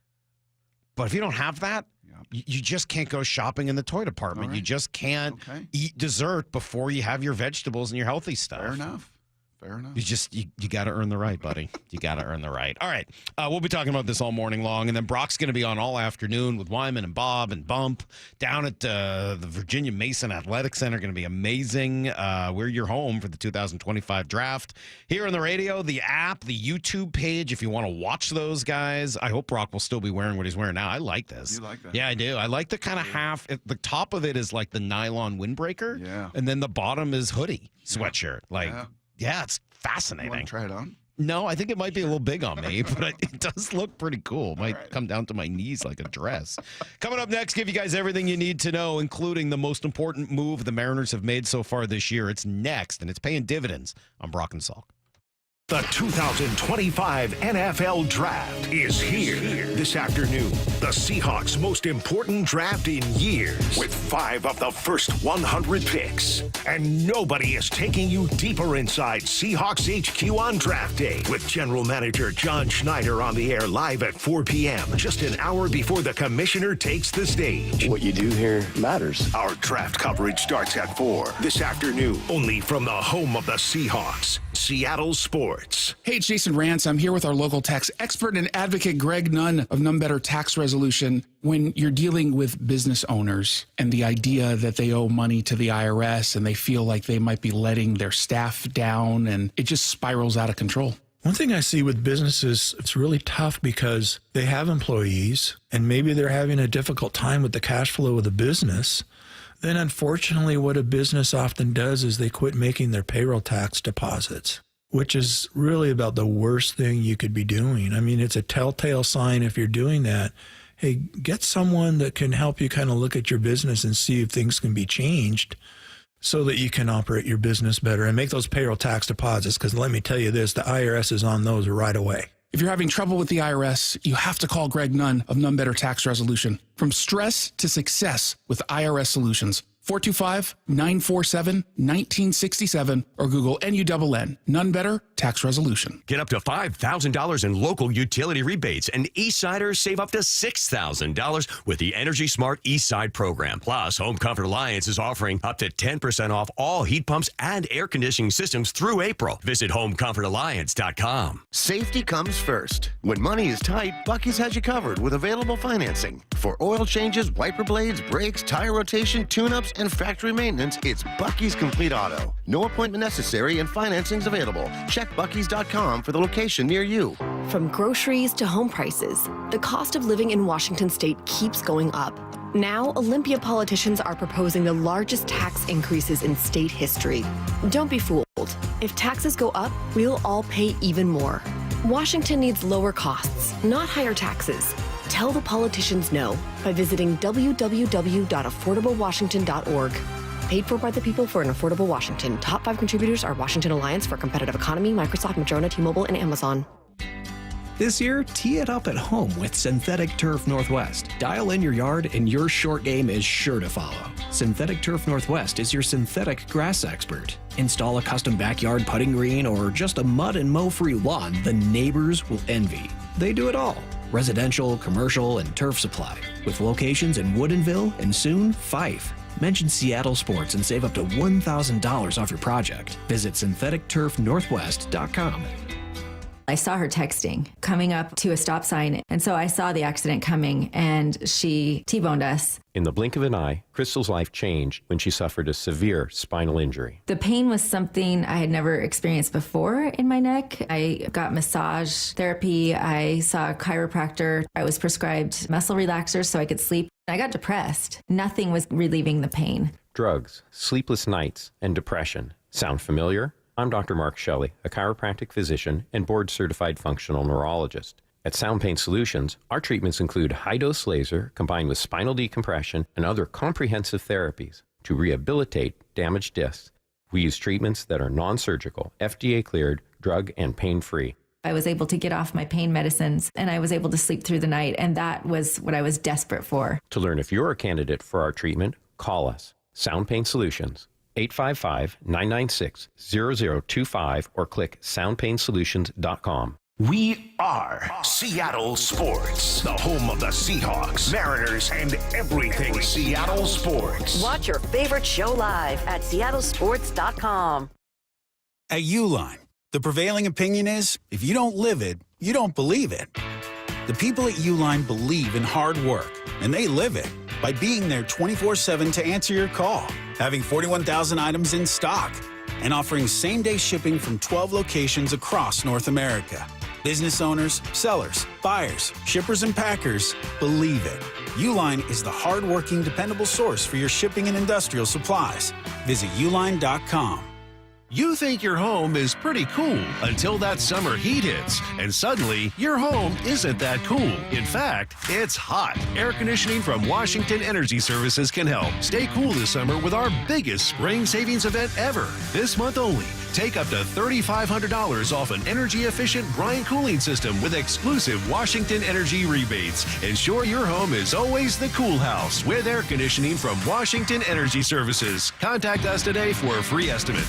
But if you don't have that, you just can't go shopping in the toy department. You just can't eat dessert before you have your vegetables and your healthy stuff.
Fair enough. Fair enough.
You got to earn the right, buddy. You got to earn the right. All right. We'll be talking about this all morning long, and then Brock's going to be on all afternoon with Wyman and Bob and Bump down at the Virginia Mason Athletic Center. Going to be amazing. We're your home for the 2025 draft. Here on the radio, the app, the YouTube page, if you want to watch those guys. I hope Brock will still be wearing what he's wearing now. I like this.
You like that?
Yeah, I do. I like the kind of half. The top of it is like the nylon windbreaker.
Yeah.
And then the bottom is hoodie sweatshirt. Yeah, it's fascinating.
You want to try it on?
No, I think it might be a little big on me, but it does look pretty cool. It might come down to my knees like a dress. Coming up next, give you guys everything you need to know, including the most important move the Mariners have made so far this year. It's next, and it's paying dividends on Brock and Salk.
The 2025 NFL Draft is here this afternoon. The Seahawks' most important draft in years, with 5 of the first 100 picks. And nobody is taking you deeper inside Seahawks HQ on draft day, with General Manager John Schneider on the air live at 4 p.m., just an hour before the commissioner takes the stage.
What you do here matters.
Our draft coverage starts at 4 this afternoon, only from the home of the Seahawks, Seattle Sports.
Hey, it's Jason Rance. I'm here with our local tax expert and advocate, Greg Nunn of None Better Tax Resolution. When you're dealing with business owners and the idea that they owe money to the IRS and they feel like they might be letting their staff down, and it just spirals out of control.
One thing I see with businesses, it's really tough because they have employees and maybe they're having a difficult time with the cash flow of the business. Then unfortunately, what a business often does is they quit making their payroll tax deposits, which is really about the worst thing you could be doing. I mean, it's a telltale sign if you're doing that. Hey, get someone that can help you kind of look at your business and see if things can be changed so that you can operate your business better and make those payroll tax deposits. Because let me tell you this, the IRS is on those right away.
If you're having trouble with the IRS, you have to call Greg Nunn of None Better Tax Resolution. From stress to success with IRS Solutions. 425-947-1967 or Google NUNN. None Better Tax Resolution.
Get up to $5,000 in local utility rebates, and Eastsiders save up to $6,000 with the Energy Smart Eastside program. Plus, Home Comfort Alliance is offering up to 10% off all heat pumps and air conditioning systems through April. Visit homecomfortalliance.com.
Safety comes first. When money is tight, Buc-ee's has you covered with available financing. For oil changes, wiper blades, brakes, tire rotation, tune-ups, and factory maintenance, it's Buc-ee's Complete Auto. No appointment necessary and financing's available. Check Buc-ee's.com for the location near you.
From groceries to home prices, the cost of living in Washington state keeps going up. Now, Olympia politicians are proposing the largest tax increases in state history. Don't be fooled. If taxes go up, we'll all pay even more. Washington needs lower costs, not higher taxes. Tell the politicians no by visiting www.affordablewashington.org. Paid for by the people for an affordable Washington. Top 5 contributors are Washington Alliance for a Competitive Economy, Microsoft, Madrona, T-Mobile, and Amazon.
This year, tee it up at home with Synthetic Turf Northwest. Dial in your yard and your short game is sure to follow. Synthetic Turf Northwest is your synthetic grass expert. Install a custom backyard putting green or just a mud and mow-free lawn the neighbors will envy. They do it all. Residential, commercial, and turf supply. With locations in Woodinville and soon Fife. Mention Seattle Sports and save up to $1,000 off your project. Visit syntheticturfnorthwest.com.
I saw her texting coming up to a stop sign, and so I saw the accident coming, and she T-boned us.
In the blink of an eye, Crystal's life changed when she suffered a severe spinal injury.
The pain was something I had never experienced before in my neck. I got massage therapy. I saw a chiropractor. I was prescribed muscle relaxers so I could sleep. I got depressed. Nothing was relieving the pain.
Drugs, sleepless nights, and depression. Sound familiar? I'm Dr. Mark Shelley, a chiropractic physician and board-certified functional neurologist. At Sound Pain Solutions, our treatments include high-dose laser combined with spinal decompression and other comprehensive therapies to rehabilitate damaged discs. We use treatments that are non-surgical, FDA-cleared, drug and pain-free.
I was able to get off my pain medicines, and I was able to sleep through the night, and that was what I was desperate for.
To learn if you're a candidate for our treatment, call us. Sound Pain Solutions, 855-996-0025, or click soundpainsolutions.com.
We are Seattle Sports, the home of the Seahawks, Mariners, and everything Seattle sports.
Watch your favorite show live at seattlesports.com.
At U-Line, the prevailing opinion is, if you don't live it, you don't believe it. The people at U-Line believe in hard work, and they live it by being there 24/7 to answer your call, having 41,000 items in stock, and offering same-day shipping from 12 locations across North America. Business owners, sellers, buyers, shippers, and packers believe it. U-Line is the hard-working, dependable source for your shipping and industrial supplies. Visit uline.com.
You think your home is pretty cool until that summer heat hits, and suddenly your home isn't that cool. In fact, it's hot. Air conditioning from Washington Energy Services can help. Stay cool this summer with our biggest spring savings event ever. This month only, take up to $3,500 off an energy-efficient Bryant cooling system with exclusive Washington Energy rebates. Ensure your home is always the cool house with air conditioning from Washington Energy Services. Contact us today for a free estimate.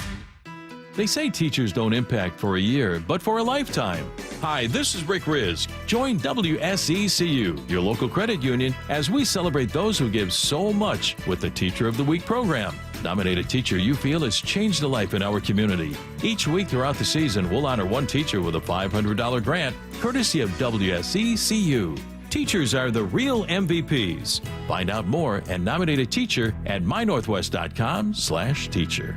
They say teachers don't impact for a year, but for a lifetime. Hi, this is Rick Riz. Join WSECU, your local credit union, as we celebrate those who give so much with the Teacher of the Week program. Nominate a teacher you feel has changed a life in our community. Each week throughout the season, we'll honor one teacher with a $500 grant, courtesy of WSECU. Teachers are the real MVPs. Find out more and nominate a teacher at mynorthwest.com/teacher.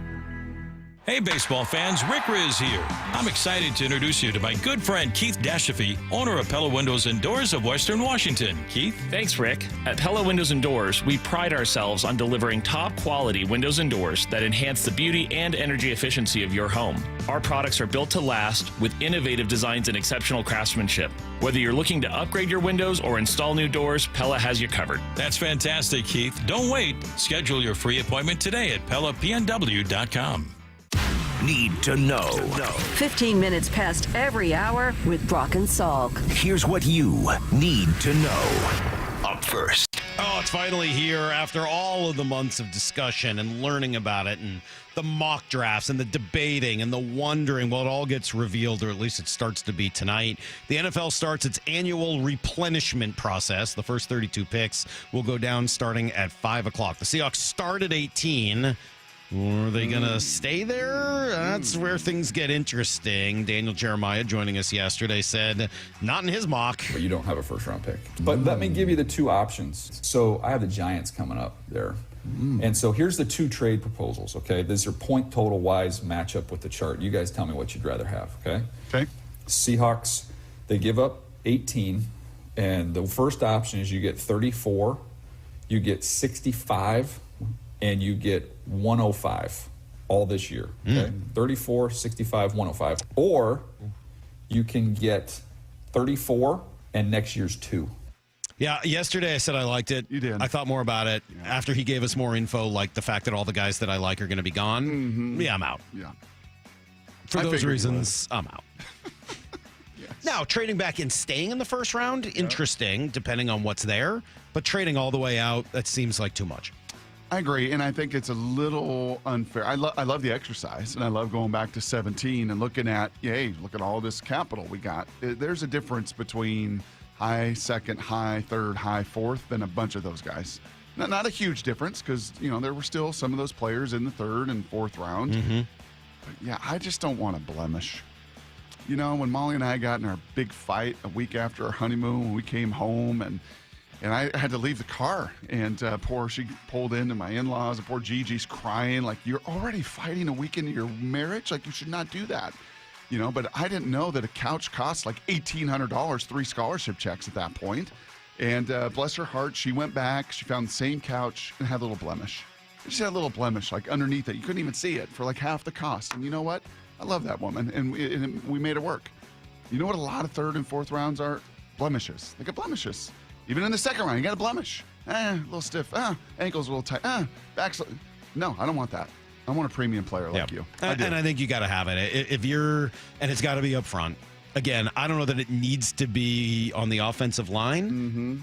Hey, baseball fans, Rick Riz here. I'm excited to introduce you to my good friend Keith Dashafee, owner of Pella Windows and Doors of Western Washington. Keith?
Thanks, Rick. At Pella Windows and Doors, we pride ourselves on delivering top-quality windows and doors that enhance the beauty and energy efficiency of your home. Our products are built to last with innovative designs and exceptional craftsmanship. Whether you're looking to upgrade your windows or install new doors, Pella has you covered.
That's fantastic, Keith. Don't wait. Schedule your free appointment today at PellaPNW.com.
Need to know.
15 minutes past every hour with Brock and Salk.
Here's what you need to know. Up first.
Oh, it's finally here after all of the months of discussion and learning about it and the mock drafts and the debating and the wondering. Well, it all gets revealed, or at least it starts to be tonight. The NFL starts its annual replenishment process. The first 32 picks will go down starting at 5 o'clock. The Seahawks start at 18. Are they going to stay there? That's where things get interesting. Daniel Jeremiah, joining us yesterday, said not in his mock.
But you don't have a first-round pick. But let me give you the two options. So I have the Giants coming up there. And so here's the two trade proposals, okay? These are point total wise matchup with the chart. You guys tell me what you'd rather have, okay?
Okay.
Seahawks, they give up 18. And the first option is you get 34, you get 65, and you get 105 all this year, okay? 34, 65, 105. Or you can get 34 and next year's 2.
Yeah, yesterday I said I liked it.
You did.
I thought more about it after he gave us more info, like the fact that all the guys that I like are going to be gone.
Mm-hmm.
Yeah, I'm out.
Yeah.
For those reasons, I'm out.
Yes.
Now, trading back and staying in the first round, interesting, depending on what's there. But trading all the way out, that seems like too much.
I agree, and I think it's a little unfair. I love the exercise, and I love going back to 17 and looking at, hey, look at all this capital we got. There's a difference between high second, high third, high fourth than a bunch of those guys. Not a huge difference because, there were still some of those players in the third and fourth round.
Mm-hmm.
But yeah, I just don't want a blemish. When Molly and I got in our big fight a week after our honeymoon, when we came home and I had to leave the car, and she pulled into my in-laws, and poor Gigi's crying, like, you're already fighting a week into your marriage? Like, you should not do that. But I didn't know that a couch costs like $1,800, 3 scholarship checks at that point. And bless her heart, she went back, she found the same couch and had a little blemish. She had a little blemish, like, underneath it. You couldn't even see it for like half the cost. And you know what? I love that woman, and we made it work. You know what a lot of third and fourth rounds are? Blemishes. They got blemishes. Even in the second round, you got a blemish. A little stiff. Ankle's a little tight. Back's. No, I don't want that. I want a premium player like you.
And I think you got to have it. And it's got to be up front. Again, I don't know that it needs to be on the offensive line.
Mm-hmm.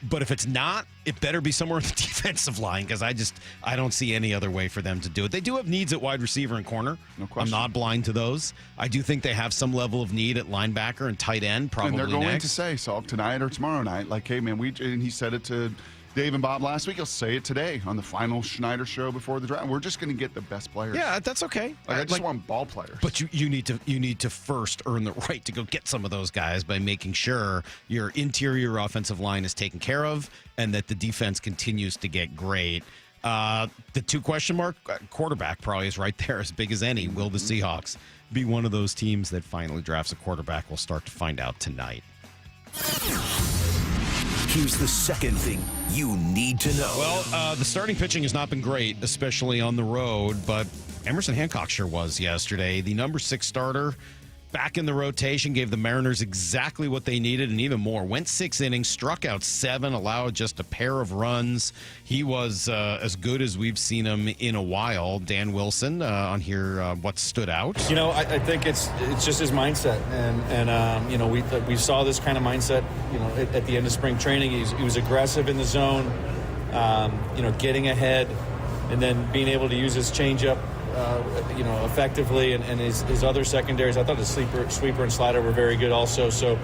But if it's not, it better be somewhere on the defensive line because I don't see any other way for them to do it. They do have needs at wide receiver and corner.
No question.
I'm not blind to those. I do think they have some level of need at linebacker and tight end probably
And they're going
next.
to say, Salk, tonight or tomorrow night, like, hey, man, and he said it to Dave and Bob last week. He'll say it today on the final Schneider show before the draft. We're just going to get the best players.
Yeah, that's okay.
I just want ball players.
But you need to first earn the right to go get some of those guys by making sure your interior offensive line is taken care of and that the defense continues to get great. The 2 question mark quarterback probably is right there as big as any. Will the Seahawks be one of those teams that finally drafts a quarterback? We'll start to find out tonight.
Here's the second thing you need to know.
Well, the starting pitching has not been great, especially on the road, but Emerson Hancock sure was yesterday. The number 6 starter back in the rotation, gave the Mariners exactly what they needed and even more. Went 6 innings, struck out 7, allowed just a pair of runs. He was as good as we've seen him in a while. Dan Wilson on here, what stood out?
I think it's just his mindset, and we saw this kind of mindset, at the end of spring training. He was aggressive in the zone, getting ahead, and then being able to use his changeup. Effectively, and his other secondaries. I thought his sweeper and slider were very good also. So,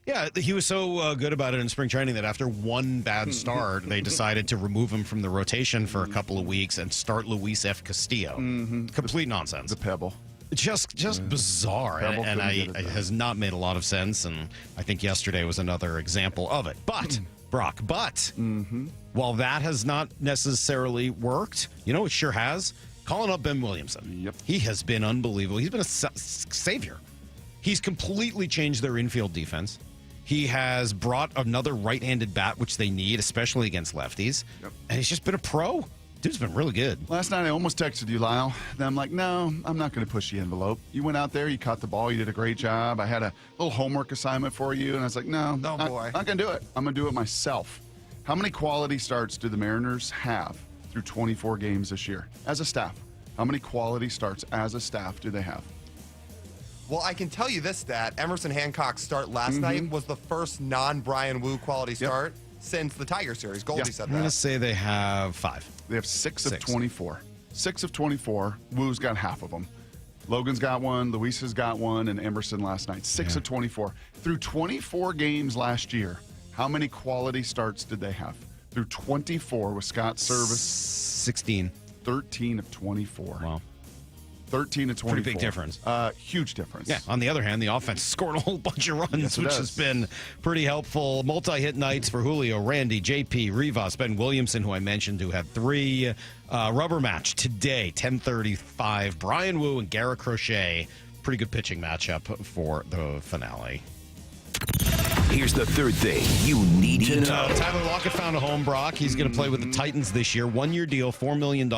yeah, he was so good about it in spring training that after one bad start, they decided to remove him from the rotation for a couple of weeks and start Luis F. Castillo. Complete nonsense.
The pebble.
Just bizarre, and it has not made a lot of sense. And I think yesterday was another example of it. But Brock, while that has not necessarily worked, it sure has. Calling up Ben Williamson.
Yep.
He has been unbelievable. He's been a savior. He's completely changed their infield defense. He has brought another right-handed bat, which they need, especially against lefties.
Yep.
And he's just been a pro. Dude's been really good.
Last night I almost texted you, Lyle. Then I'm like, no, I'm not going to push the envelope. You went out there, you caught the ball, you did a great job. I had a little homework assignment for you, and I was like, no, not going to do it. I'm going to do it myself. How many quality starts do the Mariners have through 24 games this year as a staff? How many quality starts as a staff do they have?
Well, I can tell you this stat. Emerson Hancock's start last night was the first non-Brian Wu quality start since the Tiger series. Goldie said that.
I'm going to say they have 5.
They have 6 of 24. 6 of 24. Wu's got half of them. Logan's got one, Luis has got one, and Emerson last night. 6 of 24. Through 24 games last year, how many quality starts did they have? Through 24 with Scott Service.
16.
13 of 24.
Wow.
13 of 24.
Pretty big difference.
Huge difference.
Yeah. On the other hand, the offense scored a whole bunch of runs, which has been pretty helpful. Multi-hit nights for Julio, Randy, JP, Rivas, Ben Williamson, who I mentioned, who had 3. Rubber match today, 10:35. Brian Wu and Garrett Crochet. Pretty good pitching matchup for the finale.
Here's the third thing you need to know.
Tyler Lockett found a home, Brock. He's going to play with the Titans this year. 1-year deal, $4 million.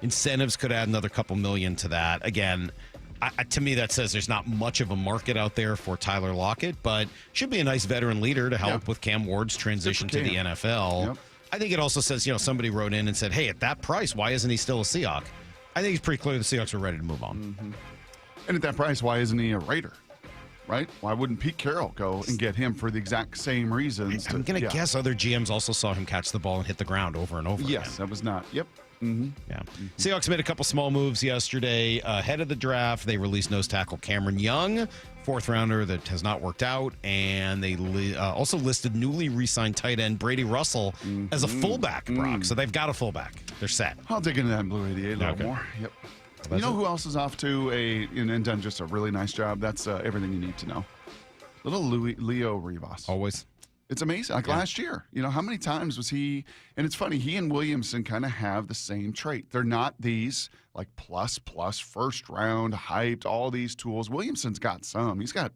Incentives could add another couple million to that. Again, To me, that says there's not much of a market out there for Tyler Lockett, but should be a nice veteran leader to help with Cam Ward's transition to the NFL. Yep. I think it also says, somebody wrote in and said, hey, at that price, why isn't he still a Seahawk? I think it's pretty clear the Seahawks are ready to move on.
Mm-hmm. And at that price, why isn't he a Raider? Right? Why wouldn't Pete Carroll go and get him for the exact same reasons?
I'm going to guess other GMs also saw him catch the ball and hit the ground over and over again.
Yes, that was not. Yep. Mm-hmm.
Yeah. Mm-hmm. Seahawks made a couple small moves yesterday. Ahead of the draft, they released nose tackle Cameron Young, fourth rounder that has not worked out. And they also listed newly re-signed tight end Brady Russell as a fullback, Brock. So they've got a fullback. They're set.
I'll dig into that Blue 88 a little more. Yep. You know who else is off to and done just a really nice job? That's everything you need to know. Little Leo Rivas.
Always.
It's amazing. Like last year, how many times was he? And it's funny, he and Williamson kind of have the same trait. They're not these like plus first round hyped, all these tools. Williamson's got some. He's got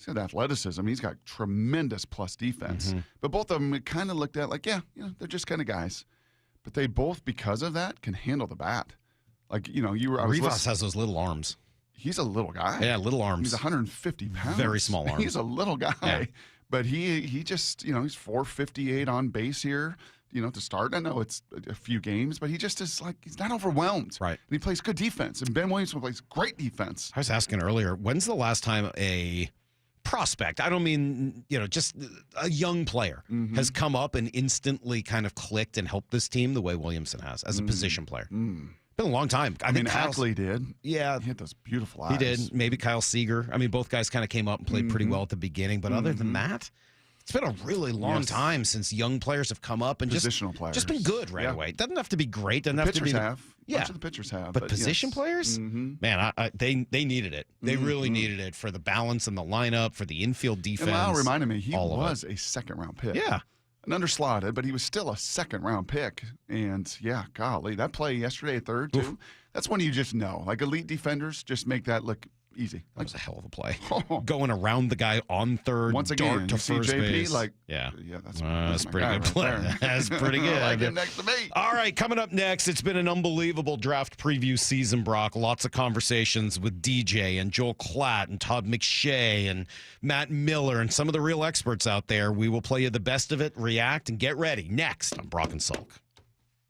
athleticism. He's got tremendous plus defense. Mm-hmm. But both of them kind of looked at like, they're just kind of guys. But they both, because of that, can handle the bat. Like,
Rivas has those little arms.
He's a little guy.
Yeah, little arms.
He's 150 pounds.
Very small arms.
He's a little guy. Yeah. But he just, he's 458 on base here, to start. I know it's a few games, but he just is like, he's not overwhelmed.
Right.
And he plays good defense. And Ben Williamson plays great defense.
I was asking earlier, when's the last time a prospect, I don't mean, just a young player has come up and instantly kind of clicked and helped this team the way Williamson has as a position player? Been a long time.
I mean, Ackley did.
Yeah.
He had those beautiful eyes.
He did. Maybe Kyle Seager. I mean, both guys kind of came up and played pretty well at the beginning. But other than that, it's been a really long time since young players have come up and
positional players.
Just been good right away. Doesn't have to be great. Doesn't have to be.
Much of the pitchers have.
But position players, man, they needed it. They really needed it for the balance in the lineup, for the infield defense.
And Lyle reminded me, he was a second-round pick.
Yeah.
An underslotted, but he was still a second-round pick. And, golly, that play yesterday at third, too, that's when you just know. Like, elite defenders just make that look easy.
That was a hell of a play. Going around the guy on third,
once again,
dart to first
JP,
base.
That's
pretty good play. That's pretty good.
Like it next to me.
All right, coming up next, it's been an unbelievable draft preview season, Brock. Lots of conversations with DJ and Joel Klatt and Todd McShay and Matt Miller and some of the real experts out there. We will play you the best of it, react, and get ready. Next on Brock and Salk.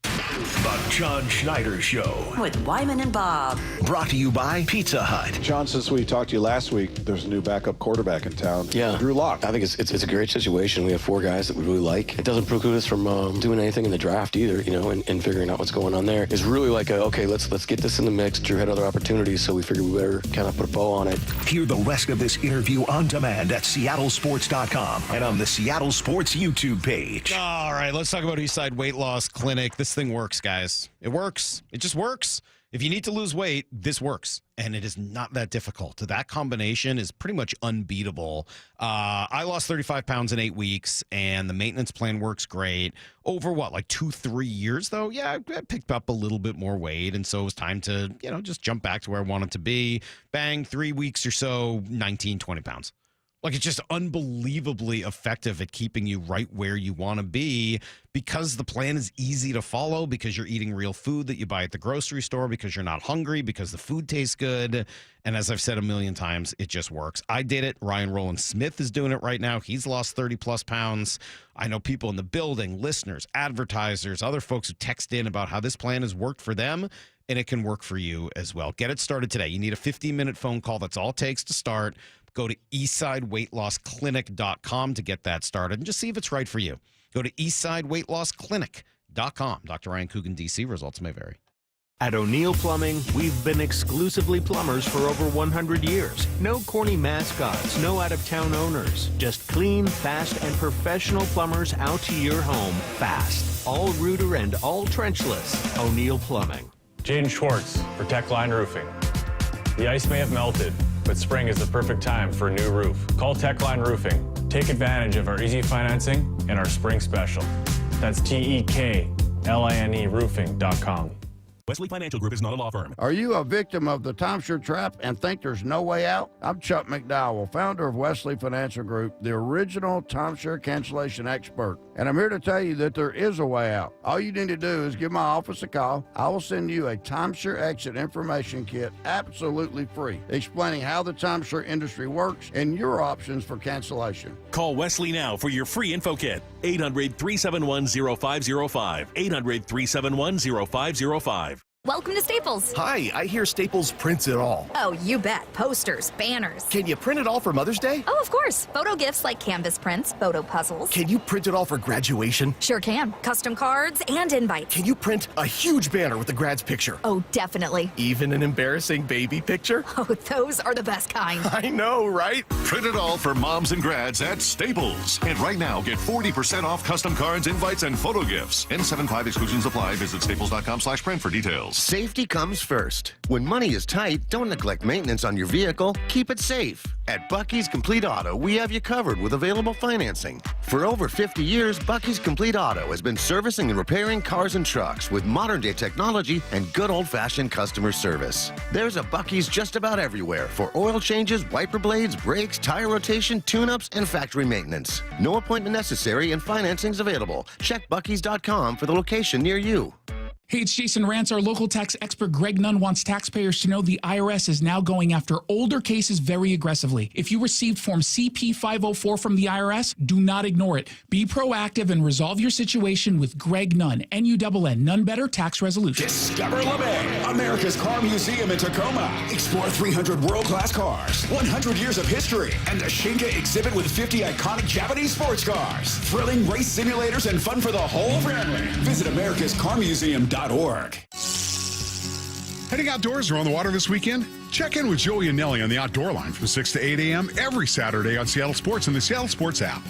The John Schneider Show
with Wyman and Bob.
Brought to you by Pizza Hut.
John, since we talked to you last week, there's a new backup quarterback in town.
Yeah.
Drew Lock.
I think it's a great situation. We have four guys that we really like. It doesn't preclude us from doing anything in the draft either, and figuring out what's going on there. It's really like, let's get this in the mix. Drew had other opportunities, so we figured we better kind of put a bow on it.
Hear the rest of this interview on demand at seattlesports.com and on the Seattle Sports YouTube page.
All right, let's talk about Eastside Weight Loss Clinic. This thing works, guys. It works. It just works. If you need to lose weight, this works. And it is not that difficult. That combination is pretty much unbeatable. I lost 35 pounds in 8 weeks, and the maintenance plan works great. Over 2-3 years, though? Yeah, I picked up a little bit more weight, and so it was time to, just jump back to where I wanted to be. Bang, 3 weeks or so, 19, 20 pounds. It's just unbelievably effective at keeping you right where you want to be because the plan is easy to follow, because you're eating real food that you buy at the grocery store, because you're not hungry, because the food tastes good. And as I've said a million times, it just works. I did it. Ryan Roland Smith is doing it right now. He's lost 30-plus pounds. I know people in the building, listeners, advertisers, other folks who text in about how this plan has worked for them, and it can work for you as well. Get it started today. You need a 15-minute phone call. That's all it takes to start. Go to eastsideweightlossclinic.com to get that started and just see if it's right for you. Go to eastsideweightlossclinic.com. Dr. Ryan Coogan, D.C. Results may vary.
At O'Neill Plumbing, we've been exclusively plumbers for over 100 years. No corny mascots, no out-of-town owners. Just clean, fast, and professional plumbers out to your home fast. All rooter and all trenchless. O'Neill Plumbing.
Jaden Schwartz for Techline Roofing. The ice may have melted, but spring is the perfect time for a new roof. Call Techline Roofing. Take advantage of our easy financing and our spring special. That's TEKLINE roofing.com.
Wesley Financial Group is not a law firm.
Are you a victim of the timeshare trap and think there's no way out? I'm Chuck McDowell, founder of Wesley Financial Group, the original timeshare cancellation expert. And I'm here to tell you that there is a way out. All you need to do is give my office a call. I will send you a timeshare exit information kit absolutely free, explaining how the timeshare industry works and your options for cancellation.
Call Wesley now for your free info kit. 800-371-0505. 800-371-0505.
Welcome to Staples.
Hi, I hear Staples prints it all.
Oh, you bet. Posters, banners.
Can you print it all for Mother's Day?
Oh, of course. Photo gifts like canvas prints, photo puzzles.
Can you print it all for graduation?
Sure can. Custom cards and invites.
Can you print a huge banner with the grad's picture?
Oh, definitely.
Even an embarrassing baby picture?
Oh, those are the best kind.
I know, right?
Print it all for moms and grads at Staples. And right now, get 40% off custom cards, invites, and photo gifts. N75 exclusions apply. Visit staples.com/print for details.
Safety comes first. When money is tight, don't neglect maintenance on your vehicle. Keep it safe. At Bucky's Complete Auto, we have you covered with available financing. For over 50 years, Bucky's Complete Auto has been servicing and repairing cars and trucks with modern-day technology and good old-fashioned customer service. There's a Bucky's just about everywhere for oil changes, wiper blades, brakes, tire rotation, tune-ups, and factory maintenance. No appointment necessary and financing's available. Check Bucky's.com for the location near you.
Hey, it's Jason Rantz. Our local tax expert Greg Nunn wants taxpayers to know the IRS is now going after older cases very aggressively. If you received Form CP-504 from the IRS, do not ignore it. Be proactive and resolve your situation with Greg Nunn, N-U-N-N, None Better Tax Resolution.
Discover LeMay, America's Car Museum in Tacoma. Explore 300 world-class cars, 100 years of history, and the Shinka exhibit with 50 iconic Japanese sports cars. Thrilling race simulators and fun for the whole family. Visit americascarmuseum.org.
Heading outdoors or on the water this weekend? Check in with Joey and Nelly on the Outdoor Line from 6 to 8 a.m. every Saturday on Seattle Sports and the Seattle Sports app.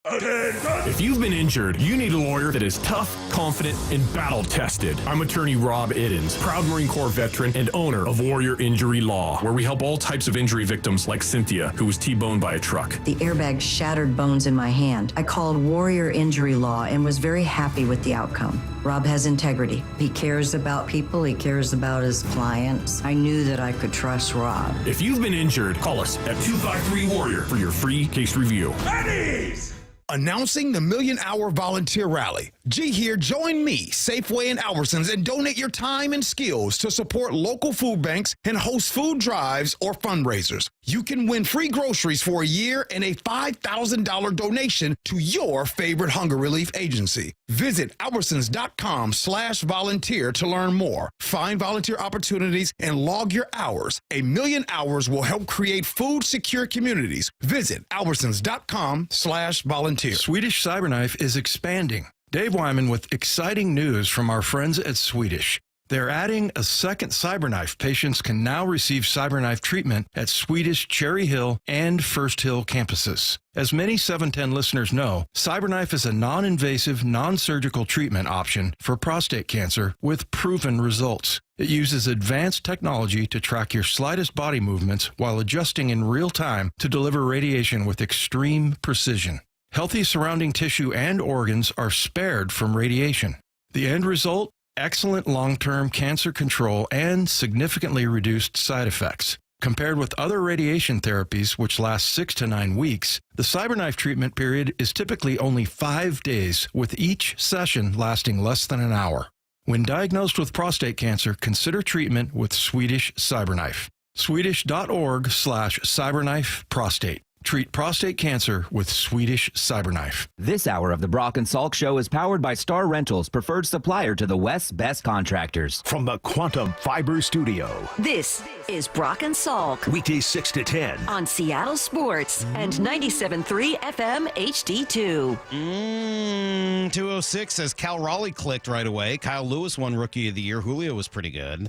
If you've been injured, you need a lawyer that is tough, confident, and battle-tested. I'm attorney Rob Iddens, proud Marine Corps veteran and owner of Warrior Injury Law, where we help all types of injury victims like Cynthia, who was T-boned by a truck.
The airbag shattered bones in my hand. I called Warrior Injury Law and was very happy with the outcome. Rob has integrity. He cares about people. He cares about his clients. I knew that I could trust Rob.
If you've been injured, call us at 253-WARRIOR for your free case review.
Eddie's! Announcing the Million Hour Volunteer Rally. G here, join me, Safeway and Albertsons, and donate your time and skills to support local food banks and host food drives or fundraisers. You can win free groceries for a year and a $5,000 donation to your favorite hunger relief agency. Visit albertsons.com/volunteer to learn more. Find volunteer opportunities and log your hours. 1 million hours will help create food-secure communities. Visit albertsons.com/volunteer.
Swedish Cyberknife is expanding. Dave Wyman with exciting news from our friends at Swedish. They're adding a second Cyberknife. Patients can now receive Cyberknife treatment at Swedish Cherry Hill and First Hill campuses. As many 710 listeners know, Cyberknife is a non-invasive, non-surgical treatment option for prostate cancer with proven results. It uses advanced technology to track your slightest body movements while adjusting in real time to deliver radiation with extreme precision. Healthy surrounding tissue and organs are spared from radiation. The end result? Excellent long-term cancer control and significantly reduced side effects. Compared with other radiation therapies, which last 6 to 9 weeks, the Cyberknife treatment period is typically only 5 days, with each session lasting less than an hour. When diagnosed with prostate cancer, consider treatment with Swedish Cyberknife. Swedish.org/cyberknifeprostate. Treat prostate cancer with Swedish Cyberknife.
This hour of the Brock and Salk Show is powered by Star Rentals, preferred supplier to the West's best contractors.
From the Quantum Fiber Studio.
This is Brock and Salk.
Weekdays 6 to 10.
On Seattle Sports and 97.3 FM HD2.
206 says Cal Raleigh clicked right away. Kyle Lewis won Rookie of the Year. Julio was pretty good.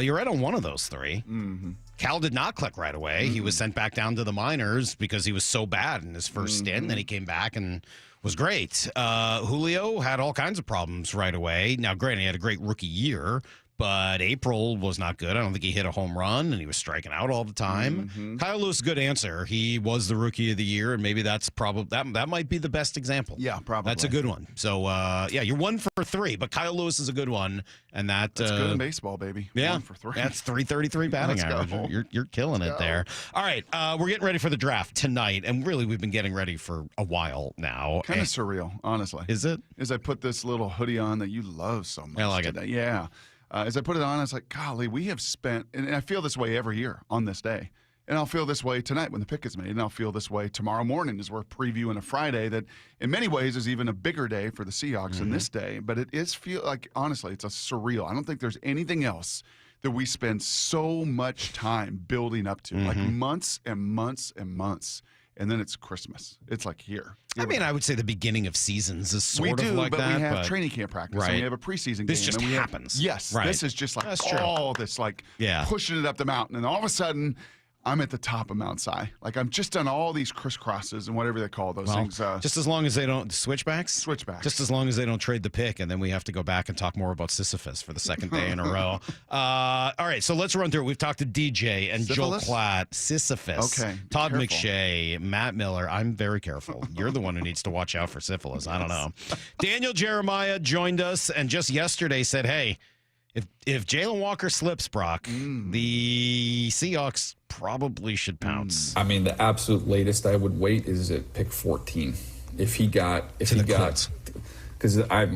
You're right on one of those three.
Mm-hmm.
Cal did not click right away. He was sent back down to the minors because he was so bad in his first stint. Then he came back and was great. Julio had all kinds of problems right away. Now, granted, he had a great rookie year, But April was not good. I don't think he hit a home run, and he was striking out all the time. Kyle Lewis, good answer. He was the rookie of the year, and maybe that's probably that might be the best example.
Yeah, probably.
That's a good one. So, you're 1 for 3, but Kyle Lewis is a good one, and that's
good in baseball, baby.
Yeah,
1 for 3.
That's 333 batting average. You're killing it there. All right, we're getting ready for the draft tonight, and really we've been getting ready for a while now.
Kind of surreal, honestly.
Is it?
As I put this little hoodie on that you love so much.
I like
today.
it.
Yeah. As I put it on, I was like, golly, we have spent, and I feel this way every year on this day. And I'll feel this way tonight when the pick is made, and I'll feel this way tomorrow morning as we're previewing a Friday that in many ways is even a bigger day for the Seahawks than this day. But it is feel like, honestly, it's a surreal. I don't think there's anything else that we spend so much time building up to, like months and months and months. And then it's Christmas. It's like here.
I mean, I would say the beginning of seasons is sort of like
but
that.
We have training camp practice.
Right.
And we have a preseason
This
game.
just
and we
happens.
Yes.
Right.
This is just like
That's true.
all this, like pushing it up the mountain. And all of a sudden, I'm at the top of Mount Si. Like I'm just done all these crisscrosses and whatever they call those things.
Just as long as they don't switchbacks. Just as long as they don't trade the pick, and then we have to go back and talk more about Sisyphus for the second day in a row. All right, so let's run through it. We've talked to DJ and
Syphilis?
Joel Klatt, Sisyphus,
Okay, be
Todd
careful.
McShay, Matt Miller. I'm very careful. You're the one who needs to watch out for syphilis. I don't know. Daniel Jeremiah joined us and just yesterday said, hey, if Jalen Walker slips, Brock, the Seahawks probably should pounce.
I mean, the absolute latest I would wait is at pick 14. If he got, because I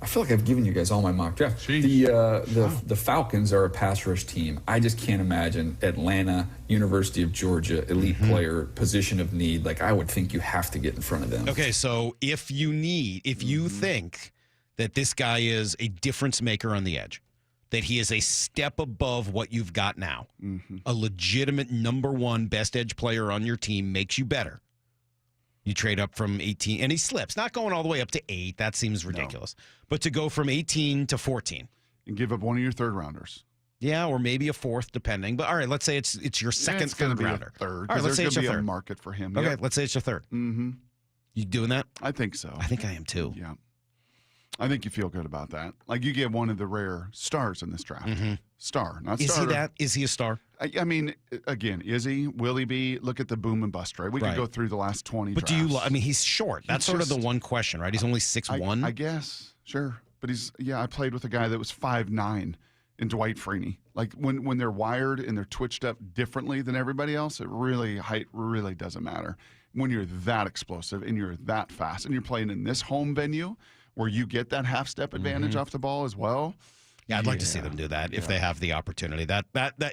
feel like I've given you guys all my mock draft. The Falcons are a pass rush team. I just can't imagine Atlanta, University of Georgia, elite player, position of need. Like I would think you have to get in front of them.
Okay, so if you think that this guy is a difference maker on the edge, that he is a step above what you've got now, a legitimate number one best edge player on your team makes you better. You trade up from 18, and he slips, not going all the way up to 8. That seems ridiculous. No. But to go from 18 to 14.
And give up one of your third rounders.
Yeah, or maybe a fourth, depending. But all right, let's say it's your second third rounder.
Third.
All right, let's say it's your third.
A market for him.
Okay, let's say it's your third. You doing that?
I think so.
I think I am too.
Yeah. I think you feel good about that. Like you get one of the rare stars in this draft. Star, not
Is
starter.
he that? Is he a star?
I mean, again, is he? Will he be? Look at the boom and bust rate. We could go through the last 20
But
drafts.
do you? I mean, he's short. That's sort of the one question, right? He's only 6'1".
I guess, sure. But I played with a guy that was 5'9" in Dwight Freeney. Like when they're wired and they're twitched up differently than everybody else, height really doesn't matter. When you're that explosive and you're that fast and you're playing in this home venue where you get that half step advantage off the ball as well.
Yeah, I'd like to see them do that if they have the opportunity. That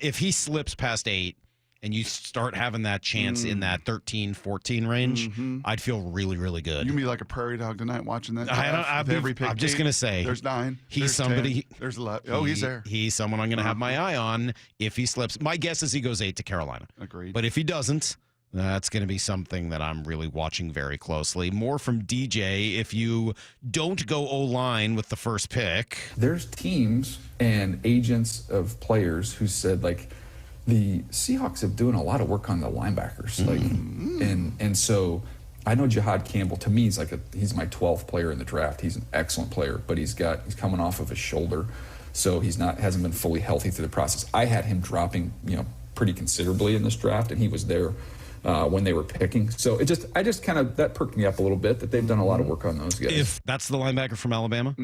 if he slips past 8 and you start having that chance in that 13, 14 range, I'd feel really, really good.
You mean like a prairie dog tonight watching that?
I'm just going to say.
There's 9.
He's
there's
somebody.
10, there's 11. Oh, he's there.
He's someone I'm going to have my eye on if he slips. My guess is he goes 8 to Carolina.
Agreed.
But if he doesn't, that's going to be something that I'm really watching very closely. More from DJ. If you don't go O-line with the first pick.
There's teams and agents of players who said, like, the Seahawks have doing a lot of work on the linebackers. Like, and so I know Jihad Campbell, to me, he's my 12th player in the draft. He's an excellent player, but he's coming off of his shoulder. So hasn't been fully healthy through the process. I had him dropping, pretty considerably in this draft, and he was there when they were picking. So I just kind of, that perked me up a little bit that they've done a lot of work on those guys.
If that's the linebacker from Alabama,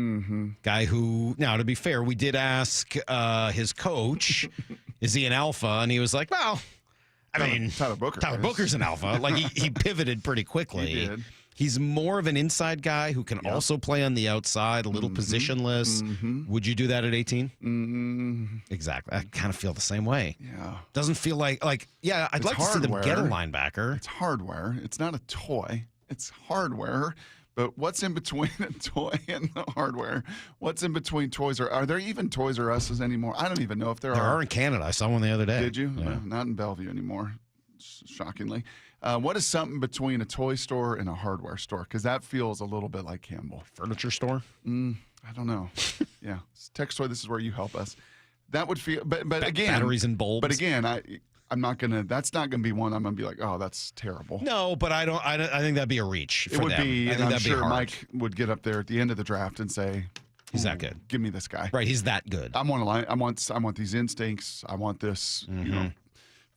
guy who, now to be fair, we did ask his coach, is he an alpha? And he was like, well, I mean,
Tyler
Booker's an alpha. Like he pivoted pretty quickly.
He did.
He's more of an inside guy who can also play on the outside, a little positionless. Would you do that at 18? Exactly. I kind of feel the same way.
Yeah.
Doesn't feel like I'd
It's
like to see them get a
hardware.
linebacker.
It's hardware. It's not a toy. It's hardware. But what's in between a toy and the hardware? What's in between toys? Are there even Toys R Us's anymore? I don't even know if there are.
There are in Canada. I saw one the other day.
Did you?
Yeah.
No, not in Bellevue anymore, shockingly. What is something between a toy store and a hardware store? Because that feels a little bit like Campbell.
Furniture store?
I don't know. Yeah. Text toy, this is where you help us. That would feel, but again.
Batteries and bulbs.
But again, I'm not going to, that's not going to be one I'm going to be like, oh, that's terrible.
No, but I think that'd be a reach for
It would
them.
be,
I
and
think
I'm
that'd
sure
be hard.
Mike would get up there at the end of the draft and say,
He's that good.
Give me this guy.
Right, he's that good.
I want these instincts. I want this,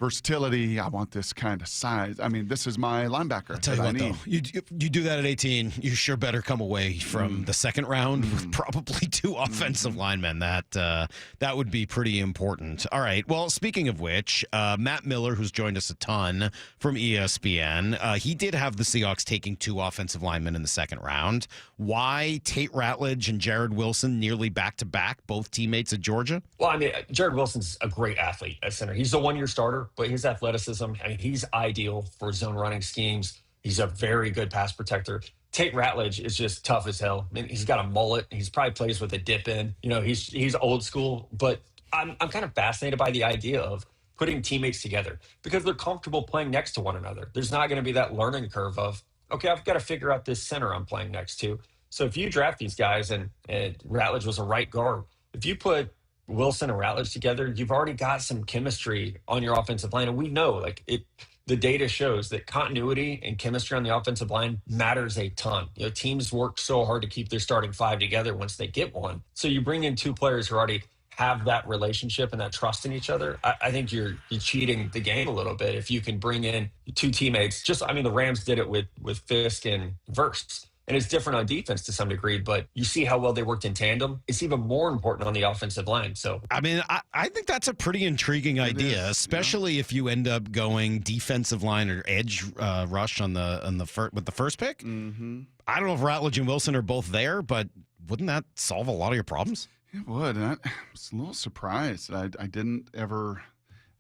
versatility. I want this kind of size. I mean, this is my linebacker.
I'll tell you what, though, you do that at 18, you sure better come away from the second round with probably 2 offensive linemen. That would be pretty important. All right. Well, speaking of which, Matt Miller, who's joined us a ton from ESPN, he did have the Seahawks taking 2 offensive linemen in the second round. Why Tate Ratledge and Jared Wilson nearly back-to-back, both teammates at Georgia?
Well, I mean, Jared Wilson's a great athlete at center. He's a one-year starter, but his athleticism, I mean, he's ideal for zone running schemes. He's a very good pass protector. Tate Ratledge is just tough as hell. I mean, he's got a mullet. He's probably plays with a dip in. He's old school, but I'm kind of fascinated by the idea of putting teammates together because they're comfortable playing next to one another. There's not going to be that learning curve of, okay, I've got to figure out this center I'm playing next to. So if you draft these guys and Ratledge was a right guard, if you put Wilson and Ratledge together, you've already got some chemistry on your offensive line. And we know the data shows that continuity and chemistry on the offensive line matters a ton. Teams work so hard to keep their starting 5 together once they get one. So you bring in 2 players who already have that relationship and that trust in each other. I think you're cheating the game a little bit if you can bring in 2 teammates. The Rams did it with Fisk and Verse. And it's different on defense to some degree, but you see how well they worked in tandem. It's even more important on the offensive line. So,
I mean, I think that's a pretty intriguing idea, especially if you end up going defensive line or edge rush with the first pick.
Mm-hmm.
I don't know if Ratledge and Wilson are both there, but wouldn't that solve a lot of your problems?
It would. And I was a little surprised. I didn't ever.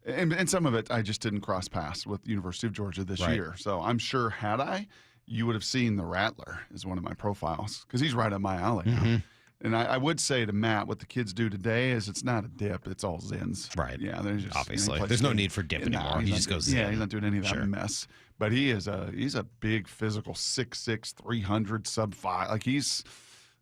And some of it, I just didn't cross paths with the University of Georgia this year. So I'm sure had I, you would have seen the Rattler as one of my profiles because he's right up my alley now. And I would say to Matt, what the kids do today is it's not a dip, it's all Zins.
Right.
Yeah, there's just
obviously there's no need for dip anymore. He just goes Zin.
Yeah, he's not doing any of that mess. But he's a big physical 6'6", 300, sub-5. Like he's.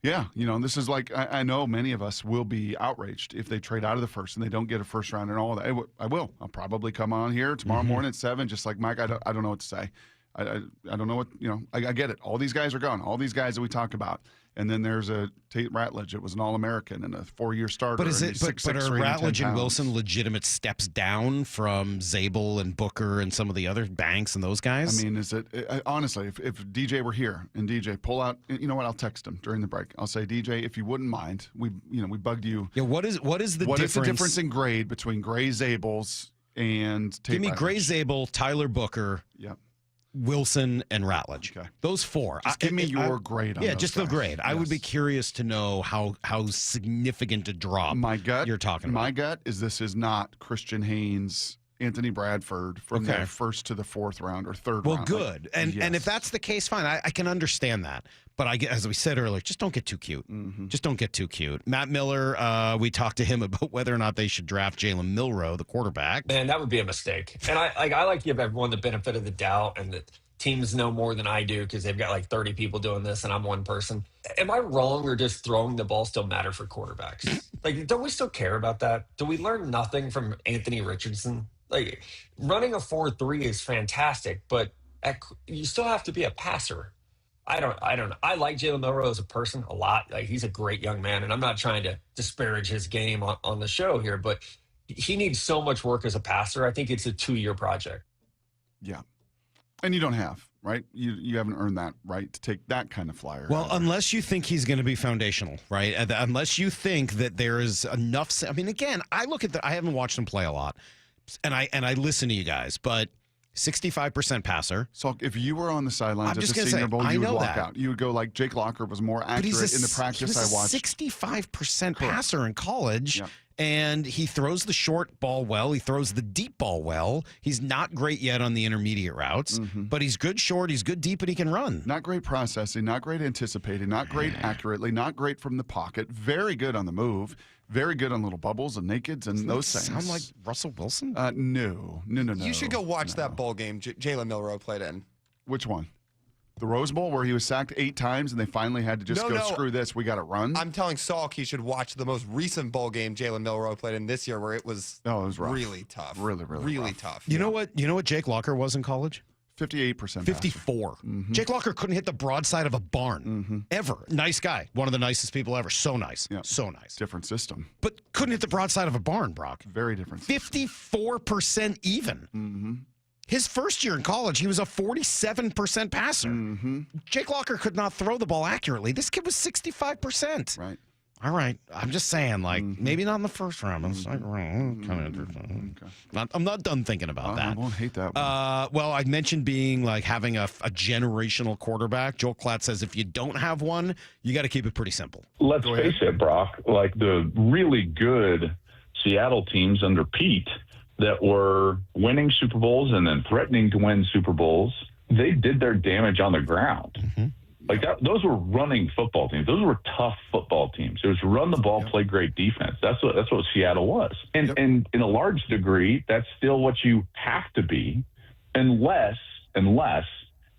Yeah, this is like I know many of us will be outraged if they trade out of the first and they don't get a first round and all that. I will. I'll probably come on here tomorrow morning at 7, just like Mike. I don't know what to say. I don't know what I get it. All these guys are gone. All these guys that we talk about, and then there's a Tate Ratledge. It was an All-American and a 4-year starter.
But is
and
it?
he's 6'6",
But are
310
Ratledge and Wilson legitimate steps down from Zabel and Booker and some of the other Banks and those guys?
I mean, is it honestly? If DJ were here and DJ pull out, you know what? I'll text him during the break. I'll say, DJ, if you wouldn't mind, we bugged you.
Yeah. What is the difference
in grade between Gray Zabels and Tate
Give me
Ratledge?
Gray Zabel, Tyler Booker.
Yep.
Wilson and Ratledge.
Okay.
Those 4.
Just give me your grade on those
just
guys.
the grade. I would be curious to know how significant a drop you're talking about.
My gut is this is not Christian Haynes, Anthony Bradford from the first to the 4th round or 3rd round.
Well, good. And if that's the case, fine. I can understand that. But as we said earlier, just don't get too cute. Just don't get too cute. Matt Miller, we talked to him about whether or not they should draft Jalen Milroe, the quarterback.
Man, that would be a mistake. And I like to give everyone the benefit of the doubt, and that teams know more than I do because they've got like 30 people doing this and I'm one person. Am I wrong, or does throwing the ball still matter for quarterbacks? Don't we still care about that? Do we learn nothing from Anthony Richardson? Running a 4.3 is fantastic, but you still have to be a passer. I don't know. I like Jalen Milroe as a person a lot. He's a great young man, and I'm not trying to disparage his game on the show here, but he needs so much work as a passer. I think it's a 2-year project.
Yeah. And you don't have, right? You haven't earned that right to take that kind of flyer.
Well, unless you think he's going to be foundational, right? Unless you think that there is enough. I mean, again, I haven't watched him play a lot, and I listen to you guys, but 65% passer.
So if you were on the sidelines at the Senior Bowl, you would walk out. You would go like Jake Locker was more accurate in the practice I watched.
65% passer in college. Yeah. And he throws the short ball well. He throws the deep ball well. He's not great yet on the intermediate routes, but he's good short, he's good deep, and he can run.
Not great processing, not great anticipating, not great accurately, not great from the pocket. Very good on the move. Very good on little bubbles and nakeds and those things.
Sound like Russell Wilson?
No.
You should go watch that bowl game Jalen Milroe played in.
Which one? The Rose Bowl, where he was sacked 8 times and they finally had to just screw this, we got to run?
I'm telling Salk he should watch the most recent bowl game Jalen Milroe played in this year, where it was
rough.
really tough.
Really
rough.
tough.
You know what Jake Locker was in college?
58%.
54. Jake Locker couldn't hit the broadside of a barn ever. Nice guy. One of the nicest people ever. So nice.
Yeah.
So nice.
Different system.
But couldn't hit the broadside of a barn, Brock.
Very different.
54% even. His first year in college, he was a 47% passer. Jake Locker could not throw the ball accurately. This kid was 65%.
Right.
All right. I'm just saying, like, maybe not in the first round, in the second round. I'm not done thinking about that.
I won't hate that one.
Well, I mentioned being like having a generational quarterback. Joel Klatt says if you don't have one, you got to keep it pretty simple.
Let's face it, Brock, like the really good Seattle teams under Pete that were winning Super Bowls and then threatening to win Super Bowls, they did their damage on the ground. Like that, those were running football teams. Those were tough football teams. It was run the ball, play great defense. That's what Seattle was. And in a large degree, that's still what you have to be, unless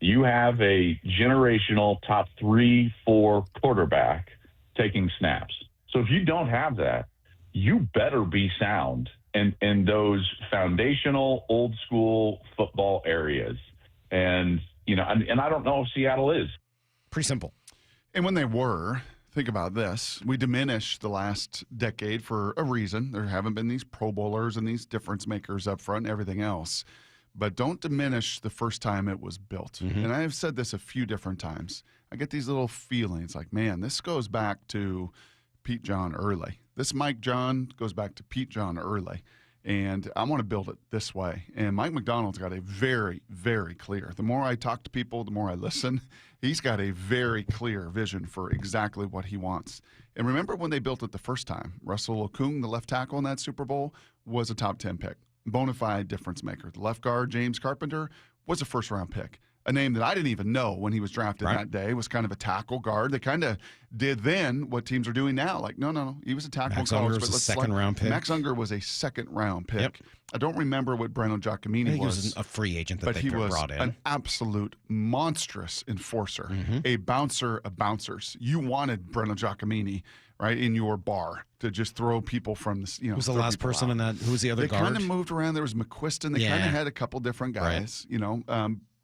you have a generational top 3-4 quarterback taking snaps. So if you don't have that, you better be sound in those foundational old school football areas. And and I don't know if Seattle is.
Pretty simple.
And when they were, think about this. We diminished the last decade for a reason. There haven't been these Pro Bowlers and these difference makers up front and everything else. But don't diminish the first time it was built. And I've said this a few different times. I get these little feelings like, man, this goes back to Pete John early. This Mike John goes back to Pete John early. And I want to build it this way. And Mike McDonald's got a very, very clear. The more I talk to people, the more I listen. He's got a very clear vision for exactly what he wants. And remember when they built it the first time, Russell Okung, the left tackle in that Super Bowl, was a top 10 pick. Bona fide difference maker. The left guard, James Carpenter, was a first-round pick. A name that I didn't even know when he was drafted that day. Was kind of a tackle guard. They kind of did then what teams are doing now. Like, no. He was a tackle
Max
in college.
Unger was a second-round pick.
Max Unger was a second-round pick. Yep. I don't remember what Breno Giacomini was.
He was a free agent that they brought in.
An absolute monstrous enforcer. A bouncer of bouncers. You wanted Breno Giacomini, right, in your bar to just throw people from the,
Who was the last person in that? Who was the other guard?
They kind of moved around. There was McQuiston. They kind of had a couple different guys,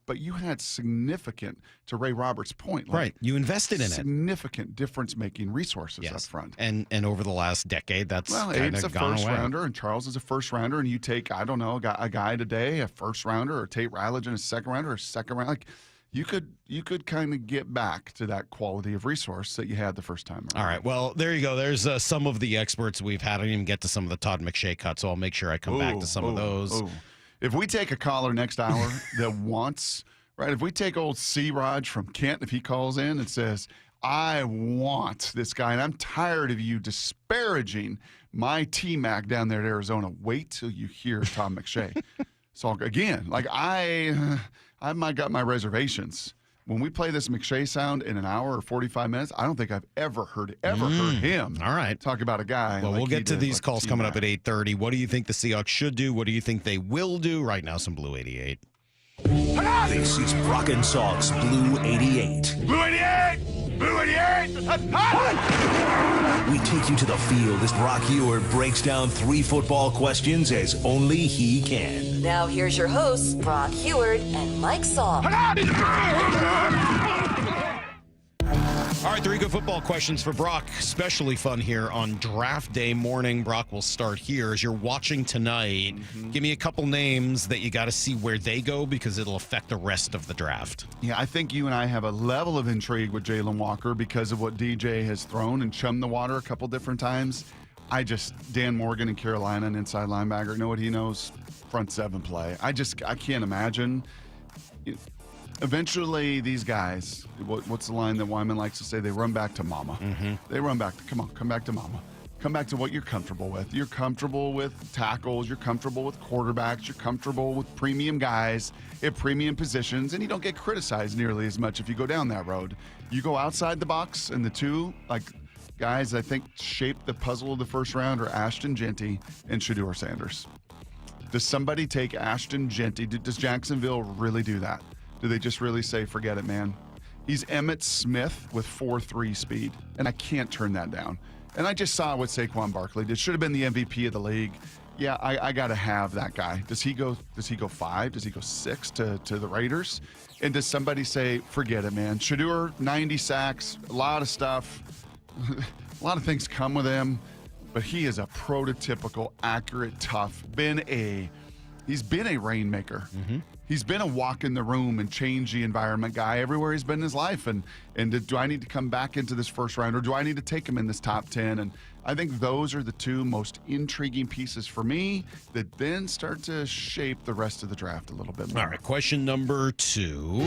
but you had significant, to Ray Roberts' point,
you invested in
significant difference-making resources up front.
And over the last decade, that's
Abe's a
first-rounder,
and Charles is a first-rounder, and you take, I don't know, a guy today, a first-rounder, or Tate Ratledge and a second-rounder, or a second-rounder. Like, you could kind of get back to that quality of resource that you had the first time around.
All right, well, there you go. There's some of the experts we've had. I didn't even get to some of the Todd McShay cuts, so I'll make sure I come back to some of those.
If we take a caller next hour that wants, if we take old C-Raj from Kent, if he calls in and says, I want this guy, and I'm tired of you disparaging my T-Mac down there at Arizona, wait till you hear Tom McShay. So, again, I might got my reservations. When we play this McShay sound in an hour or 45 minutes, I don't think I've ever heard him talk about a guy.
Well, we'll get to these calls coming up at 8:30. What do you think the Seahawks should do? What do you think they will do? Right now, some Blue 88.
This is Brock and Salk's Blue 88. Blue 88! Blue 88! We take you to the field as Brock Ewert breaks down 3 football questions as only he can.
Now here's your hosts, Brock Ewert and Mike Salk.
All right, 3 good football questions for Brock. Especially fun here on draft day morning. Brock, will start here. As you're watching tonight, give me a couple names that you got to see where they go because it'll affect the rest of the draft.
Yeah, I think you and I have a level of intrigue with Jalen Walker because of what DJ has thrown and chummed the water a couple different times. Dan Morgan in Carolina, an inside linebacker, know what he knows? Front 7 play. I can't imagine. Eventually, these guys, what's the line that Wyman likes to say? They run back to mama. They run back to, come back to mama. Come back to what you're comfortable with. You're comfortable with tackles. You're comfortable with quarterbacks. You're comfortable with premium guys at premium positions, and you don't get criticized nearly as much if you go down that road. You go outside the box, and the 2, guys I think shaped the puzzle of the first round are Ashton Jeanty and Shedeur Sanders. Does somebody take Ashton Jeanty? Does Jacksonville really do that? Do they just really say, forget it, man? He's Emmitt Smith with 4.3 speed, and I can't turn that down. And I just saw what Saquon Barkley did. Should have been the MVP of the league. yeah, I got to have that guy. Does he go 5? Does he go 6 to the Raiders? And does somebody say, forget it, man? Shedeur, 90 sacks, a lot of stuff. A lot of things come with him, but he is a prototypical, accurate, tough. He's been a rainmaker.
Mm-hmm.
He's been a walk in the room and change the environment guy everywhere he's been in his life. And do I need to come back into this first round, or do I need to take him in this top 10? And I think those are the two most intriguing pieces for me that then start to shape the rest of the draft a little bit more.
All right, question number 2.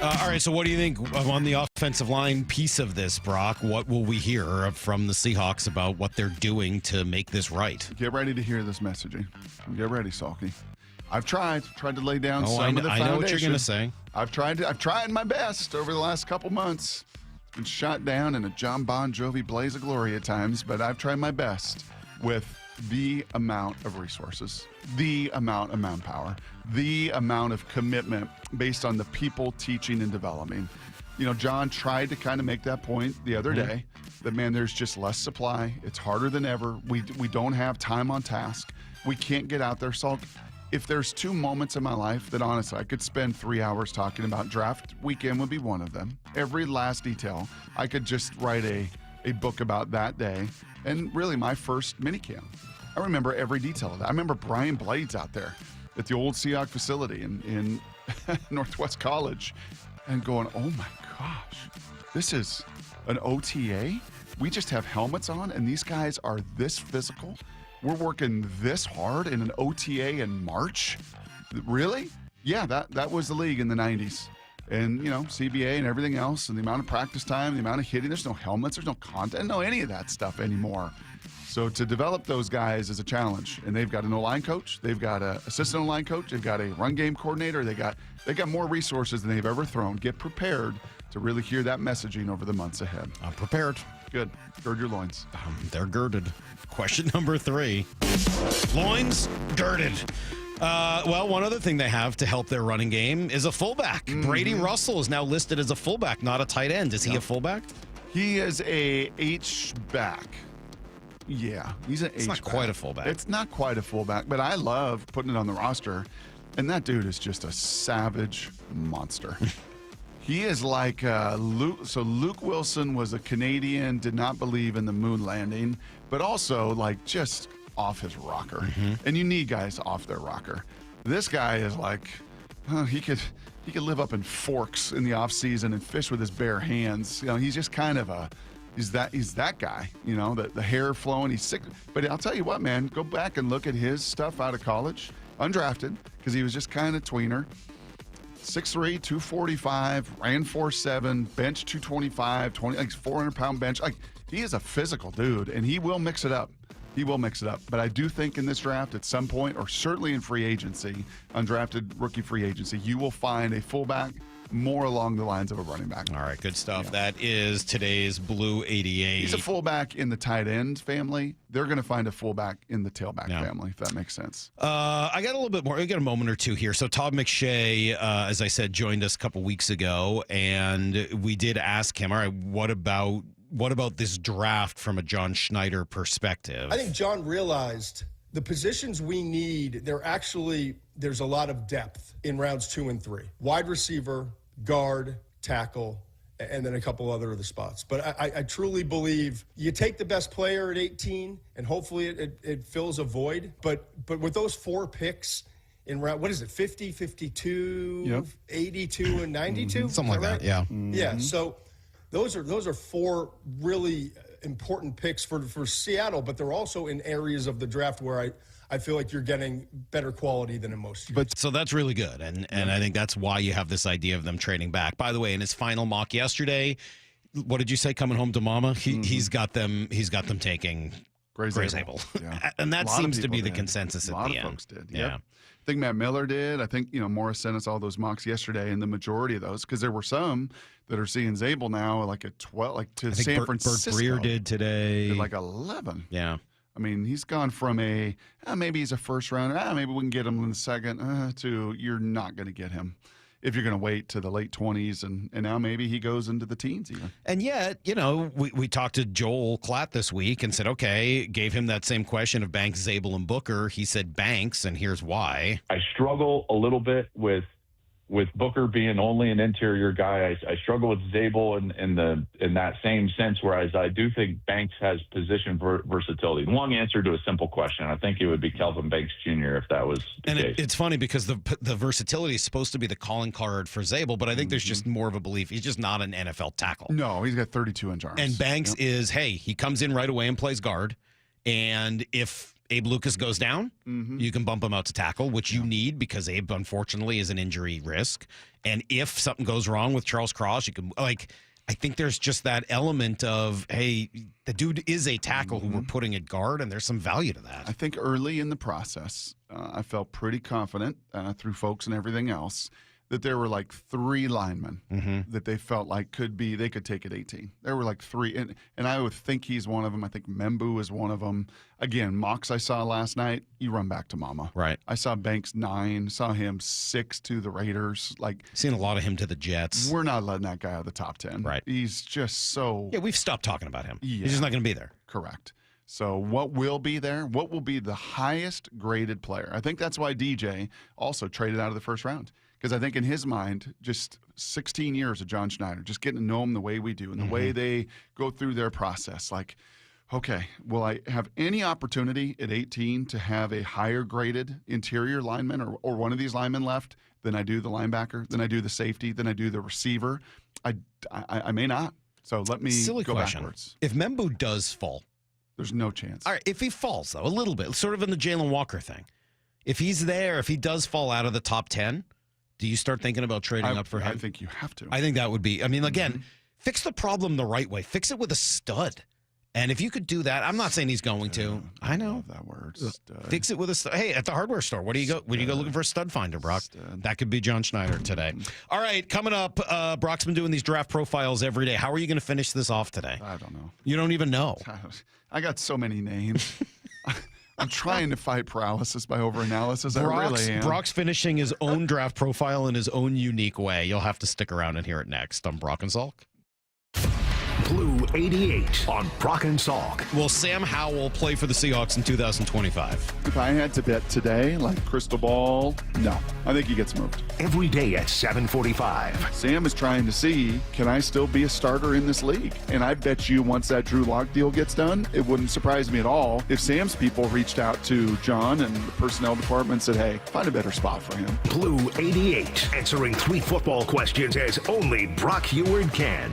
All right, so what do you think on the offensive line piece of this, Brock? What will we hear from the Seahawks about what they're doing to make this right?
Get ready to hear this messaging. Get ready, Salky. I've tried to lay down some of the foundation.
I know what you're going to say.
I've tried my best over the last couple months. It's been shot down in a John Bon Jovi blaze of glory at times, but I've tried my best with the amount of resources, the amount of manpower, the amount of commitment based on the people teaching and developing. You know, John tried to kind of make that point the other day that, man, there's just less supply. It's harder than ever. We don't have time on task. We can't get out there. So if there's 2 moments in my life that honestly I could spend 3 hours talking about, draft weekend would be one of them. Every last detail. I could just write a book about that day. And really my first minicamp. I remember every detail of that. I remember Brian Blades out there at the old Seahawks facility in Northwest College and going, oh my gosh, this is an OTA? We just have helmets on and these guys are this physical? We're working this hard in an OTA in March? Really? Yeah, that was the league in the 90s. And, you know, CBA and everything else and the amount of practice time, the amount of hitting, there's no helmets, there's no content, no any of that stuff anymore. So to develop those guys is a challenge. And they've got an O-line coach, they've got an assistant O-line coach, they've got a run game coordinator, they got more resources than they've ever thrown. Get prepared to really hear that messaging over the months ahead.
I'm prepared.
Good. Gird your loins.
They're girded. Question number 3. Loins girded. Well, one other thing they have to help their running game is a fullback. Brady Russell is now listed as a fullback, not a tight end. Is he a fullback?
He is a H-back. Yeah, he's an H-back.
It's not quite a fullback.
It's not quite a fullback, but I love putting it on the roster. And that dude is just a savage monster. He is like Luke. So Luke Wilson was a Canadian, did not believe in the moon landing, but also like just off his rocker. And you need guys off their rocker. This guy is like, he could live up in Forks in the off season and fish with his bare hands. You know, he's just kind of he's that guy, you know, the hair flowing, he's sick. But I'll tell you what, man, go back and look at his stuff out of college, undrafted, because he was just kind of tweener. 6'3", 245, ran 4.7, bench 225, 400-pound bench. Like, he is a physical dude, and he will mix it up. He will mix it up. But I do think in this draft at some point, or certainly in free agency, undrafted rookie free agency, you will find a fullback more along the lines of a running back.
All right, good stuff. Yeah. That is today's Blue 88.
He's a fullback in the tight end family. They're going to find a fullback in the tailback family, if that makes sense.
I got a little bit more. I got a moment or two here. So Todd McShay, as I said, joined us a couple weeks ago, and we did ask him, all right, what about this draft from a John Schneider perspective?
I think John realized the positions we need, there's a lot of depth in rounds 2 and 3. Wide receiver, guard, tackle, and then a couple other of the spots. But I truly believe you take the best player at 18, and hopefully it fills a void. But with those 4 picks in round, what is it, 50, 52, 82, and 92?
Something like that, yeah.
Yeah, so those are 4 really important picks for Seattle, but they're also in areas of the draft where I feel like you're getting better quality than in most years.
So that's really good, and I think that's why you have this idea of them trading back. By the way, in his final mock yesterday, what did you say? Coming home to mama, he's got them taking Gray Zabel.
Yeah.
And that seems to be the consensus at the end.
A lot of folks did. Yeah. I think Matt Miller did. I think, Morris sent us all those mocks yesterday, and the majority of those, because there were some that are seeing Zabel now like at 12, like to San Francisco.
Bert Breer did today.
Like 11.
Yeah.
I mean, he's gone from maybe he's a first rounder, maybe we can get him in the second, to you're not going to get him. if you're going to wait to the late 20s, and now maybe he goes into the teens even.
And yet, you know, we talked to Joel Klatt this week and said, okay, gave him that same question of Banks, Zabel, and Booker. He said Banks, and here's why.
I struggle a little bit with Booker being only an interior guy. I struggle with Zabel in that same sense, whereas I do think Banks has position versatility. Long answer to a simple question. I think it would be Kelvin Banks Jr. if that was the case.
It's funny because the versatility is supposed to be the calling card for Zabel, but I think there's just more of a belief. He's just not an NFL tackle.
No, he's got 32-inch arms.
And Banks is, hey, he comes in right away and plays guard. And if Abe Lucas goes down, you can bump him out to tackle, which you need because Abe, unfortunately, is an injury risk. And if something goes wrong with Charles Cross, you can, I think there's just that element of, hey, the dude is a tackle who we're putting at guard, and there's some value to that.
I think early in the process, I felt pretty confident through folks and everything else that there were like 3 linemen that they felt like they could take at 18. There were like 3, and I would think he's one of them. I think Membu is one of them. Again, Mox I saw last night, you run back to mama.
Right.
I saw Banks 9, saw him 6 to the Raiders.
Seen a lot of him to the Jets.
We're not letting that guy out of the top 10.
Right.
He's just so...
Yeah, we've stopped talking about him.
Yeah.
He's just not going to be there.
Correct. So what will be there? What will be the highest graded player? I think that's why DJ also traded out of the first round. Because I think in his mind, just 16 years of John Schneider, just getting to know him the way we do and the way they go through their process. Like, okay, will I have any opportunity at 18 to have a higher graded interior lineman or one of these linemen left than I do the linebacker, than I do the safety, than I do the receiver? I may not. So let me go backwards.
If Membu does fall.
There's no chance.
All right, if he falls, though, a little bit, sort of in the Jalen Walker thing. If he's there, if he does fall out of the top 10, do you start thinking about trading up for him?
I think you have to.
I think that would be, again, fix the problem the right way. Fix it with a stud. And if you could do that, I'm not saying he's going to. I know.
Love that word. Stud.
Fix it with a stud. Hey, at the hardware store, when do you go looking for a stud finder, Brock? That could be John Schneider today. All right, coming up, Brock's been doing these draft profiles every day. How are you going to finish this off today?
I don't know.
You don't even know.
I got so many names. I'm trying to fight paralysis by overanalysis. I really am.
Brock's finishing his own draft profile in his own unique way. You'll have to stick around and hear it next on Brock and Salk.
Blue 88 on Brock and Salk.
Will Sam Howell play for the Seahawks in 2025?
If I had to bet today, like crystal ball, no. I think he gets moved.
Every day at 7:45.
Sam is trying to see, can I still be a starter in this league? And I bet you once that Drew Lock deal gets done, it wouldn't surprise me at all if Sam's people reached out to John and the personnel department and said, hey, find a better spot for him.
Blue 88, answering 3 football questions as only Brock Heward can.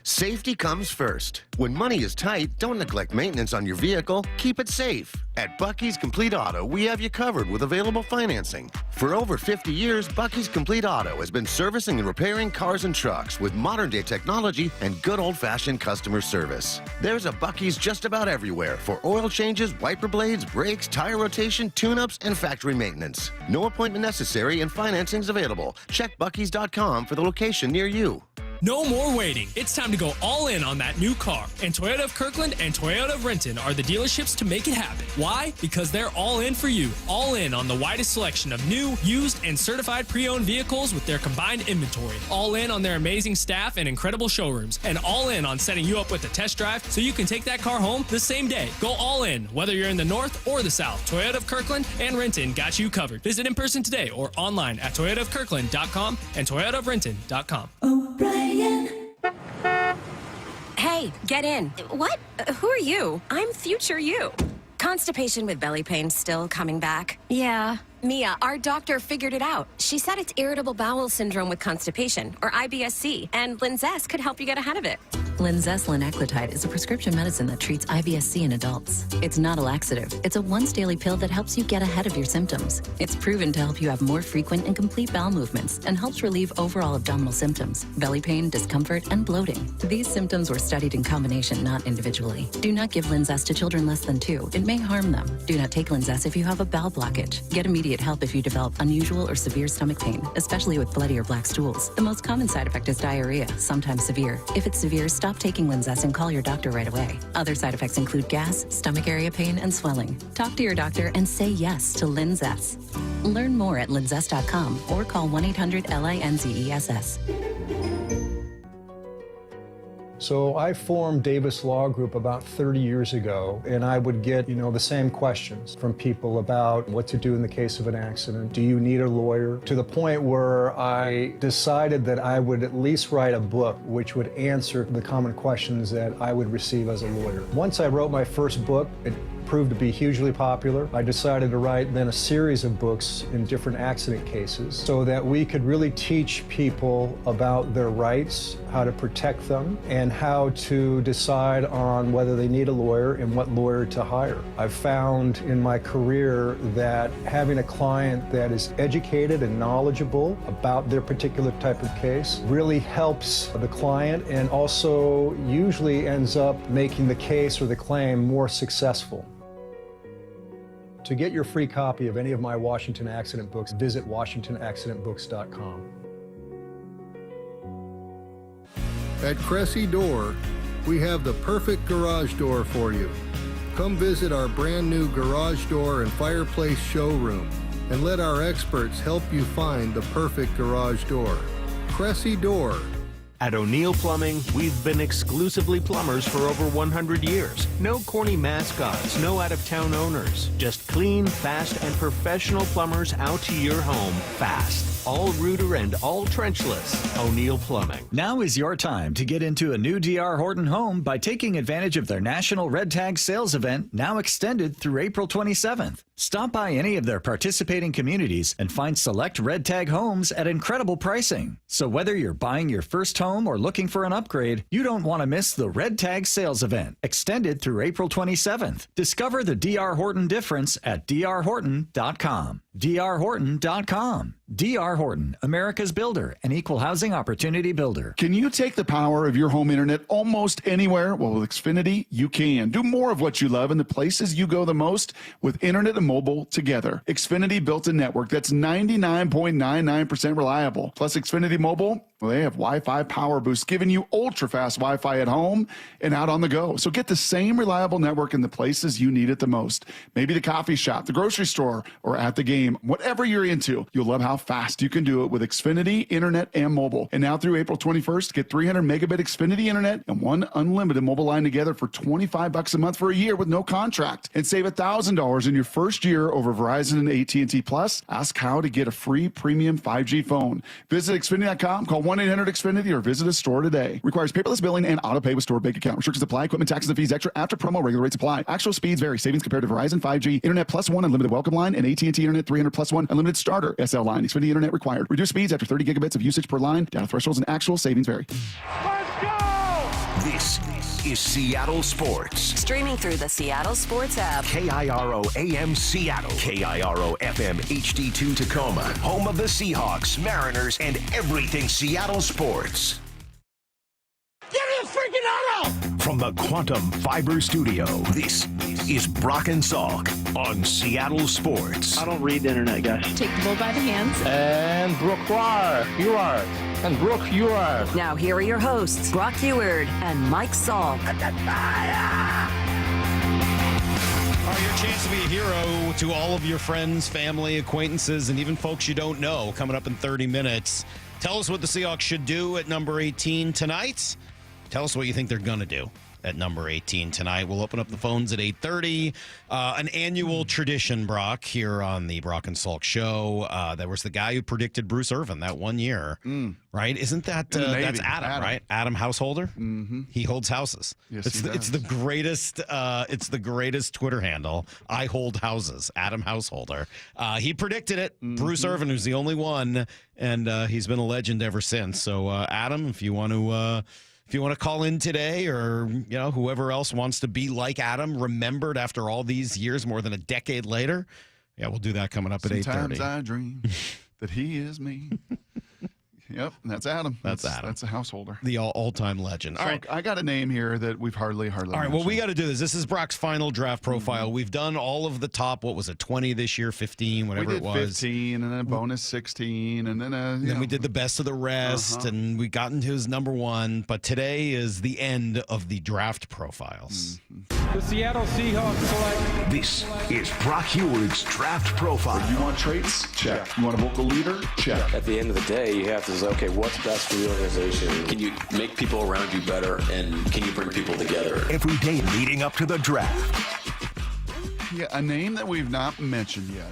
Safety comes first. When money is tight, don't neglect maintenance on your vehicle. Keep it safe. At Bucky's Complete Auto, we have you covered with available financing. For over 50 years, Bucky's Complete Auto has been servicing and repairing cars and trucks with modern-day technology and good old-fashioned customer service. There's a Bucky's just about everywhere for oil changes, wiper blades, brakes, tire rotation, tune-ups, and factory maintenance. No appointment necessary and financing's available. Check Bucky's.com for the location near you.
No more waiting. It's time to go all in on that new car. And Toyota of Kirkland and Toyota of Renton are the dealerships to make it happen. Why? Because they're all in for you. All in on the widest selection of new, used, and certified pre-owned vehicles with their combined inventory. All in on their amazing staff and incredible showrooms. And all in on setting you up with a test drive so you can take that car home the same day. Go all in, whether you're in the north or the south. Toyota of Kirkland and Renton got you covered. Visit in person today or online at toyotaofkirkland.com and toyotaofrenton.com.
Hey, get in. What? Who are you? I'm future you. Constipation with belly pain still coming back? Yeah. Mia, our doctor figured it out. She said it's irritable bowel syndrome with constipation, or IBS-C, and Linzess could help you get ahead of it.
Linzess linaclotide is a prescription medicine that treats IBS-C in adults. It's not a laxative. It's a once-daily pill that helps you get ahead of your symptoms. It's proven to help you have more frequent and complete bowel movements and helps relieve overall abdominal symptoms, belly pain, discomfort, and bloating. These symptoms were studied in combination, not individually. Do not give Linzess to children less than 2. It may harm them. Do not take Linzess if you have a bowel blockage. Get immediate immediate help if you develop unusual or severe stomach pain, especially with bloody or black stools. The most common side effect is diarrhea, sometimes severe. If it's severe, stop taking Linzess and call your doctor right away. Other side effects include gas, stomach area pain, and swelling. Talk to your doctor and say yes to Linzess. Learn more at linzess.com or call 1-800-LINZESS.
So I formed Davis Law Group about 30 years ago, and I would get, the same questions from people about what to do in the case of an accident. Do you need a lawyer? To the point where I decided that I would at least write a book which would answer the common questions that I would receive as a lawyer. Once I wrote my first book, it proved to be hugely popular. I decided to write then a series of books in different accident cases so that we could really teach people about their rights, how to protect them, and how to decide on whether they need a lawyer and what lawyer to hire. I've found in my career that having a client that is educated and knowledgeable about their particular type of case really helps the client and also usually ends up making the case or the claim more successful. To get your free copy of any of my Washington accident books, visit WashingtonAccidentBooks.com.
At Cressy Door, we have the perfect garage door for you. Come visit our brand new garage door and fireplace showroom and let our experts help you find the perfect garage door. Cressy Door.
At O'Neill Plumbing, we've been exclusively plumbers for over 100 years. No corny mascots, no out-of-town owners. Just clean, fast, and professional plumbers out to your home fast. All rooter and all trenchless. O'Neill Plumbing.
Now is your time to get into a new D.R. Horton home by taking advantage of their National Red Tag Sales Event, now extended through April 27th. Stop by any of their participating communities and find select Red Tag homes at incredible pricing. So whether you're buying your first home or looking for an upgrade, you don't want to miss the Red Tag Sales Event, extended through April 27th. Discover the D.R. Horton difference at drhorton.com. drhorton.com. D.R. Horton, America's builder, an equal housing opportunity builder.
Can you take the power of your home internet almost anywhere? Well, with Xfinity, you can. Do more of what you love in the places you go the most with internet and mobile together. Xfinity built a network that's 99.99% reliable. Plus, Xfinity Mobile, well, they have Wi-Fi power boost, giving you ultra-fast Wi-Fi at home and out on the go. So get the same reliable network in the places you need it the most. Maybe the coffee shop, the grocery store, or at the game. Whatever you're into, you'll love how fast you can do it with Xfinity Internet and mobile. And now through April 21st, get 300 megabit Xfinity Internet and one unlimited mobile line together for $25 a month for a year with no contract. And save $1,000 in your first year over Verizon and AT&T Plus. Ask how to get a free premium 5G phone. Visit Xfinity.com, call 1-800-XFINITY, or visit a store today. Requires paperless billing and auto pay with stored bank account. Restrictions apply. Equipment, taxes, and fees extra after promo. Regular rates apply. Actual speeds vary. Savings compared to Verizon 5G, Internet Plus One, unlimited welcome line, and AT&T Internet 300 Plus One, unlimited starter SL line. Xfinity Internet required. Reduced speeds after 30 gigabits of usage per line. Data thresholds and actual savings vary.
This is Seattle Sports.
Streaming through the Seattle Sports app.
KIRO AM Seattle. KIRO FM HD2 Tacoma. Home of the Seahawks, Mariners, and everything Seattle sports.
Give me a freaking auto!
From the Quantum Fiber Studio, this is Brock and Salk on Seattle Sports.
I don't read the internet, guys.
Take the bull by the hands.
And Brooke, you are. And Brooke, you are.
Now here are your hosts, Brock Eward and Mike Salk.
Your chance to be a hero to all of your friends, family, acquaintances, and even folks you don't know coming up in 30 minutes. Tell us what the Seahawks should do at number 18 tonight. Tell us what you think they're going to do at number 18 tonight. We'll open up the phones at 8:30. An annual tradition, Brock, here on the Brock and Salk show. There was the guy who predicted Bruce Irvin that one year, right? Isn't that that's Adam, right? Adam Householder.
Mm-hmm.
He holds houses.
Yes,
it's the greatest. It's the greatest Twitter handle. I hold houses. Adam Householder. He predicted it. Mm-hmm. Bruce Irvin, who's the only one, and he's been a legend ever since. So, Adam, if you want to. If you want to call in today, or whoever else wants to be like Adam, remembered after all these years, more than a decade later, we'll do that coming up at 8:30.
Sometimes I dream that he is me. Yep, that's Adam.
That's Adam.
That's a householder.
The all-time legend. All right.
I got a name here that we've hardly
All right,
mentioned.
well, we got to do this. This is Brock's final draft profile. We've done all of the top, 20 this year, 15, whatever it was.
15, and then a bonus 16, and then
we did the best of the rest, and we got into his number one. But today is the end of the draft profiles.
The Seattle Seahawks select.
This is Brock Heward's draft profile.
You want traits? Check. You want a vocal leader? Check.
At the end of the day, you have to say, okay, what's best for the organization? Can you make people around you better, and can you bring people together?
Every day leading up to the draft.
Yeah, a name that we've not mentioned yet.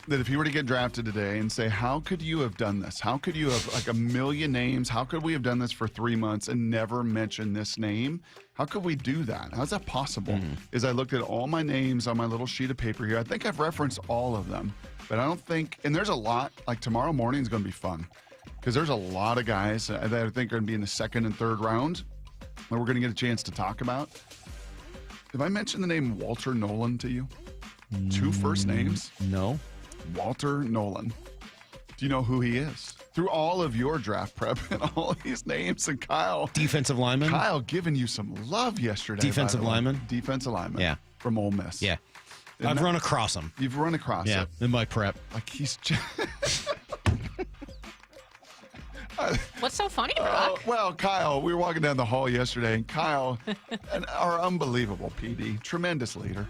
That if you were to get drafted today and say, how could you have done this? How could you have, like, a million names? How could we have done this for 3 months and never mention this name? How could we do that? How's that possible? Is I looked at all my names on my little sheet of paper here. I think I've referenced all of them, but I don't think, and there's a lot, like tomorrow morning is going to be fun because there's a lot of guys that I think are going to be in the second and third round that we're going to get a chance to talk about. Have I mentioned the name Walter Nolan to you? 2 first names?
No.
Walter Nolan. Do you know who he is? Through all of your draft prep and all these names, and Kyle.
Defensive lineman?
Kyle giving you some love yesterday.
Defensive lineman?
Defensive lineman.
Yeah.
From Ole Miss.
Yeah. I've run across him.
You've run across it.
In my prep.
Like he's
What's so funny, Brock?
Well, Kyle, we were walking down the hall yesterday, and Kyle, our unbelievable PD, tremendous leader,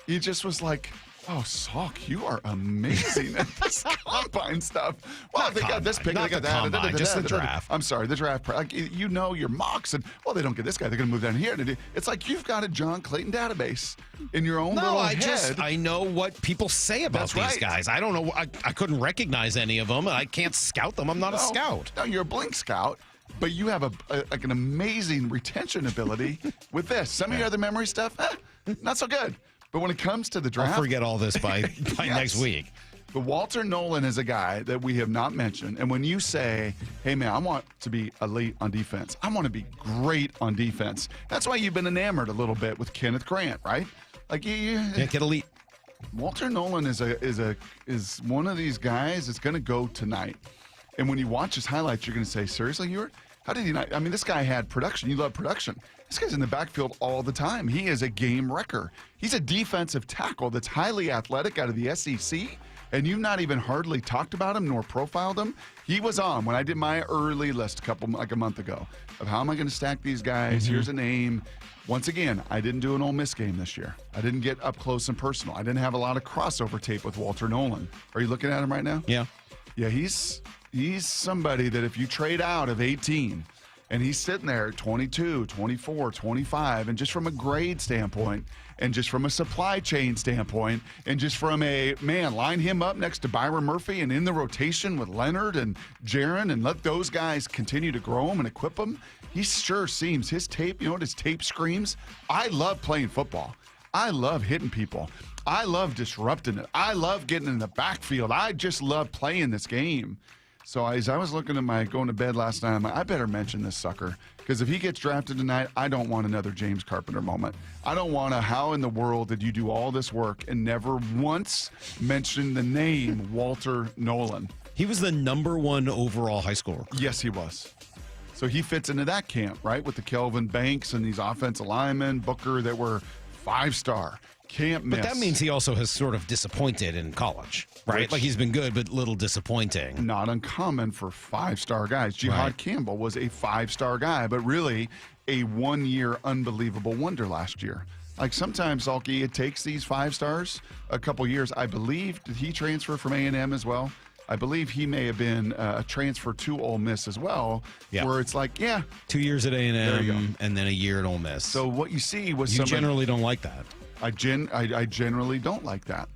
he just was like, oh, Salk, you are amazing at this combine stuff. Well, they got this pick, they got that.
Combine, just the draft.
I'm sorry, the draft. Like, you know your mocks, and, well, they don't get this guy. They're going to move down here. It's like you've got a John Clayton database in your own little head.
I know what people say about these guys. I don't know. I couldn't recognize any of them. I can't scout them. I'm not a scout.
No, you're a blink scout. But you have like an amazing retention ability with this. Some of your other memory stuff, not so good. But when it comes to the draft,
I'll forget all this by next week.
But Walter Nolan is a guy that we have not mentioned. And when you say, hey, man, I want to be elite on defense, I want to be great on defense. That's why you've been enamored a little bit with Kenneth Grant, right? Like
get elite.
Walter Nolan is one of these guys that's going to go tonight. And when you watch his highlights, you're going to say, seriously, Heward? How did he not? I mean, this guy had production. You love production. This guy's in the backfield all the time. He is a game wrecker. He's a defensive tackle that's highly athletic out of the SEC, and you've not even hardly talked about him nor profiled him. He was on when I did my early list a month ago of how am I going to stack these guys. Here's a name. Once again, I didn't do an Ole Miss game this year. I didn't get up close and personal. I didn't have a lot of crossover tape with Walter Nolan. Are you looking at him right now?
Yeah.
Yeah, he's somebody that if you trade out of 18 and he's sitting there at 22, 24, 25, and just from a grade standpoint and just from a supply chain standpoint and just from line him up next to Byron Murphy and in the rotation with Leonard and Jaron and let those guys continue to grow him and equip him. He sure seems, his tape, you know what his tape screams? I love playing football. I love hitting people. I love disrupting it. I love getting in the backfield. I just love playing this game. So as I was looking at going to bed last night, I'm like, I better mention this sucker. Because if he gets drafted tonight, I don't want another James Carpenter moment. I don't want how in the world did you do all this work and never once mention the name Walter Nolan?
He was the number 1 overall high school recruit.
Yes, he was. So he fits into that camp, right? With the Kelvin Banks and these offensive linemen, Booker, that were 5-star. Can't miss.
But that means he also has sort of disappointed in college, right? Like he's been good, but little disappointing.
Not uncommon for 5-star guys. Jihad Campbell was a 5-star guy, but really a 1-year unbelievable wonder last year. Like sometimes, Salky, it takes these 5 stars a couple years. I believe, did he transfer from A&M as well? I believe he may have been a transfer to Ole Miss as well, where it's like,
2 years at A&M and then a year at Ole Miss.
So what you see was
you generally don't like that.
I generally don't like that.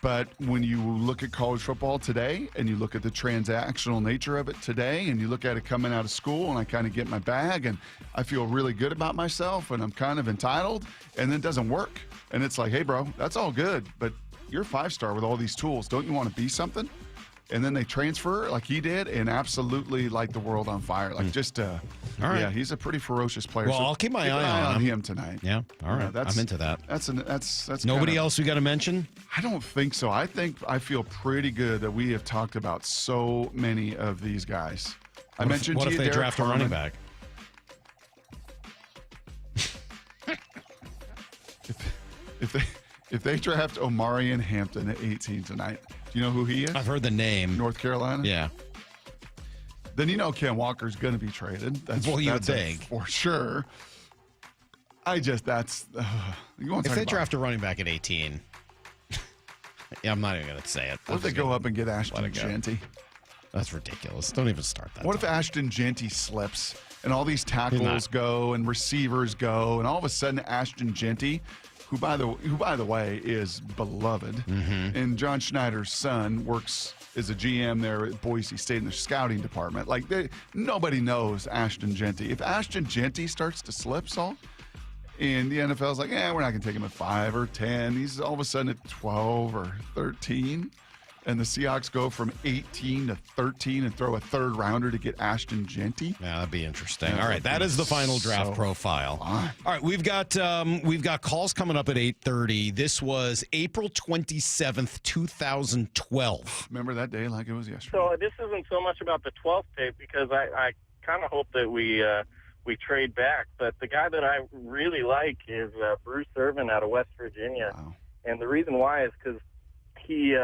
But when you look at college football today and you look at the transactional nature of it today and you look at it coming out of school and I kind of get my bag and I feel really good about myself and I'm kind of entitled and then it doesn't work. And it's like, hey, bro, that's all good, but you're a 5-star with all these tools. Don't you want to be something? and then they transfer like he did and absolutely light the world on fire. Like
All right.
Yeah, he's a pretty ferocious player.
Well,
so
I'll keep my eye on
him tonight.
Yeah, all right. I'm into that.
That's
Nobody else we got to mention?
I don't think so. I feel pretty good that we have talked about so many of these guys. I mentioned
what
to
if
you
they
Derek
draft a
Carmen.
running back?
If they draft Omarion Hampton at 18 tonight, do you know who he is?
I've heard the name.
North Carolina?
Yeah.
Then you know Ken Walker's going to be traded. That's
Well, you would
that's
think.
for sure. You want
If
to
they draft a running back at 18, yeah, I'm not even going to say it.
What if they go up and get Ashton Genty?
That's ridiculous. Don't even start that.
What if Ashton Genty slips and all these tackles go and receivers go and all of a sudden Ashton Genty, who by the way is beloved, and John Schneider's son works as a GM there at Boise State in the scouting department. Like nobody knows Ashton Genty. If Ashton Genty starts to slip, Saul, and the NFL's like, we're not going to take him at 5 or 10. He's all of a sudden at 12 or 13. And the Seahawks go from 18 to 13 and throw a third rounder to get Ashton Genty.
Yeah, that'd be interesting. All right, that is the final draft profile.
Fun.
All right, we've got calls coming up at 8:30. This was April 27th, 2012.
Remember that day like it was yesterday.
So this isn't so much about the 12th pick because I kind of hope that we trade back. But the guy that I really like is Bruce Irvin out of West Virginia.
Wow.
And the reason why is because he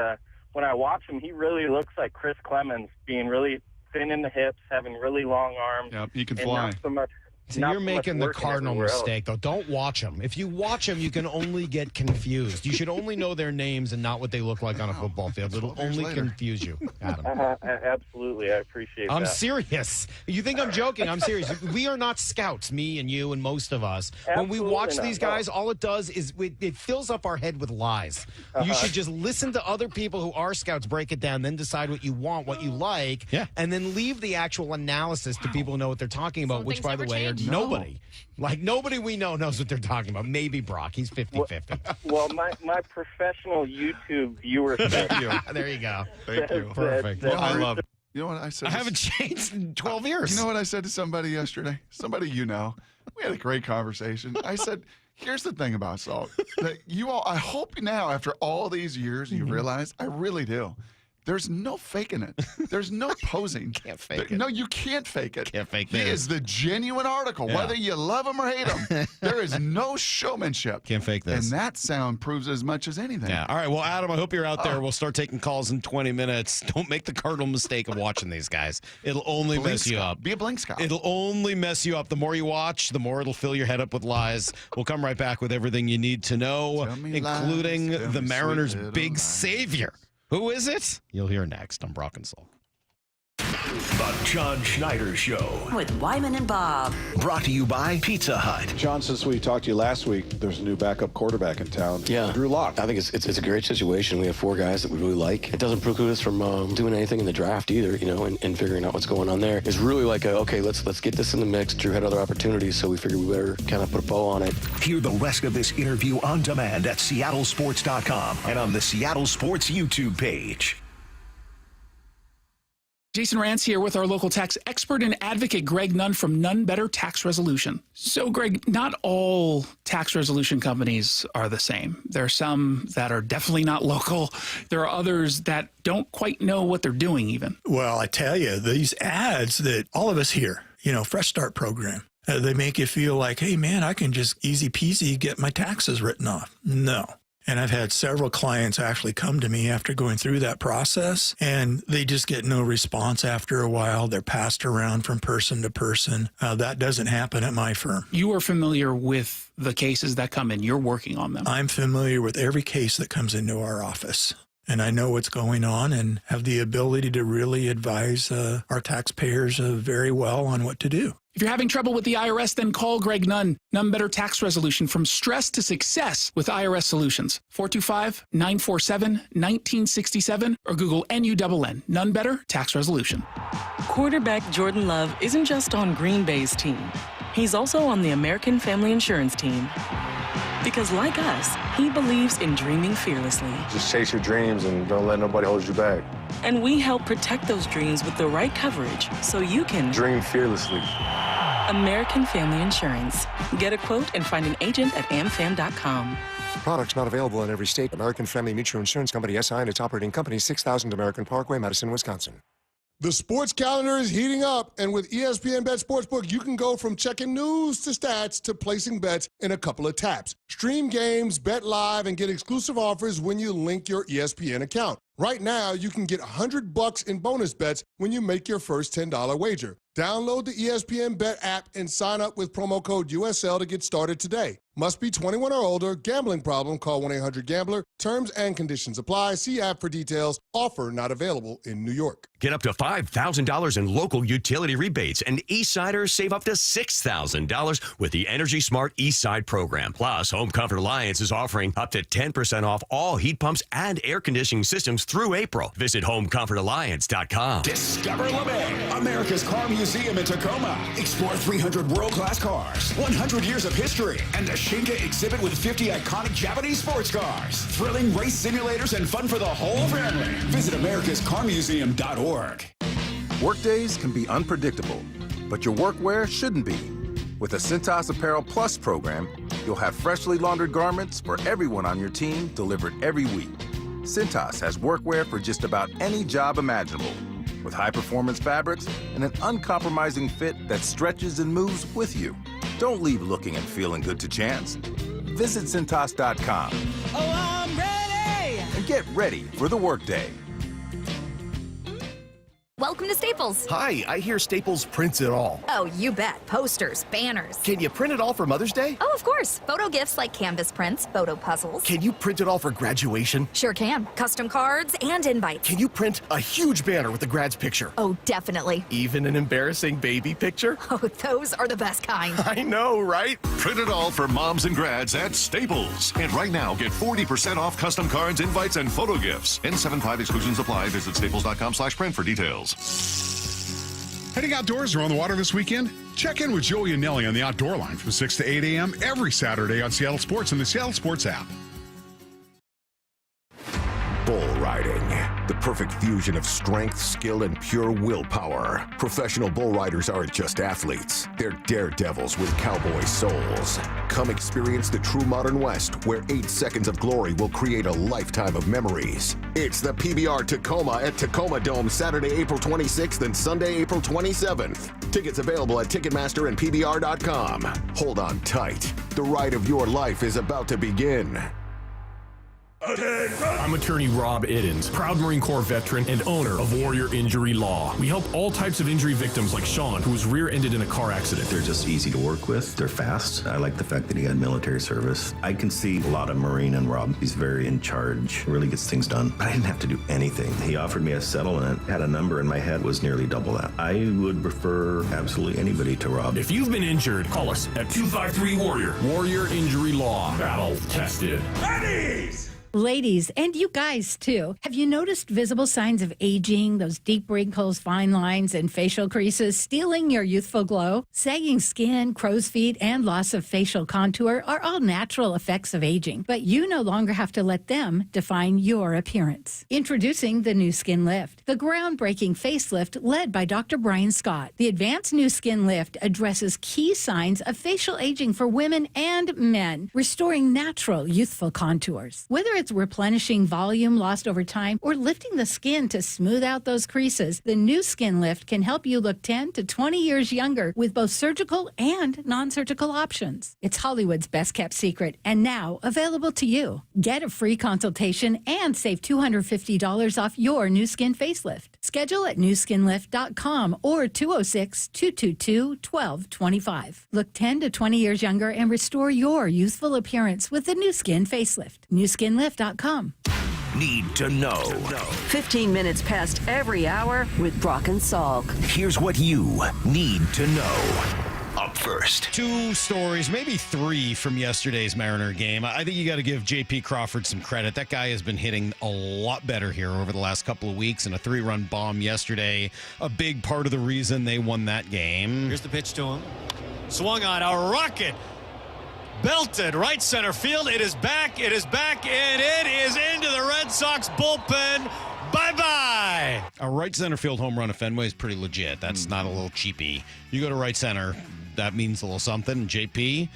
when I watch him, he really looks like Chris Clemens, being really thin in the hips, having really long arms.
Yep, he can
and
fly.
Not so much.
So
not
you're
so
making
much
the
working
cardinal
everywhere else.
mistake, though. Don't watch them. If you watch them, you can only get confused. You should only know their names and not what they look like on a football field. It'll only confuse you, Adam.
Absolutely, I appreciate that.
I'm serious. You think I'm joking? I'm serious. We are not scouts, me and you and most of us. When we watch
Absolutely
these
not,
guys, all it does is it fills up our head with lies. You should just listen to other people who are scouts, break it down, then decide what you want, what you like, and then leave the actual analysis to people who know what they're talking about, which, by the way, are nobody. Like, nobody we know knows what they're talking about. Maybe Brock. He's 50-50.
Well, my professional YouTube viewership.
There you go.
Thank you.
Perfect.
Well, I love it. You know what I said?
I haven't changed in 12 years.
You know what I said to somebody yesterday? Somebody you know. We had a great conversation. I said, here's the thing about Salk. That you all, I hope now, after all these years, you realize, I really do. There's no faking it. There's no posing.
Can't fake it.
No, you can't fake it.
Can't fake
He
this.
is the genuine article,
Yeah.
whether you love him or hate him. There is no showmanship.
Can't fake this.
And that sound proves as much as anything.
Yeah. All right. Well, Adam, I hope you're out there. We'll start taking calls in 20 minutes. Don't make the cardinal mistake of watching these guys. It'll only
Blink
mess you
Scout.
up.
Be a blink scout.
It'll only mess you up. The more you watch, the more it'll fill your head up with lies. We'll come right back with everything you need to know,
Tell me
including
lies, tell
the
me
Mariners'
sweet little
big
lies.
savior. Who is it? You'll hear next on Brock and Salk.
The John Schneider Show.
With Wyman and Bob.
Brought to you by Pizza Hut.
John, since we talked to you last week, there's a new backup quarterback in town.
Yeah.
Drew Lock.
I think it's a great situation. We have 4 guys that we really like. It doesn't preclude us from doing anything in the draft either, and figuring out what's going on there. It's really like, okay, let's get this in the mix. Drew had other opportunities, so we figured we better kind of put a bow on it.
Hear the rest of this interview on demand at seattlesports.com and on the Seattle Sports YouTube page.
Jason Rance here with our local tax expert and advocate, Greg Nunn from Nunn Better Tax Resolution. So, Greg, not all tax resolution companies are the same. There are some that are definitely not local. There are others that don't quite know what they're doing even.
Well, I tell you, these ads that all of us hear, Fresh Start program, they make you feel like, hey, man, I can just easy peasy get my taxes written off. No. And I've had several clients actually come to me after going through that process, and they just get no response after a while. They're passed around from person to person. That doesn't happen at my firm.
You are familiar with the cases that come in. You're working on them.
I'm familiar with every case that comes into our office, and I know what's going on and have the ability to really advise our taxpayers very well on what to do.
If you're having trouble with the IRS, then call Greg Nunn. Nunn Better Tax Resolution, from stress to success with IRS Solutions. 425-947-1967 or Google NUNN. Nunn Better Tax Resolution.
Quarterback Jordan Love isn't just on Green Bay's team. He's also on the American Family Insurance team. Because like us, he believes in dreaming fearlessly.
Just chase your dreams and don't let nobody hold you back.
And we help protect those dreams with the right coverage so you can
Dream fearlessly.
American Family Insurance. Get a quote and find an agent at amfam.com.
Products not available in every state. American Family Mutual Insurance Company, SI, and its operating company, 6000 American Parkway, Madison, Wisconsin.
The sports calendar is heating up, and with ESPN Bet Sportsbook, you can go from checking news to stats to placing bets in a couple of taps. Stream games, bet live, and get exclusive offers when you link your ESPN account. Right now, you can get $100 in bonus bets when you make your first $10 wager. Download the ESPN Bet app and sign up with promo code USL to get started today. Must be 21 or older. Gambling problem? Call 1-800-GAMBLER. Terms and conditions apply. See app for details. Offer not available in New York.
Get up to $5,000 in local utility rebates, and Eastsiders save up to $6,000 with the Energy Smart Eastside program. Plus, Home Comfort Alliance is offering up to 10% off all heat pumps and air conditioning systems through April. Visit HomeComfortAlliance.com.
Discover LeMay, America's car museum in Tacoma. Explore 300 world-class cars, 100 years of history, and the Shinka exhibit with 50 iconic Japanese sports cars. Thrilling race simulators and fun for the whole family. Visit americascarmuseum.org.
Workdays can be unpredictable, but your workwear shouldn't be. With the Cintas Apparel Plus program, you'll have freshly laundered garments for everyone on your team delivered every week. Cintas has workwear for just about any job imaginable, with high-performance fabrics and an uncompromising fit that stretches and moves with you. Don't leave looking and feeling good to chance. Visit Cintas.com.
Oh, I'm ready!
And get ready for the workday.
Welcome to Staples.
Hi, I hear Staples prints it all.
Oh, you bet. Posters, banners.
Can you print it all for Mother's Day?
Oh, of course. Photo gifts like canvas prints, photo puzzles.
Can you print it all for graduation?
Sure can. Custom cards and invites.
Can you print a huge banner with the grad's picture?
Oh, definitely.
Even an embarrassing baby picture?
Oh, those are the best kind.
I know, right?
Print it all for moms and grads at Staples. And right now, get 40% off custom cards, invites, and photo gifts. N75 exclusions apply. Visit staples.com/print for details.
Heading outdoors or on the water this weekend? Check in with Joey and Nelly on the Outdoor Line from 6 to 8 a.m. every Saturday on Seattle Sports and the Seattle Sports app.
Bull riding, the perfect fusion of strength, skill, and pure willpower. Professional bull riders aren't just athletes. They're daredevils with cowboy souls. Come experience the true modern West, where 8 seconds of glory will create a lifetime of memories. It's the PBR Tacoma at Tacoma Dome, Saturday, April 26th and Sunday, April 27th. Tickets available at Ticketmaster and PBR.com. Hold on tight. The ride of your life is about to begin.
I'm attorney Rob Iddens, proud Marine Corps veteran and owner of Warrior Injury Law. We help all types of injury victims like Sean, who was rear-ended in a car accident.
They're just easy to work with. They're fast. I like the fact that he had military service. I can see a lot of Marine in Rob. He's very in charge, really gets things done. But I didn't have to do anything. He offered me a settlement, had a number in my head, was nearly double that. I would refer absolutely anybody to Rob.
If you've been injured, call us at 253-WARRIOR. Warrior Injury Law. Battle tested.
Ladies! Ladies, and you guys too, have you noticed visible signs of aging, those deep wrinkles, fine lines, and facial creases stealing your youthful glow? Sagging skin, crow's feet, and loss of facial contour are all natural effects of aging, but you no longer have to let them define your appearance. Introducing the new Skin Lift, the groundbreaking facelift led by Dr. Brian Scott. The advanced new Skin Lift addresses key signs of facial aging for women and men, restoring natural youthful contours. Whether it's replenishing volume lost over time or lifting the skin to smooth out those creases, the new Skin Lift can help you look 10 to 20 years younger with both surgical and non-surgical options. It's Hollywood's best kept secret and now available to you. Get a free consultation and save $250 off your new skin facelift. Schedule at newskinlift.com or 206-222-1225. Look 10 to 20 years younger and restore your youthful appearance with the new skin facelift. newskinlift.com.
Need to know.
15 minutes past every hour with Brock and Salk.
Here's what you need to know. Up first.
2 stories, maybe 3 from yesterday's Mariner game. I think you got to give J.P. Crawford some credit. That guy has been hitting a lot better here over the last couple of weeks, and a 3-run bomb yesterday, a big part of the reason they won that game.
Here's the pitch to him. Swung on, a rocket.
belted right center field. It is back, and it is into the Red Sox bullpen. Bye-bye.
A right center field home run at Fenway is pretty legit. That's not a little cheapy. You go to right center, that means a little something. JP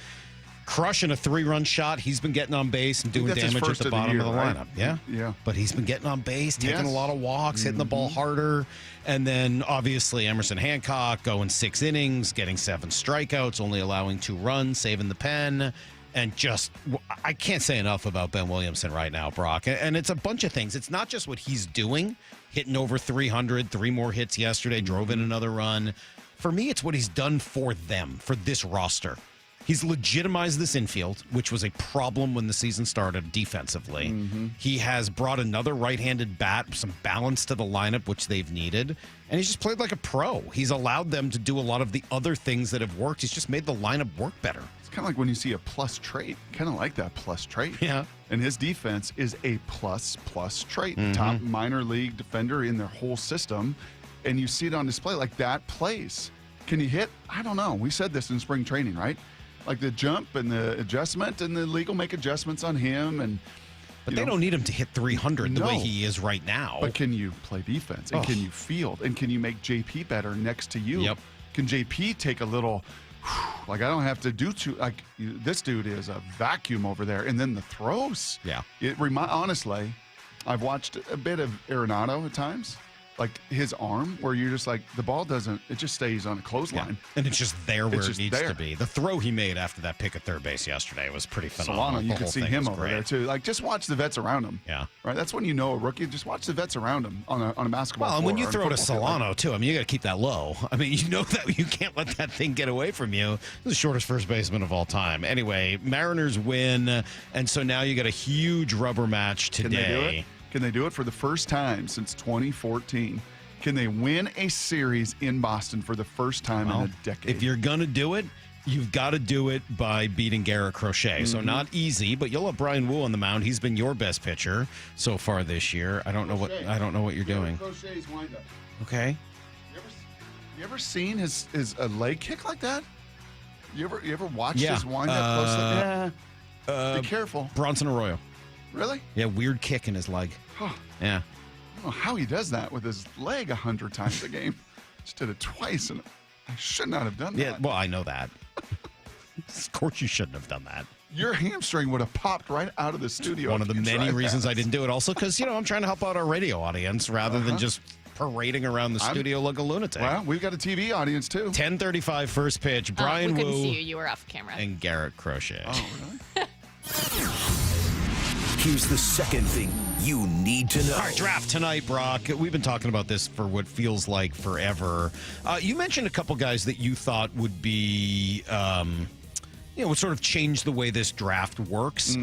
crushing a 3-run shot. He's been getting on base and doing damage at the bottom of the lineup. Yeah. But he's been getting on base, taking a lot of walks, hitting the ball harder. And then, obviously, Emerson Hancock going 6 innings, getting 7 strikeouts, only allowing 2 runs, saving the pen. And just, I can't say enough about Ben Williamson right now, Brock. And it's a bunch of things. It's not just what he's doing, hitting over 300, 3 more hits yesterday, drove in another run. For me, it's what he's done for them, for this roster. He's legitimized this infield, which was a problem when the season started defensively. He has brought another right-handed bat, some balance to the lineup, which they've needed. And he's just played like a pro. He's allowed them to do a lot of the other things that have worked. He's just made the lineup work better.
It's kind of like when you see a plus trait. Kind of like that plus trait.
Yeah.
And his defense is a plus trait. Top minor league defender in their whole system. And you see it on display like that plays. Can he hit? I don't know. We said this in spring training, right? Like the jump and the adjustment, and the league will make adjustments on him.
But they don't need him to hit 300 the way he is right now.
But can you play defense? And can you field? And can you make JP better next to you?
Yep.
Can JP take a little, like I don't have to do too, like this dude is a vacuum over there. And then the throws.
Yeah.
Honestly, I've watched a bit of Arenado at times. Like his arm, where you're just like, the ball doesn't, it just stays on a clothesline.
Yeah. And it's just there where it needs to be. The throw he made after that pick at third base yesterday was pretty phenomenal.
Solano, you can see him over there too. Like, just watch the vets around him.
Yeah.
Right? That's when you know a rookie. Just watch the vets around him on a basketball floor.
Well, and when you throw to Solano, too, I mean, you got to keep that low. I mean, you know that you can't let that thing get away from you. He's the shortest first baseman of all time. Anyway, Mariners win, and so now you got a huge rubber match today.
Can they do it for the first time since 2014? Can they win a series in Boston for the first time in a decade?
If you're going to do it, you've got to do it by beating Garrett Crochet. So not easy, but you'll have Brian Wu on the mound. He's been your best pitcher so far this year. I don't know what you're doing.
Crochet's windup.
Okay.
You ever seen his leg kick like that? You ever watched his windup closely? Be careful.
Bronson Arroyo.
Really?
Yeah, weird kick in his leg.
Huh.
Yeah.
I don't know how he does that with his leg 100 times a game. Just did it twice, and I should not have done that.
Yeah, well, I know that. Of course you shouldn't have done that.
Your hamstring would have popped right out of the studio.
One of the many reasons I didn't do it. Also because, I'm trying to help out our radio audience rather than just parading around the studio like a lunatic.
Well, we've got a TV audience, too.
10:35 first pitch. Brian
we
Wu.
couldn't see you. You were off camera.
And Garrett Crochet.
Oh, really?
Here's the second thing you need to know.
All right, draft tonight, Brock. We've been talking about this for what feels like forever. You mentioned a couple guys that you thought would be, would sort of change the way this draft works.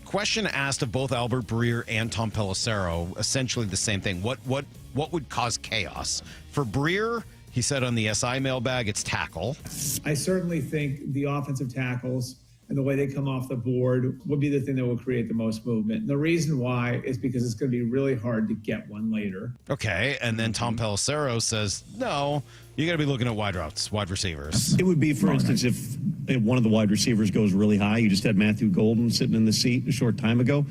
Question asked of both Albert Breer and Tom Pelissero, essentially the same thing. What would cause chaos? For Breer, he said on the SI mailbag, it's tackle.
I certainly think the offensive tackles and the way they come off the board would be the thing that will create the most movement. And the reason why is because it's going to be really hard to get one later.
Okay, and then Tom Pelissero says, no, you got to be looking at wide routes, wide receivers.
It would be, for instance, if one of the wide receivers goes really high. You just had Matthew Golden sitting in the seat a short time ago.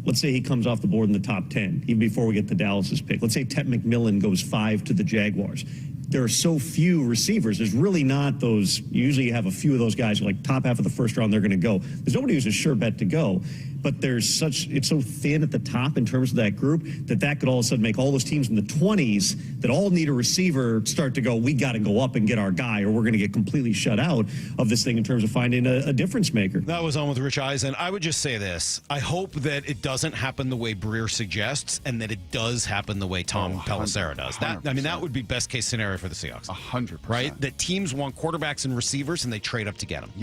Let's say he comes off the board in the top 10, even before we get to Dallas's pick. Let's say Tet McMillan goes 5 to the Jaguars. There are so few receivers. There's really not those. Usually you have a few of those guys who, like, top half of the first round, they're going to go. There's nobody who's a sure bet to go. But it's so thin at the top in terms of that group that could all of a sudden make all those teams in the 20s that all need a receiver start to go, we got to go up and get our guy, or we're going to get completely shut out of this thing in terms of finding a difference maker.
That was on with Rich Eisen. I would just say this. I hope that it doesn't happen the way Breer suggests and that it does happen the way Tom Pelissero does. That would be best case scenario for the Seahawks.
100%.
Right? That teams want quarterbacks and receivers and they trade up to get them.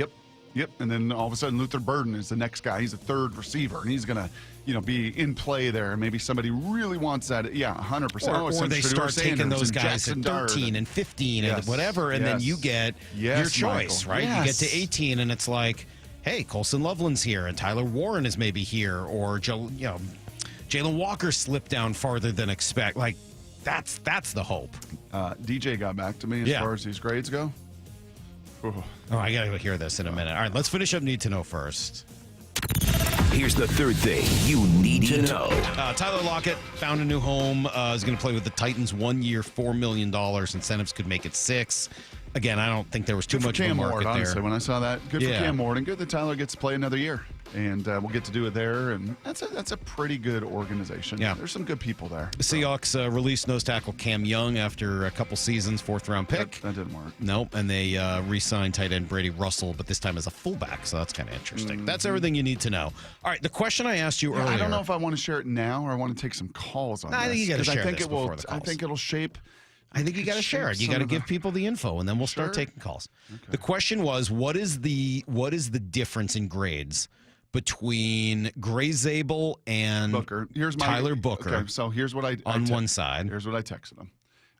Yep, and then all of a sudden Luther Burden is the next guy. He's a third receiver, and he's going to, be in play there. Maybe somebody really wants that. Yeah, 100%.
Or they start taking those guys at 13 and 15 and whatever, and then you get your choice,
Michael.
right?
Yes.
You get to 18, and it's like, hey, Colson Loveland's here, and Tyler Warren is maybe here, or Jalen Walker slipped down farther than expect. Like, that's the hope.
DJ got back to me as far as these grades go.
Oh, I got to hear this in a minute. All right, let's finish up Need to Know first.
Here's the third thing you need to know.
Tyler Lockett found a new home. Is going to play with the Titans 1 year, $4 million. Incentives could make it $6 million. Again, I don't think there was too much of a market there.
Honestly, when I saw that, good for Cam Ward, and good that Tyler gets to play another year. And we'll get to do it there, and that's a pretty good organization. Yeah. There's some good people there.
The Seahawks released nose tackle Cam Young after a couple seasons, 4th-round pick.
That didn't work.
Nope, and they re-signed tight end Brady Russell, but this time as a fullback, so that's kind of interesting. Mm-hmm. That's everything you need to know. All right, the question I asked you earlier.
I don't know if I want to share it now or I want to take some calls on this.
I think you got to share
this
before the calls.
I think it'll shape...
I think you got to share it. You got to give people the info, and then we'll start taking calls. Okay. The question was, what is the difference in grades between Gray Zabel and
Booker?
Tyler Booker?
Okay, so here's what
on one side.
Here's what I texted him.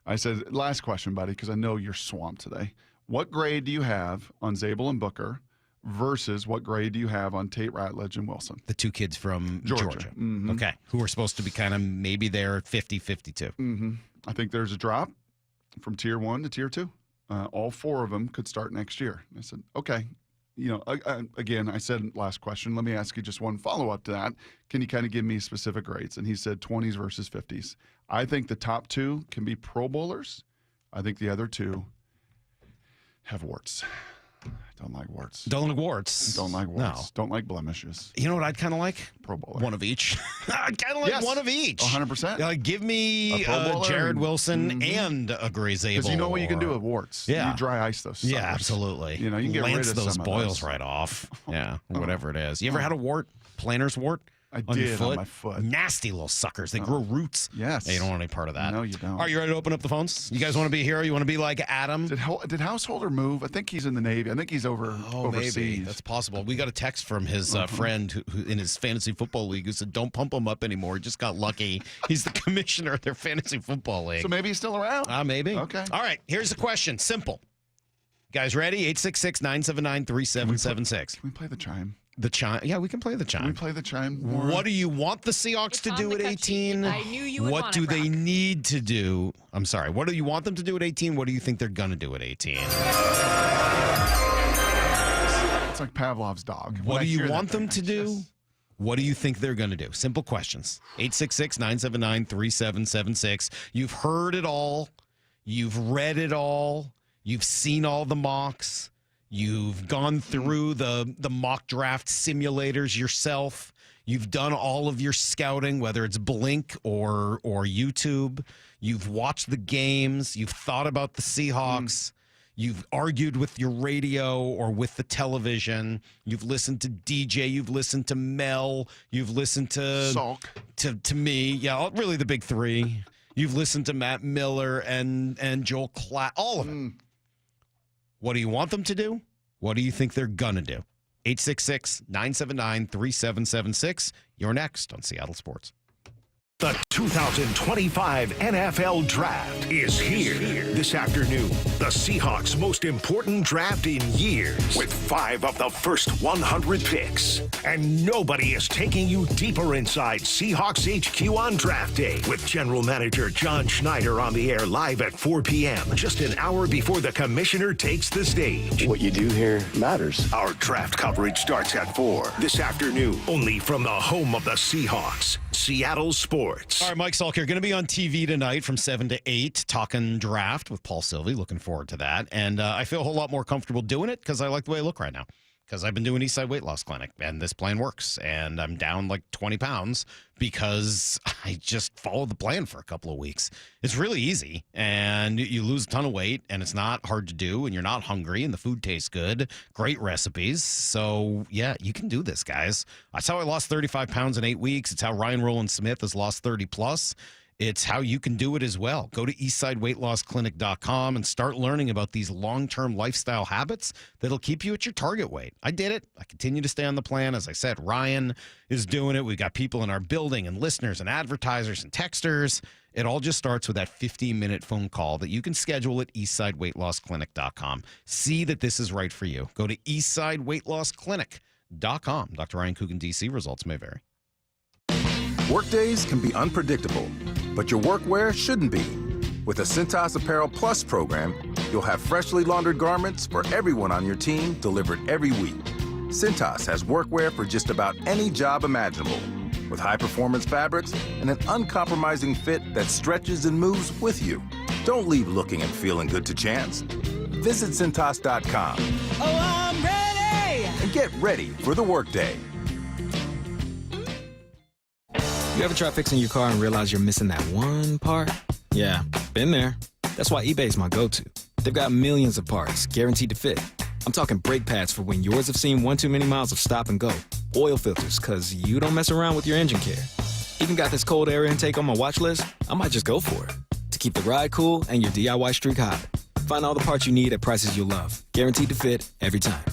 I said, last question, buddy, because I know you're swamped today. What grade do you have on Zabel and Booker versus what grade do you have on Tate, Ratledge, and Wilson?
The two kids from Georgia.
Mm-hmm.
Okay, who are supposed to be kind of maybe they're 50-52.
Mm-hmm. I think there's a drop from tier 1 to tier 2. All 4 of them could start next year. I said, okay. Again, I said last question. Let me ask you just one follow-up to that. Can you kind of give me specific grades? And he said 20s versus 50s. I think the top 2 can be Pro Bowlers. I think the other 2 have warts. Don't like warts.
Don't like warts.
Don't like warts.
No.
Don't like blemishes.
You know what I'd kind of like?
Pro Bowler.
One of each. I'd kind of like one of each.
100%.
Give me Jared Wilson and a Gray Zabel.
Because you know what you can do with warts.
Yeah.
You dry ice those suckers.
Yeah, absolutely.
You can get
Lance
rid of
those
some
boils
of those.
right off. Yeah, or whatever it is. You ever had a wart? Planner's wart?
I
on your
did
foot?
on my foot.
Nasty little suckers. They grow roots.
Yes.
Hey, you don't want any part of that.
No, you don't.
All right, you ready to open up the phones? You guys want to be a hero? You want to be like Adam?
Did Householder move? I think he's in the Navy. I think he's overseas.
Maybe. That's possible. We got a text from his friend who in his fantasy football league who said, don't pump him up anymore. He just got lucky. He's the commissioner of their fantasy football league.
So maybe he's still around?
Maybe.
Okay.
All right, here's the question. Simple. Guys ready? 866-979-3776.
Can we play the chime?
The chime? Yeah, we can play the chime.
Can we play the chime?
What do you want the Seahawks to do at 18?
I knew you would
What
want
do
it,
they
Brock.
need to do? I'm sorry. What do you want them to do at 18? What do you think they're going to do at 18?
It's like Pavlov's dog.
What do you want them to do? What do you think they're going to do? Simple questions. 866-979-3776. You've heard it all. You've read it all. You've seen all the mocks. You've gone through the mock draft simulators yourself. You've done all of your scouting, whether it's Blink or YouTube. You've watched the games. You've thought about the Seahawks. You've argued with your radio or with the television. You've listened to DJ. You've listened to Mel. You've listened to
Salk.
To me. Yeah, really the big three. You've listened to Matt Miller and Joel Klatt. All of it. What do you want them to do? What do you think they're going to do? 866-979-3776. You're next on Seattle Sports.
The 2025 NFL Draft is here this afternoon. The Seahawks' most important draft in years, with 5 of the first 100 picks. And nobody is taking you deeper inside Seahawks HQ on draft day, with General Manager John Schneider on the air live at 4 p.m., just an hour before the commissioner takes the stage.
What you do here matters.
Our draft coverage starts at 4 this afternoon, only from the home of the Seahawks, Seattle Sports.
All right, Mike Salk here. Going to be on TV tonight from 7 to 8, talking draft with Paul Sylvie. Looking forward to that. And I feel a whole lot more comfortable doing it because I like the way I look right now. Because I've been doing Eastside Weight Loss Clinic, and this plan works. And I'm down like 20 pounds because I just followed the plan for a couple of weeks. It's really easy, and you lose a ton of weight, and it's not hard to do, and you're not hungry, and the food tastes good. Great recipes. So, yeah, you can do this, guys. That's how I lost 35 pounds in 8 weeks. It's how Ryan Rowland Smith has lost 30 plus. It's how you can do it as well. Go to eastsideweightlossclinic.com and start learning about these long-term lifestyle habits that'll keep you at your target weight. I did it. I continue to stay on the plan. As I said, Ryan is doing it. We've got people in our building and listeners and advertisers and texters. It all just starts with that 15-minute phone call that you can schedule at eastsideweightlossclinic.com. See that this is right for you. Go to eastsideweightlossclinic.com. Dr. Ryan Coogan, D.C. Results may vary.
Workdays can be unpredictable, but your workwear shouldn't be. With the Cintas Apparel Plus program, you'll have freshly laundered garments for everyone on your team delivered every week. Cintas has workwear for just about any job imaginable, with high-performance fabrics and an uncompromising fit that stretches and moves with you. Don't leave looking and feeling good to chance. Visit Cintas.com.
Oh, I'm ready!
And get ready for the workday.
You ever try fixing your car and realize you're missing that one part? Yeah, been there. That's why eBay's my go-to. They've got millions of parts, guaranteed to fit. I'm talking brake pads for when yours have seen one too many miles of stop and go. Oil filters, because you don't mess around with your engine care. Even got this cold air intake on my watch list. I might just go for it. To keep the ride cool and your DIY streak hot. Find all the parts you need at prices you'll love. Guaranteed to fit every time.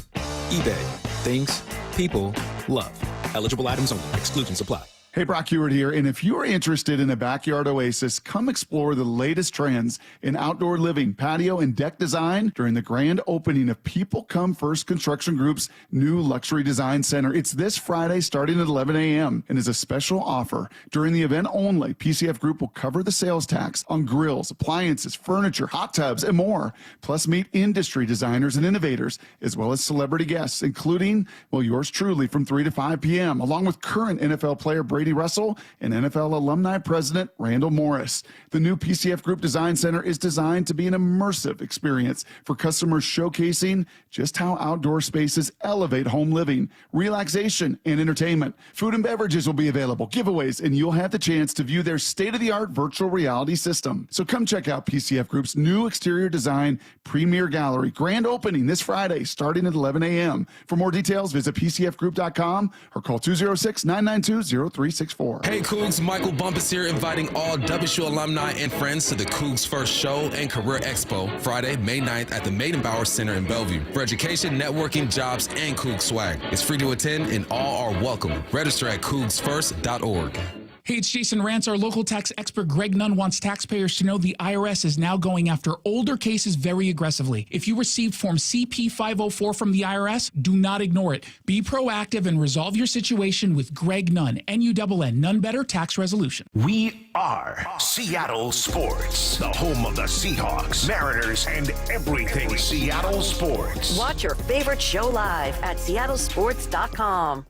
eBay. Things, people, love. Eligible items only. Exclusions apply.
Hey, Brock Ewart here, and if you're interested in a backyard oasis, come explore the latest trends in outdoor living, patio, and deck design during the grand opening of People Come First Construction Group's new Luxury Design Center. It's this Friday starting at 11 a.m. and is a special offer. During the event only, PCF Group will cover the sales tax on grills, appliances, furniture, hot tubs, and more. Plus, meet industry designers and innovators, as well as celebrity guests, including, well, yours truly from 3 to 5 p.m., along with current NFL player Brady Russell and NFL alumni president Randall Morris. The new PCF Group Design Center is designed to be an immersive experience for customers, showcasing just how outdoor spaces elevate home living, relaxation, and entertainment. Food and beverages will be available, giveaways, and you'll have the chance to view their state-of-the-art virtual reality system. So come check out PCF Group's new exterior design premier gallery. Grand opening this Friday starting at 11 a.m. For more details, visit PCFgroup.com or call 206-992-0364.
Hey Cougs, Michael Bumpus here, inviting all WSU alumni and friends to the Cougs First Show and Career Expo, Friday, May 9th at the Maidenbauer Center in Bellevue. For education, networking, jobs, and Cougs swag. It's free to attend and all are welcome. Register at cougsfirst.org.
Hey, it's Jason Rantz. Our local tax expert Greg Nunn wants taxpayers to know the IRS is now going after older cases very aggressively. If you received Form CP-504 from the IRS, do not ignore it. Be proactive and resolve your situation with Greg Nunn, N-U-N-N, None Better Tax Resolution.
We are Seattle Sports, the home of the Seahawks, Mariners, and everything Seattle sports.
Watch your favorite show live at seattlesports.com.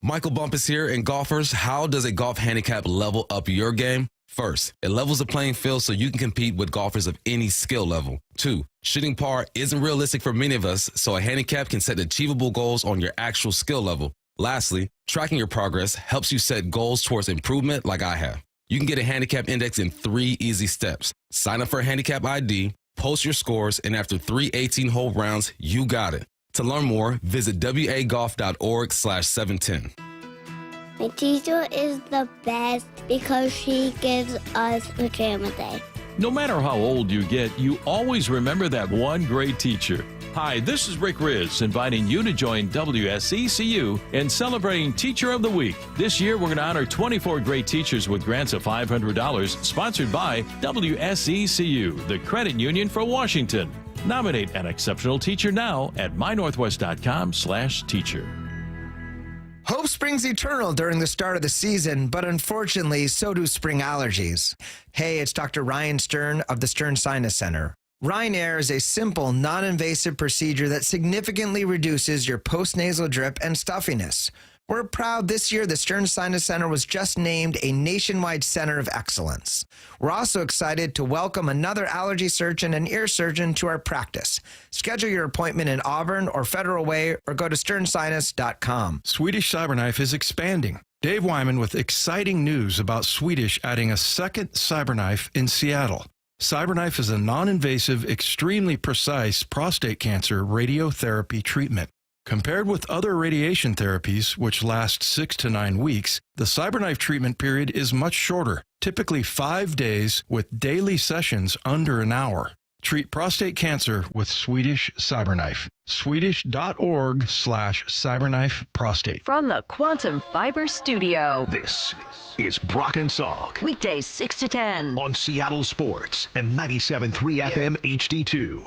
Michael Bumpus here, and golfers, how does a golf handicap level up your game? First, it levels the playing field so you can compete with golfers of any skill level. 2, shooting par isn't realistic for many of us, so a handicap can set achievable goals on your actual skill level. Lastly, tracking your progress helps you set goals towards improvement like I have. You can get a handicap index in 3 easy steps. Sign up for a handicap ID, post your scores, and after 3 18-hole rounds, you got it. To learn more, visit wagolf.org/710.
My teacher is the best because she gives us pajama day.
No matter how old you get, you always remember that one great teacher. Hi, this is Rick Riz, inviting you to join WSECU in celebrating Teacher of the Week. This year, we're going to honor 24 great teachers with grants of $500, sponsored by WSECU, the credit union for Washington. Nominate an exceptional teacher now at mynorthwest.com/teacher.
Hope springs eternal during the start of the season, but unfortunately, so do spring allergies. Hey, it's Dr. Ryan Stern of the Stern Sinus Center. Ryan Air is a simple, non-invasive procedure that significantly reduces your postnasal drip and stuffiness. We're proud this year the Stern Sinus Center was just named a nationwide center of excellence. We're also excited to welcome another allergy surgeon and ear surgeon to our practice. Schedule your appointment in Auburn or Federal Way or go to sternsinus.com.
Swedish CyberKnife is expanding. Dave Wyman with exciting news about Swedish adding a second CyberKnife in Seattle. CyberKnife is a non-invasive, extremely precise prostate cancer radiotherapy treatment. Compared with other radiation therapies, which last 6 to 9 weeks, the CyberKnife treatment period is much shorter, typically 5 days with daily sessions under an hour. Treat prostate cancer with Swedish CyberKnife. Swedish.org/CyberKnife prostate.
From the Quantum Fiber Studio.
This is Brock and Salk.
Weekdays 6 to 10.
On Seattle Sports and 97.3 FM HD2.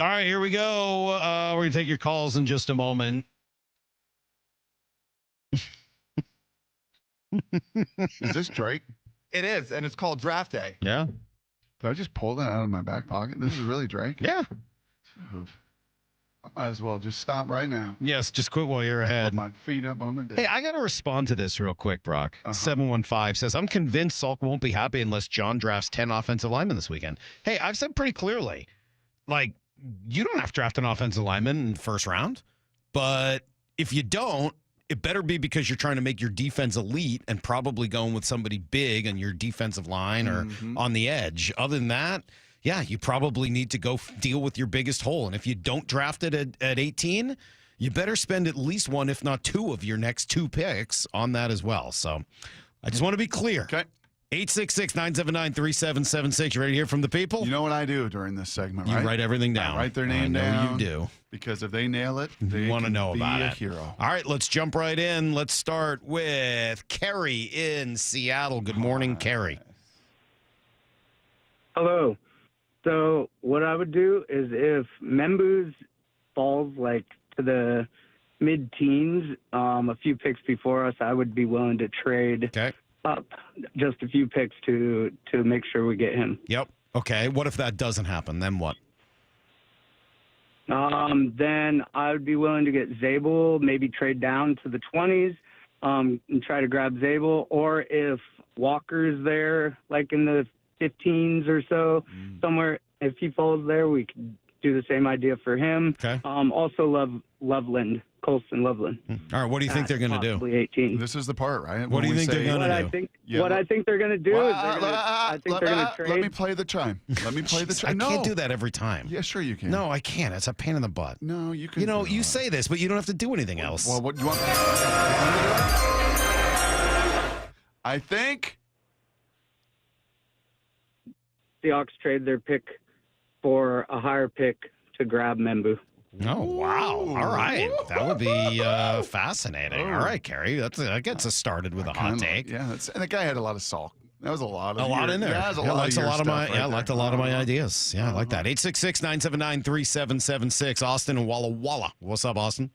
All right, here we go. We're going to take your calls in just a moment.
Is this Drake?
It is, and it's called Draft Day.
Yeah.
Did I just pull that out of my back pocket? This is really Drake?
Yeah.
I might as well just stop right now.
Yes, just quit while you're ahead.
Put my feet up on the deck.
Hey, I got to respond to this real quick, Brock. 715 says, I'm convinced Salk won't be happy unless John drafts 10 offensive linemen this weekend. Hey, I've said pretty clearly, like, you don't have to draft an offensive lineman in the first round, but if you don't, it better be because you're trying to make your defense elite and probably going with somebody big on your defensive line or on the edge. Other than that, yeah, you probably need to go deal with your biggest hole. And if you don't draft it at 18, you better spend at least one, if not two, of your next 2 picks on that as well. So I just want to be clear.
Okay.
866-979-3776. You ready to hear from the people?
You know what I do during this segment, right?
You write everything down.
I write their name
down.
down.
You do.
Because if they nail it, they
want to know
be
about
a
it.
hero.
All right, let's jump right in. Let's start with Kerry in Seattle. Good morning, Kerry.
Hello. So what I would do is if Members falls like to the mid-teens, a few picks before us, I would be willing to trade up just a few picks to make sure we get him.
Yep. Okay. What if that doesn't happen? Then what?
Then I would be willing to get Zabel, maybe trade down to the 20s and try to grab Zabel. Or if Walker's there, like in the 15s or so, somewhere, if he falls there, we could do the same idea for him.
Okay.
Also love Loveland, Colston Loveland.
All right, what do you think they're going to do?
Possibly 18.
This is the part, right?
What do you think they're going to do?
What I think they're going to do is I think they're going to trade.
Let me play the chime. Let me play the chime.
I can't do that every time.
Yeah, sure you can.
No, I can't. It's a pain in the butt.
No, you can.
You know, you say this, but you don't have to do anything else.
Well, what do you want? I think
Seahawks trade their pick for a higher pick to grab Membu.
Oh, wow. All right. That would be fascinating. All right, Kerry. That gets us started with a hot take.
Yeah, and the guy had a lot of Salk. That was a lot of
in there.
Yeah,
I liked a lot of my ideas. Yeah, I like that. 866-979-3776. Austin and Walla Walla. What's up, Austin?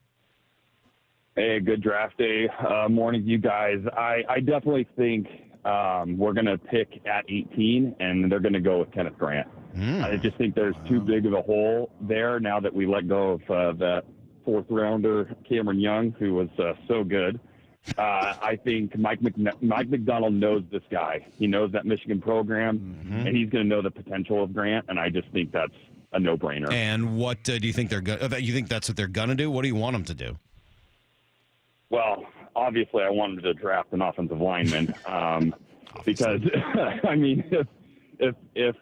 Hey, good draft day. Morning, you guys. I definitely think we're going to pick at 18, and they're going to go with Kenneth Grant. I just think there's too big of a hole there now that we let go of that 4th rounder, Cameron Young, who was so good. I think Mike McDonald knows this guy. He knows that Michigan program, and he's going to know the potential of Grant, and I just think that's a no-brainer.
And what do you think they're going to do? You think that's what they're going to do? What do you want them to do?
Well, obviously, I wanted to draft an offensive lineman because, I mean, if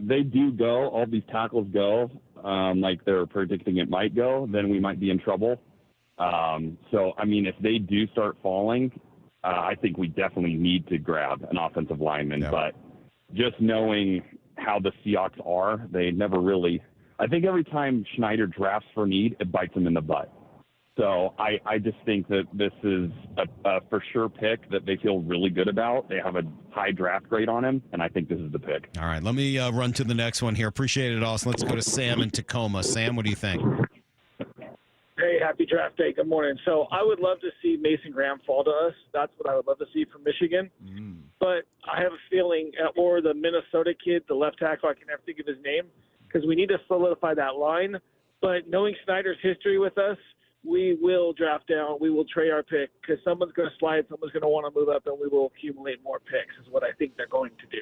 they do go, all these tackles go, like they're predicting it might go, then we might be in trouble. So, I mean, if they do start falling, I think we definitely need to grab an offensive lineman. Yep. But just knowing how the Seahawks are, they never really – I think every time Schneider drafts for need, it bites him in the butt. So I just think that this is a for sure pick that they feel really good about. They have a high draft grade on him, and I think this is the pick.
All right, let me run to the next one here. Appreciate it, Austin. Let's go to Sam in Tacoma. Sam, what do you think?
Hey, happy draft day. Good morning. So I would love to see Mason Graham fall to us. That's what I would love to see from Michigan. But I have a feeling, or the Minnesota kid, the left tackle, I can never think of his name, because we need to solidify that line. But knowing Snyder's history with us, we will draft down. We will trade our pick because someone's going to slide, someone's going to want to move up, and we will accumulate more picks is what I think they're going to do.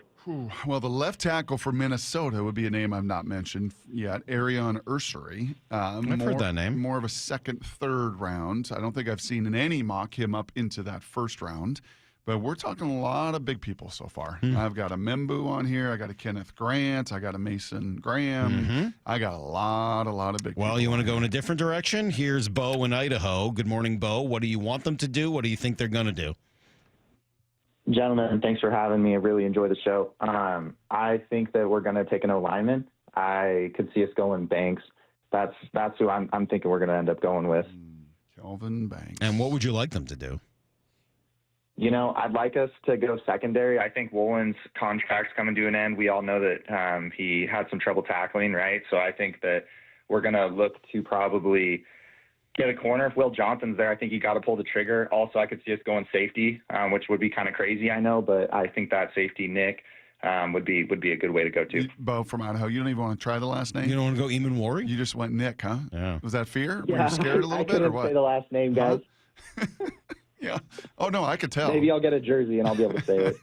Well, the left tackle for Minnesota would be a name I've not mentioned yet, Arion Ursery.
I've heard that name.
More of a second, third round. I don't think I've seen in any mock him up into that first round. But we're talking a lot of big people so far. I've got a Membu on here. I got a Kenneth Grant. I got a Mason Graham. I got a lot of big people.
Well, you want to go in a different direction? Here's Bo in Idaho. Good morning, Bo. What do you want them to do? What do you think they're going to do?
Gentlemen, thanks for having me. I really enjoy the show. I think that we're going to take an O-lineman. I could see us going Banks. That's who I'm thinking we're going to end up going with.
Kelvin Banks.
And what would you like them to do?
You know, I'd like us to go secondary. I think Woolen's contract's coming to an end. We all know that he had some trouble tackling, right? So I think that we're going to look to probably get a corner. If Will Johnson's there, I think you got to pull the trigger. Also, I could see us going safety, which would be kind of crazy, I know, but I think that safety, Nick, would be a good way to go to.
Bo from Idaho, you don't even want to try the last name?
You don't want to go Eamon?
You just went Nick, huh?
Yeah.
Was that fear?
Yeah,
Were you scared a little bit or what?
Say the last name, guys.
Yeah. Oh, no, I could tell.
Maybe I'll get a jersey and I'll be able to say it.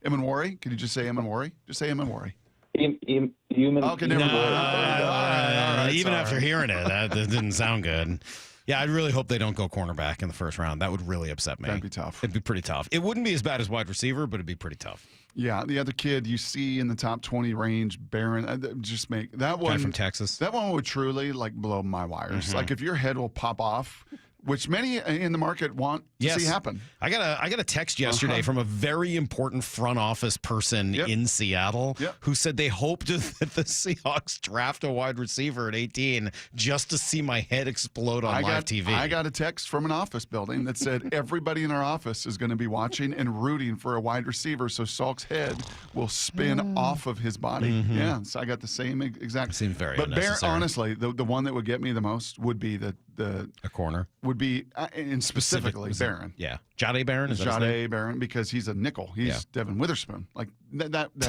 Eamon? Could you just say Eamon? Just say Eamon.
Okay,
never mind.
All right, even
sorry.
after hearing it, that didn't sound good. Yeah, I really hope they don't go cornerback in the first round. That would really upset me.
That'd be tough.
It'd be pretty tough. It wouldn't be as bad as wide receiver, but it'd be pretty tough.
Yeah, the other kid you see in the top 20 range, Barron, just make that one.
Guy from Texas.
That one would truly blow my wires.
Mm-hmm.
Like if your head will pop off, which many in the market want to see happen.
I got a text yesterday from a very important front office person in Seattle who said they hoped that the Seahawks draft a wide receiver at 18 just to see my head explode on live TV.
I got a text from an office building that said everybody in our office is going to be watching and rooting for a wide receiver so Salk's head will spin off of his body.
Mm-hmm.
Yeah, so I got the same exact.
It seems very
But
unnecessary.
honestly, the one that would get me the most would be
a corner.
Would be and specifically Barron.
Yeah, Jade Barron is that his name?
Jade Barron because he's a nickel. He's Devin Witherspoon. Like that
that would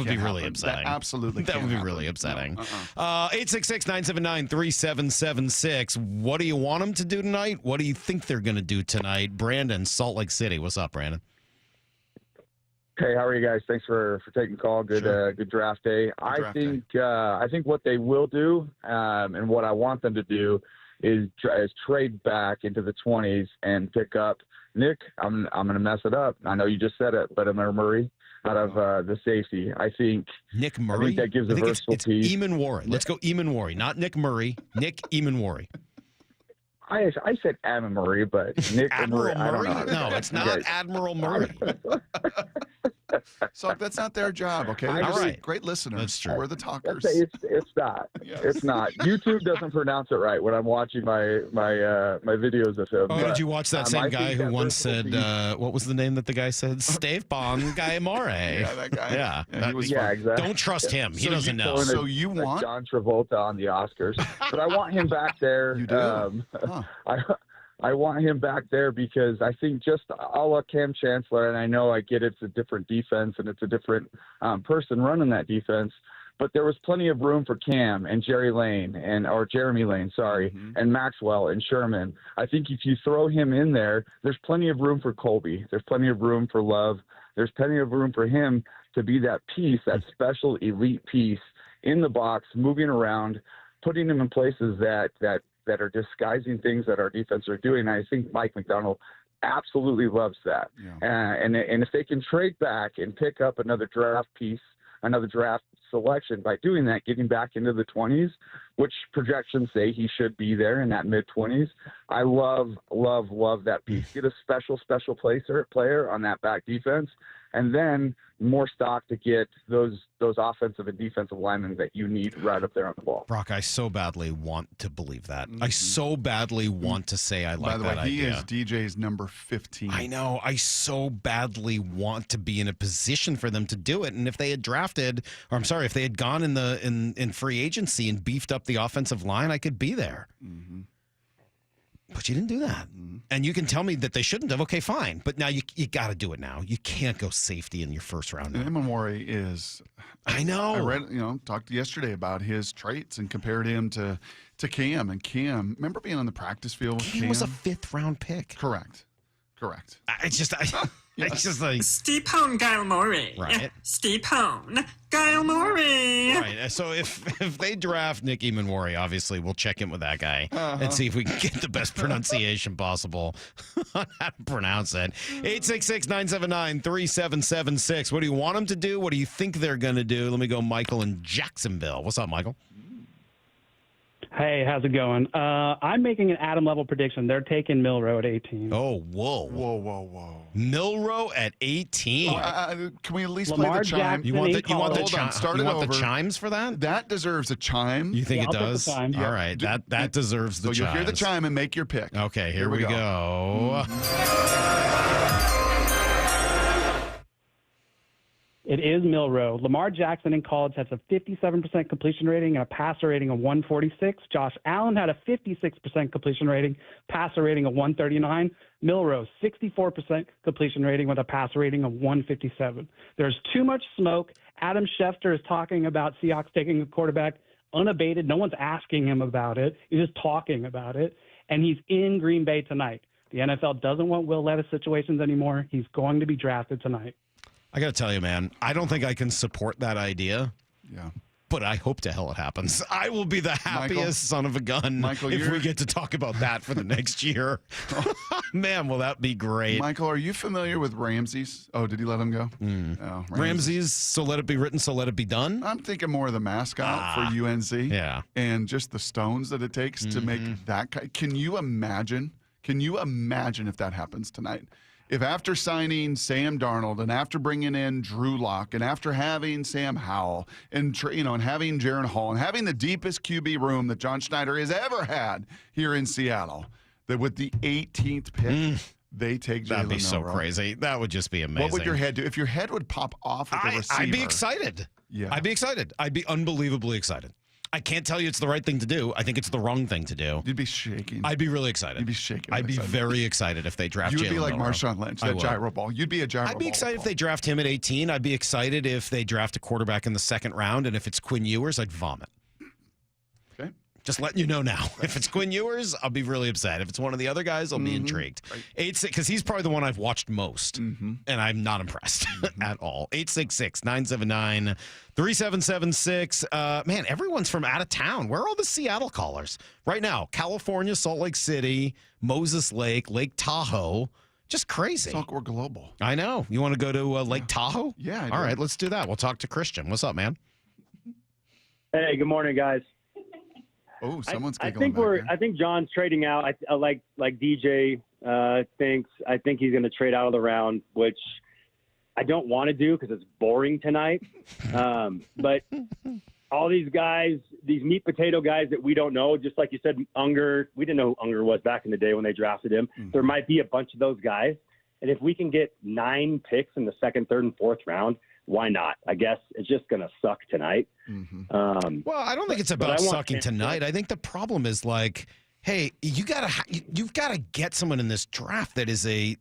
be
can't
really
happen.
upsetting.
That absolutely.
That
can't
would be
happen.
really upsetting.
No,
866-979-3776. What do you want them to do tonight? What do you think they're going to do tonight? Brandon, Salt Lake City. What's up, Brandon?
Hey, how are you guys? Thanks for taking the call. Good good draft day. I think what they will do, and what I want them to do, is trade back into the 20s and pick up Nick. I'm going to mess it up. I know you just said it, but Murray out of the safety. I think
Nick Murray.
I think that gives a versatile piece.
Eamon Warren. Let's go Eamon Warren, not Nick Murray. Nick Eamon Warren.
I said Admiral Murray, but Nick
Admiral
Murray.
Murray?
I don't know.
No, it's not Admiral Murray.
So that's not their job, okay?
All
They're just
right.
great listeners.
That's true.
We're the talkers.
It's not.
Yes.
It's not. YouTube doesn't pronounce it right when I'm watching my videos of him.
Oh,
but,
did you watch that same
I
guy
think
who
that
once
versatile
said,
piece-
what was the name that the guy said? Stave Bon Guy More.
Yeah, that guy.
Yeah.
he was
Yeah,
fun.
exactly.
Don't trust him. He
So
doesn't
you-
know.
So you
like
want
John Travolta on the Oscars, but I want him back there.
You do?
I want him back there because I think just a la Cam Chancellor, and I know I get it's a different defense and it's a different person running that defense, but there was plenty of room for Cam and Jeremy Lane, and Maxwell and Sherman. I think if you throw him in there, there's plenty of room for Colby. There's plenty of room for Love. There's plenty of room for him to be that piece, that special elite piece in the box, moving around, putting him in places that are disguising things that our defense are doing. I think Mike McDonald absolutely loves that.
Yeah.
And if they can trade back and pick up another draft piece, another draft selection by doing that, getting back into the 20s, which projections say he should be there in that mid-20s. I love that piece. Get a special player on that back defense, and then more stock to get those offensive and defensive linemen that you need right up there on the ball.
Brock, I so badly want to believe that. I so badly want to say I like
By the
that
way, he
idea.
is DJ's number 15.
I know. I so badly want to be in a position for them to do it. And if they had if they had gone in free agency and beefed up the offensive line, I could be there.
Mm-hmm.
But you didn't do that. And you can tell me that they shouldn't have. Okay, fine. But now you got to do it now. You can't go safety in your first round.
And Eamon is.
I know.
I read, talked yesterday about his traits and compared him to Cam. And Cam, remember being on the practice field with Cam?
Cam was a 5th round pick.
Correct.
It's just like
Steve Hone, Guile Morey.
Right.
Steve Hone, Guile Morey.
Right. So if they draft Nick Eamon, obviously we'll check in with that guy and see if we can get the best pronunciation possible on how to pronounce it. 866-979-3776. What do you want them to do? What do you think they're going to do? Let me go Michael in Jacksonville. What's up, Michael?
Hey, how's it going? I'm making an Adam level prediction. They're taking Milrow at 18.
Oh, whoa. Milrow at 18.
Can we at least
Lamar
play the chime?
Jackson
You want the chimes for that?
That deserves a chime.
You think it
I'll take
does?
the chime.
All right. That deserves the
So
chimes.
you'll hear the chime and make your pick.
Okay, here we go.
It is Milroe. Lamar Jackson in college has a 57% completion rating and a passer rating of 146. Josh Allen had a 56% completion rating, passer rating of 139. Milroe, 64% completion rating with a passer rating of 157. There's too much smoke. Adam Schefter is talking about Seahawks taking a quarterback unabated. No one's asking him about it. He's just talking about it. And he's in Green Bay tonight. The NFL doesn't want Will Levis situations anymore. He's going to be drafted tonight.
I got to tell you, man, I don't think I can support that idea.
Yeah.
But I hope to hell it happens. I will be the happiest son of a gun if we get to talk about that for the next year. Man, will that be great.
Michael, are you familiar with Ramses? Oh, did he let him go? Oh,
Ramses, so let it be written, so let it be done?
I'm thinking more of the mascot for UNC.
Yeah.
And just the stones that it takes to make that. Can you imagine? Can you imagine if that happens tonight? If after signing Sam Darnold and after bringing in Drew Lock and after having Sam Howell and and having Jaron Hall and having the deepest QB room that John Schneider has ever had here in Seattle, that with the 18th pick, they take Jalen
That'd be so
Milroe.
crazy. That would just be amazing.
What would your head do? If your head would pop off at the receiver.
I'd be excited.
Yeah.
I'd be excited. I'd be unbelievably excited. I can't tell you it's the right thing to do. I think it's the wrong thing to do.
You'd be shaking.
I'd be really excited.
You'd be shaking.
I'd be very excited if they draft Jalen
You would be like
Milroe.
Marshawn Lynch, that gyro ball. You'd be a gyro ball.
I'd be excited if they draft him at 18. I'd be excited if they draft a quarterback in the second round. And if it's Quinn Ewers, I'd vomit.
Okay.
Just letting you know now. If it's Quinn Ewers, I'll be really upset. If it's one of the other guys, I'll be intrigued. Right. 8-6, because he's probably the one I've watched most, and I'm not impressed at all. 866-979-3776. Man, everyone's from out of town. Where are all the Seattle callers right now? California, Salt Lake City, Moses Lake, Lake Tahoe. Just crazy.
Talk, we're global.
I know. You want to go to Lake Tahoe?
Yeah. I
All
do.
right, let's do that. We'll talk to Christian. What's up, man?
Hey, good morning, guys.
Oh, someone's
I
giggling
think
back there.
I think John's trading out. I like DJ thinks. I think he's going to trade out of the round, which I don't want to do because it's boring tonight. But all these guys, these meat potato guys that we don't know, just like you said, Unger. We didn't know who Unger was back in the day when they drafted him. There might be a bunch of those guys, and if we can get 9 picks in the second, third, and fourth round, why not? I guess it's just going to suck tonight.
Well, I don't think it's about sucking tonight. I think the problem is like, hey, you've got to get someone in this draft that is a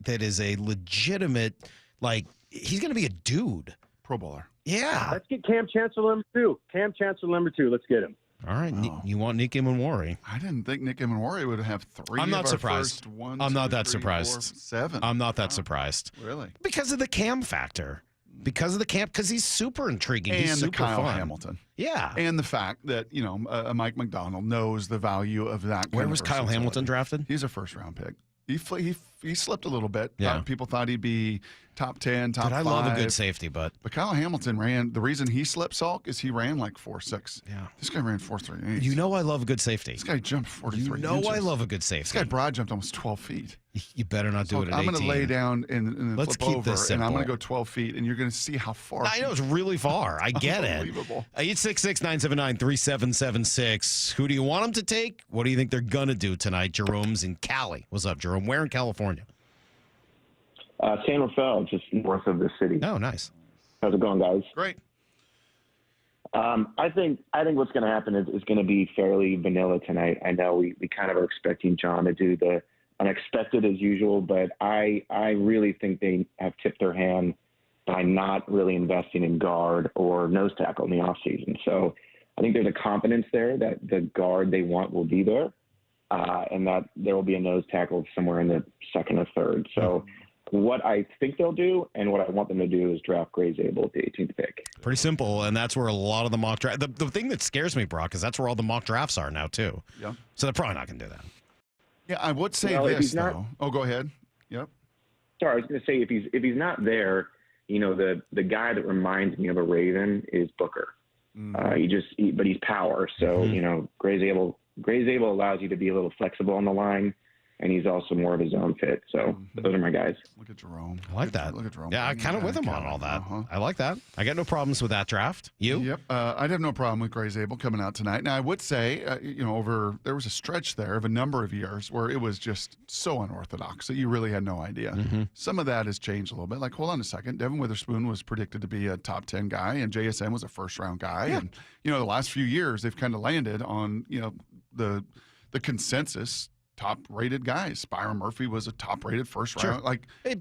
legitimate, like, he's going to be a dude.
Pro Bowler.
Yeah.
Let's get Cam Chancellor number 2. Cam Chancellor number 2. Let's get him.
All right. You want Nick Imanwari?
I didn't think Nick Imanwari would have 3
I'm not
of our
surprised.
first 1,
I'm
2,
not that
3,
surprised.
4, 7.
I'm not that surprised.
Really?
Because of the Cam factor. Because of the camp, because he's super intriguing.
And
he's
the
super
Kyle
fun.
Hamilton.
Yeah.
And the fact that, Mike McDonald knows the value of that.
Where was Kyle Hamilton drafted?
He's a first-round pick. He slipped a little bit.
Yeah.
People thought he'd be top 10, top 5.
I love a good safety, but
Kyle Hamilton ran. The reason he slipped, Salk, is he ran like 4.6.
Yeah.
This guy ran 4.38.
You know I love a good safety.
This guy jumped 43 inches.
I love a good safety.
This guy broad jumped almost 12 feet.
You better not do it at 18.
I'm going to lay down and
Let's
flip
keep
over,
this
and I'm going
simple.
to go 12 feet, and you're going to see how far.
I know it's really far. I get it.
Unbelievable.
866-979-3776. Who do you want them to take? What do you think they're going to do tonight? Jerome's in Cali. What's up, Jerome? Where in California?
San Rafael, just north of the city.
Oh, nice.
How's it going, guys?
Great.
I think what's going to happen is going to be fairly vanilla tonight. I know we kind of are expecting John to do the unexpected as usual, but I really think they have tipped their hand by not really investing in guard or nose tackle in the offseason. So I think there's a confidence there that the guard they want will be there, and that there will be a nose tackle somewhere in the second or third. So what I think they'll do and what I want them to do is draft Gray Zabel at the 18th pick.
Pretty simple, and that's where a lot of the mock draft. The thing that scares me, Brock, is that's where all the mock drafts are now too.
Yeah.
So they're probably not going to do that.
Yeah, I would say
Well, if
this
he's not-
though. Oh, go ahead. Yep.
Sorry, I was going to say if he's not there, the guy that reminds me of a Raven is Booker. But he's power. So Gray Zabel allows you to be a little flexible on the line. and he's also more of a zone fit. So those are my guys.
Look at Jerome.
I like that.
Look at Jerome.
Yeah, I'm kind of with him on all that. I like that. I got no problems with that draft. You?
Yep. I'd have no problem with Gray Zabel coming out tonight. Now, I would say, there was a stretch there of a number of years where it was just so unorthodox that you really had no idea. Some of that has changed a little bit. Like, hold on a second. Devin Witherspoon was predicted to be a top 10 guy, and JSN was a first-round guy. Yeah. And, the last few years, they've kind of landed on, the consensus top-rated guys. Byron Murphy was a top-rated first round.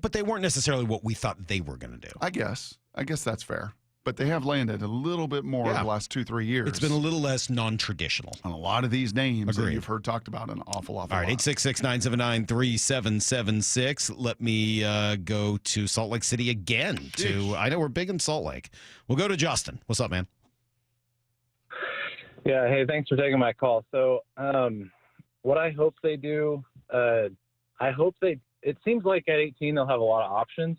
But they weren't necessarily what we thought they were going to do.
I guess that's fair. But they have landed a little bit more in the last 2-3 years.
It's been a little less non-traditional.
On a lot of these names that you've heard talked about an awful lot.
All right, 866-979-3776. Let me go to Salt Lake City again. I know we're big in Salt Lake. We'll go to Justin. What's up, man?
Yeah, hey, thanks for taking my call. So what I hope they do, it seems like at 18 they'll have a lot of options.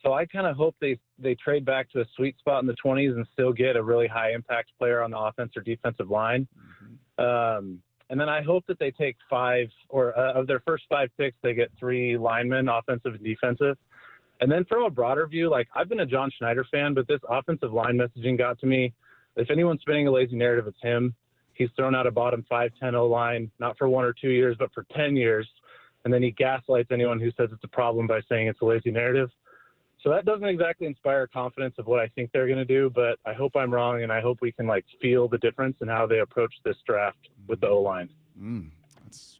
So I kind of hope they trade back to a sweet spot in the 20s and still get a really high-impact player on the offense or defensive line. And then I hope that they take 5, or of their first 5 picks, they get 3 linemen, offensive and defensive. And then from a broader view, I've been a John Schneider fan, but this offensive line messaging got to me. If anyone's spinning a lazy narrative, it's him. He's thrown out a bottom 5-10 O-line, not for 1 or 2 years, but for 10 years. And then he gaslights anyone who says it's a problem by saying it's a lazy narrative. So that doesn't exactly inspire confidence of what I think they're going to do, but I hope I'm wrong, and I hope we can feel the difference in how they approach this draft with the O-line.
That's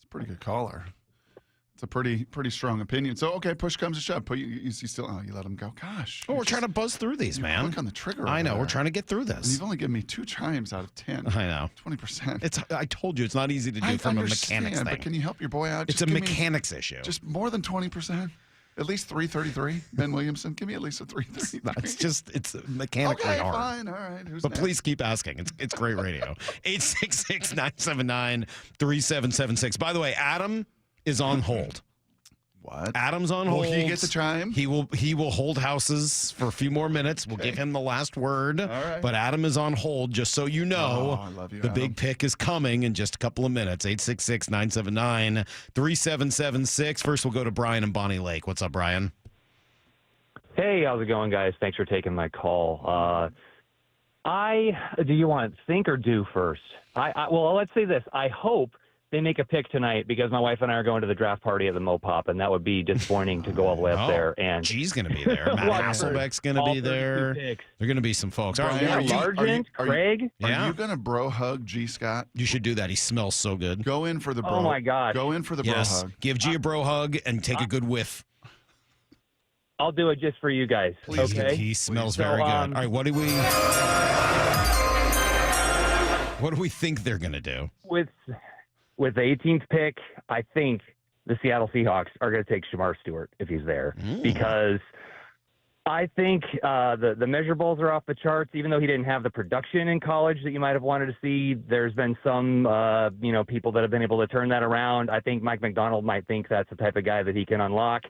a pretty good caller. It's a pretty strong opinion. So, okay, push comes to shove. You still, you let him go. Gosh.
Well, we're trying to buzz through these, man.
Click on the trigger.
I know.
There.
We're trying to get through this.
And you've only given me 2 chimes out of 10.
I know.
20%.
I told you it's not easy to do from a mechanics thing.
But can you help your boy out?
It's a mechanics issue.
Just more than 20%. At least 333. Ben Williamson, give me at least a 333.
It's mechanically hard.
Fine. All right. Who's
but
next?
Please keep asking. It's great radio. 866-979-3776. By the way, Adam is on hold.
What?
Adam's on hold.
Will he get the chime?
He will hold houses for a few more minutes. We'll give him the last word.
All right.
But Adam is on hold, just so you know.
I love you,
the
Adam.
big pick is coming in just a couple of minutes. 866-979-3776. First, we'll go to Brian and Bonnie Lake. What's up, Brian?
Hey, how's it going, guys? Thanks for taking my call. Do you want to think or do first? Well, let's say this. I hope they make a pick tonight because my wife and I are going to the draft party at the Mopop, and that would be disappointing to go all the way up there. And
G's going to be there. Matt Hasselbeck's going to be there. There are going to be some folks.
Brian, Sargent, Craig.
Are you going to bro hug G. Scott?
You should do that. He smells so good.
Go in for the bro.
Oh my God.
Go in for the bro hug.
Give G a bro hug and take a good whiff.
I'll do it just for you guys.
Please.
Okay.
He smells very good. All right, what do we think they're going to do?
With the 18th pick, I think the Seattle Seahawks are going to take Shamar Stewart if he's there because I think the measurables are off the charts. Even though he didn't have the production in college that you might have wanted to see, there's been some people that have been able to turn that around. I think Mike McDonald might think that's the type of guy that he can unlock.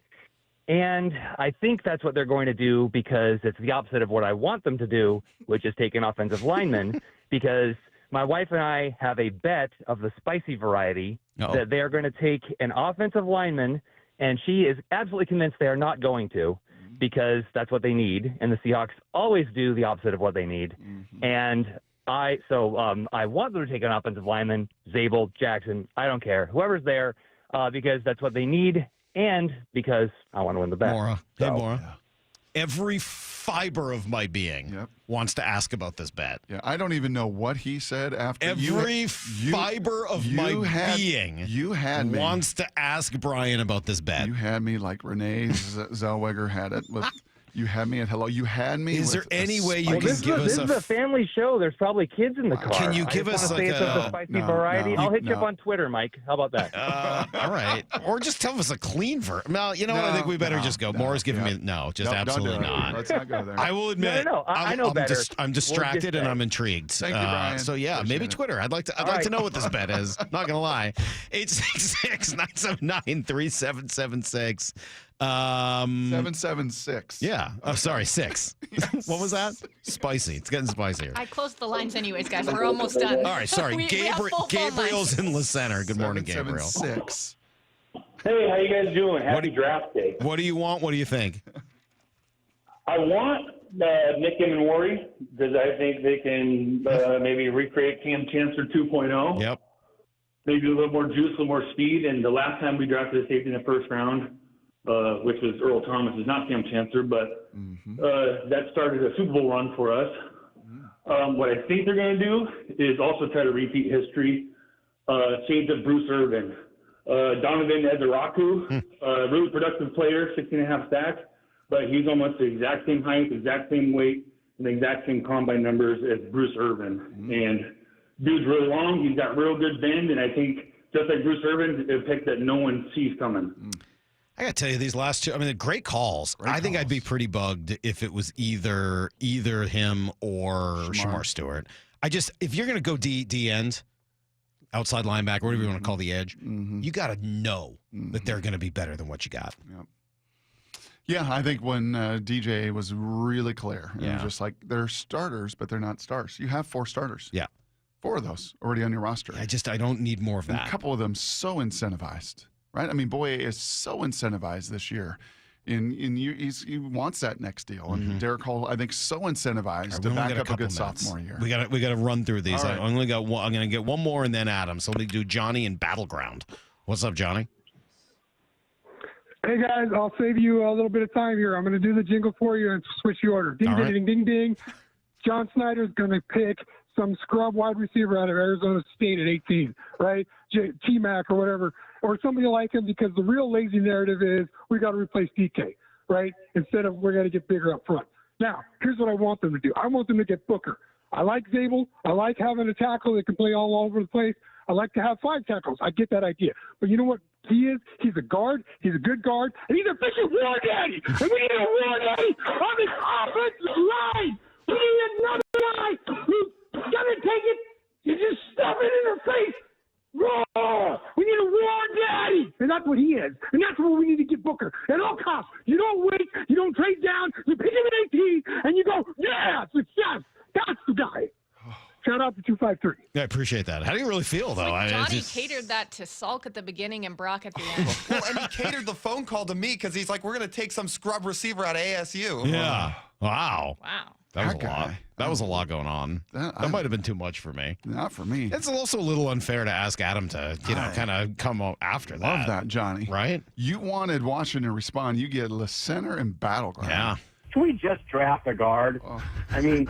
And I think that's what they're going to do because it's the opposite of what I want them to do, which is take an offensive lineman because my wife and I have a bet of the spicy variety that they are going to take an offensive lineman, and she is absolutely convinced they are not going to because that's what they need, and the Seahawks always do the opposite of what they need. And I want them to take an offensive lineman, Zabel, Jackson, I don't care, whoever's there, because that's what they need, and because I want to win the bet.
Maura. Hey, Maura. Every fiber of my being wants to ask about this bet.
Yeah, I don't even know what he said after.
Every fiber of my being wants to ask Brian about this bet.
You had me like Renee Zellweger had it with. You had me at hello. You had me.
Is there any way you can give us
this is a family show. There's probably kids in the car.
Can you give us like
a spicy variety? I'll hit you up on Twitter, Mike. How about that?
All right. Or just tell us a clean version. No, you know what? I think we better just go. Maura's giving me absolutely not.
Let's not go there.
I will admit.
No. I know better.
I'm distracted and I'm intrigued.
Thank you, Brian.
So yeah,
Appreciate
maybe
it.
Twitter. I'd like to know what this bet is. Not gonna lie. 866-979-3776.
776.
Yeah. Oh, sorry, 6. What was that? Spicy. It's getting spicier.
I closed the lines anyways, guys. We're almost done.
All right, sorry.
We have full phone
Gabriel's
lines.
in the center. Good morning, Gabriel.
776.
Hey, how you guys doing? Happy draft day.
What do you want? What do you think?
I want Nick Emenwari because I think they can maybe recreate Cam Chancellor 2.0.
Yep.
Maybe a little more juice, a little more speed. And the last time we drafted a safety in the first round, which was Earl Thomas, is not Cam Chancellor, but that started a Super Bowl run for us. What I think they're going to do is also try to repeat history, change up Bruce Irvin. Donovan Ezeraku, really productive player, 16.5 sacks, but he's almost the exact same height, exact same weight, and the exact same combine numbers as Bruce Irvin. And dude's really long. He's got real good bend, and I think just like Bruce Irvin, a pick that no one sees coming.
I got to tell you, these last two, I mean, great calls. I think I'd be pretty bugged if it was either him or Shamar Stewart. If you're going to go D end, outside linebacker, whatever you want to call the edge, you got to know that they're going to be better than what you got.
Yep. Yeah, I think when DJ was really clear, it was just like they're starters, but they're not stars. You have 4 starters.
Yeah.
4 of those already on your roster.
I don't need more of that.
And a couple of them so incentivized, right? I mean, Boye is so incentivized this year. He wants that next deal. And Derek Hall, I think, so incentivized to back up a good sophomore year.
We got to run through these.
All right.
I only got one. I'm going to get one more and then Adam. So let me do Johnny in Battleground. What's up, Johnny?
Hey, guys, I'll save you a little bit of time here. I'm going to do the jingle for you and switch the order. Ding, ding, ding, ding, ding. John Schneider's going to pick some scrub wide receiver out of Arizona State at 18, right? T-Mac or whatever, or somebody like him, because the real lazy narrative is we got to replace DK, right? Instead of we're going to get bigger up front. Now, here's what I want them to do. I want them to get Booker. I like Zabel. I like having a tackle that can play all over the place. I like to have 5 tackles. I get that idea. But you know what he is? He's a guard. He's a good guard. And he's a freaking war daddy. And we need a war daddy on this offensive line. We need another guy who's going to take it and just stuff it in her face. Roar! We need a war daddy. And that's what he is. And that's what we need to get Booker. At all costs. You don't wait. You don't trade down. You pick him at 18, and you go, yeah, success. That's the guy. Shout out to 253.
Yeah, I appreciate that. How do you really feel, though?
Johnny catered that to Salk at the beginning and Brock at the end.
Well, and he catered the phone call to me because he's like, we're going to take some scrub receiver out of ASU.
Yeah. Wow.
Wow.
That was a lot. That was a lot going on. That might have been too much for me.
Not for me.
It's also a little unfair to ask Adam to, kind of come out after that.
Love that, Johnny.
Right?
You wanted Washington to respond. You get the center and Battleground.
Yeah.
Can we just draft a guard? I mean,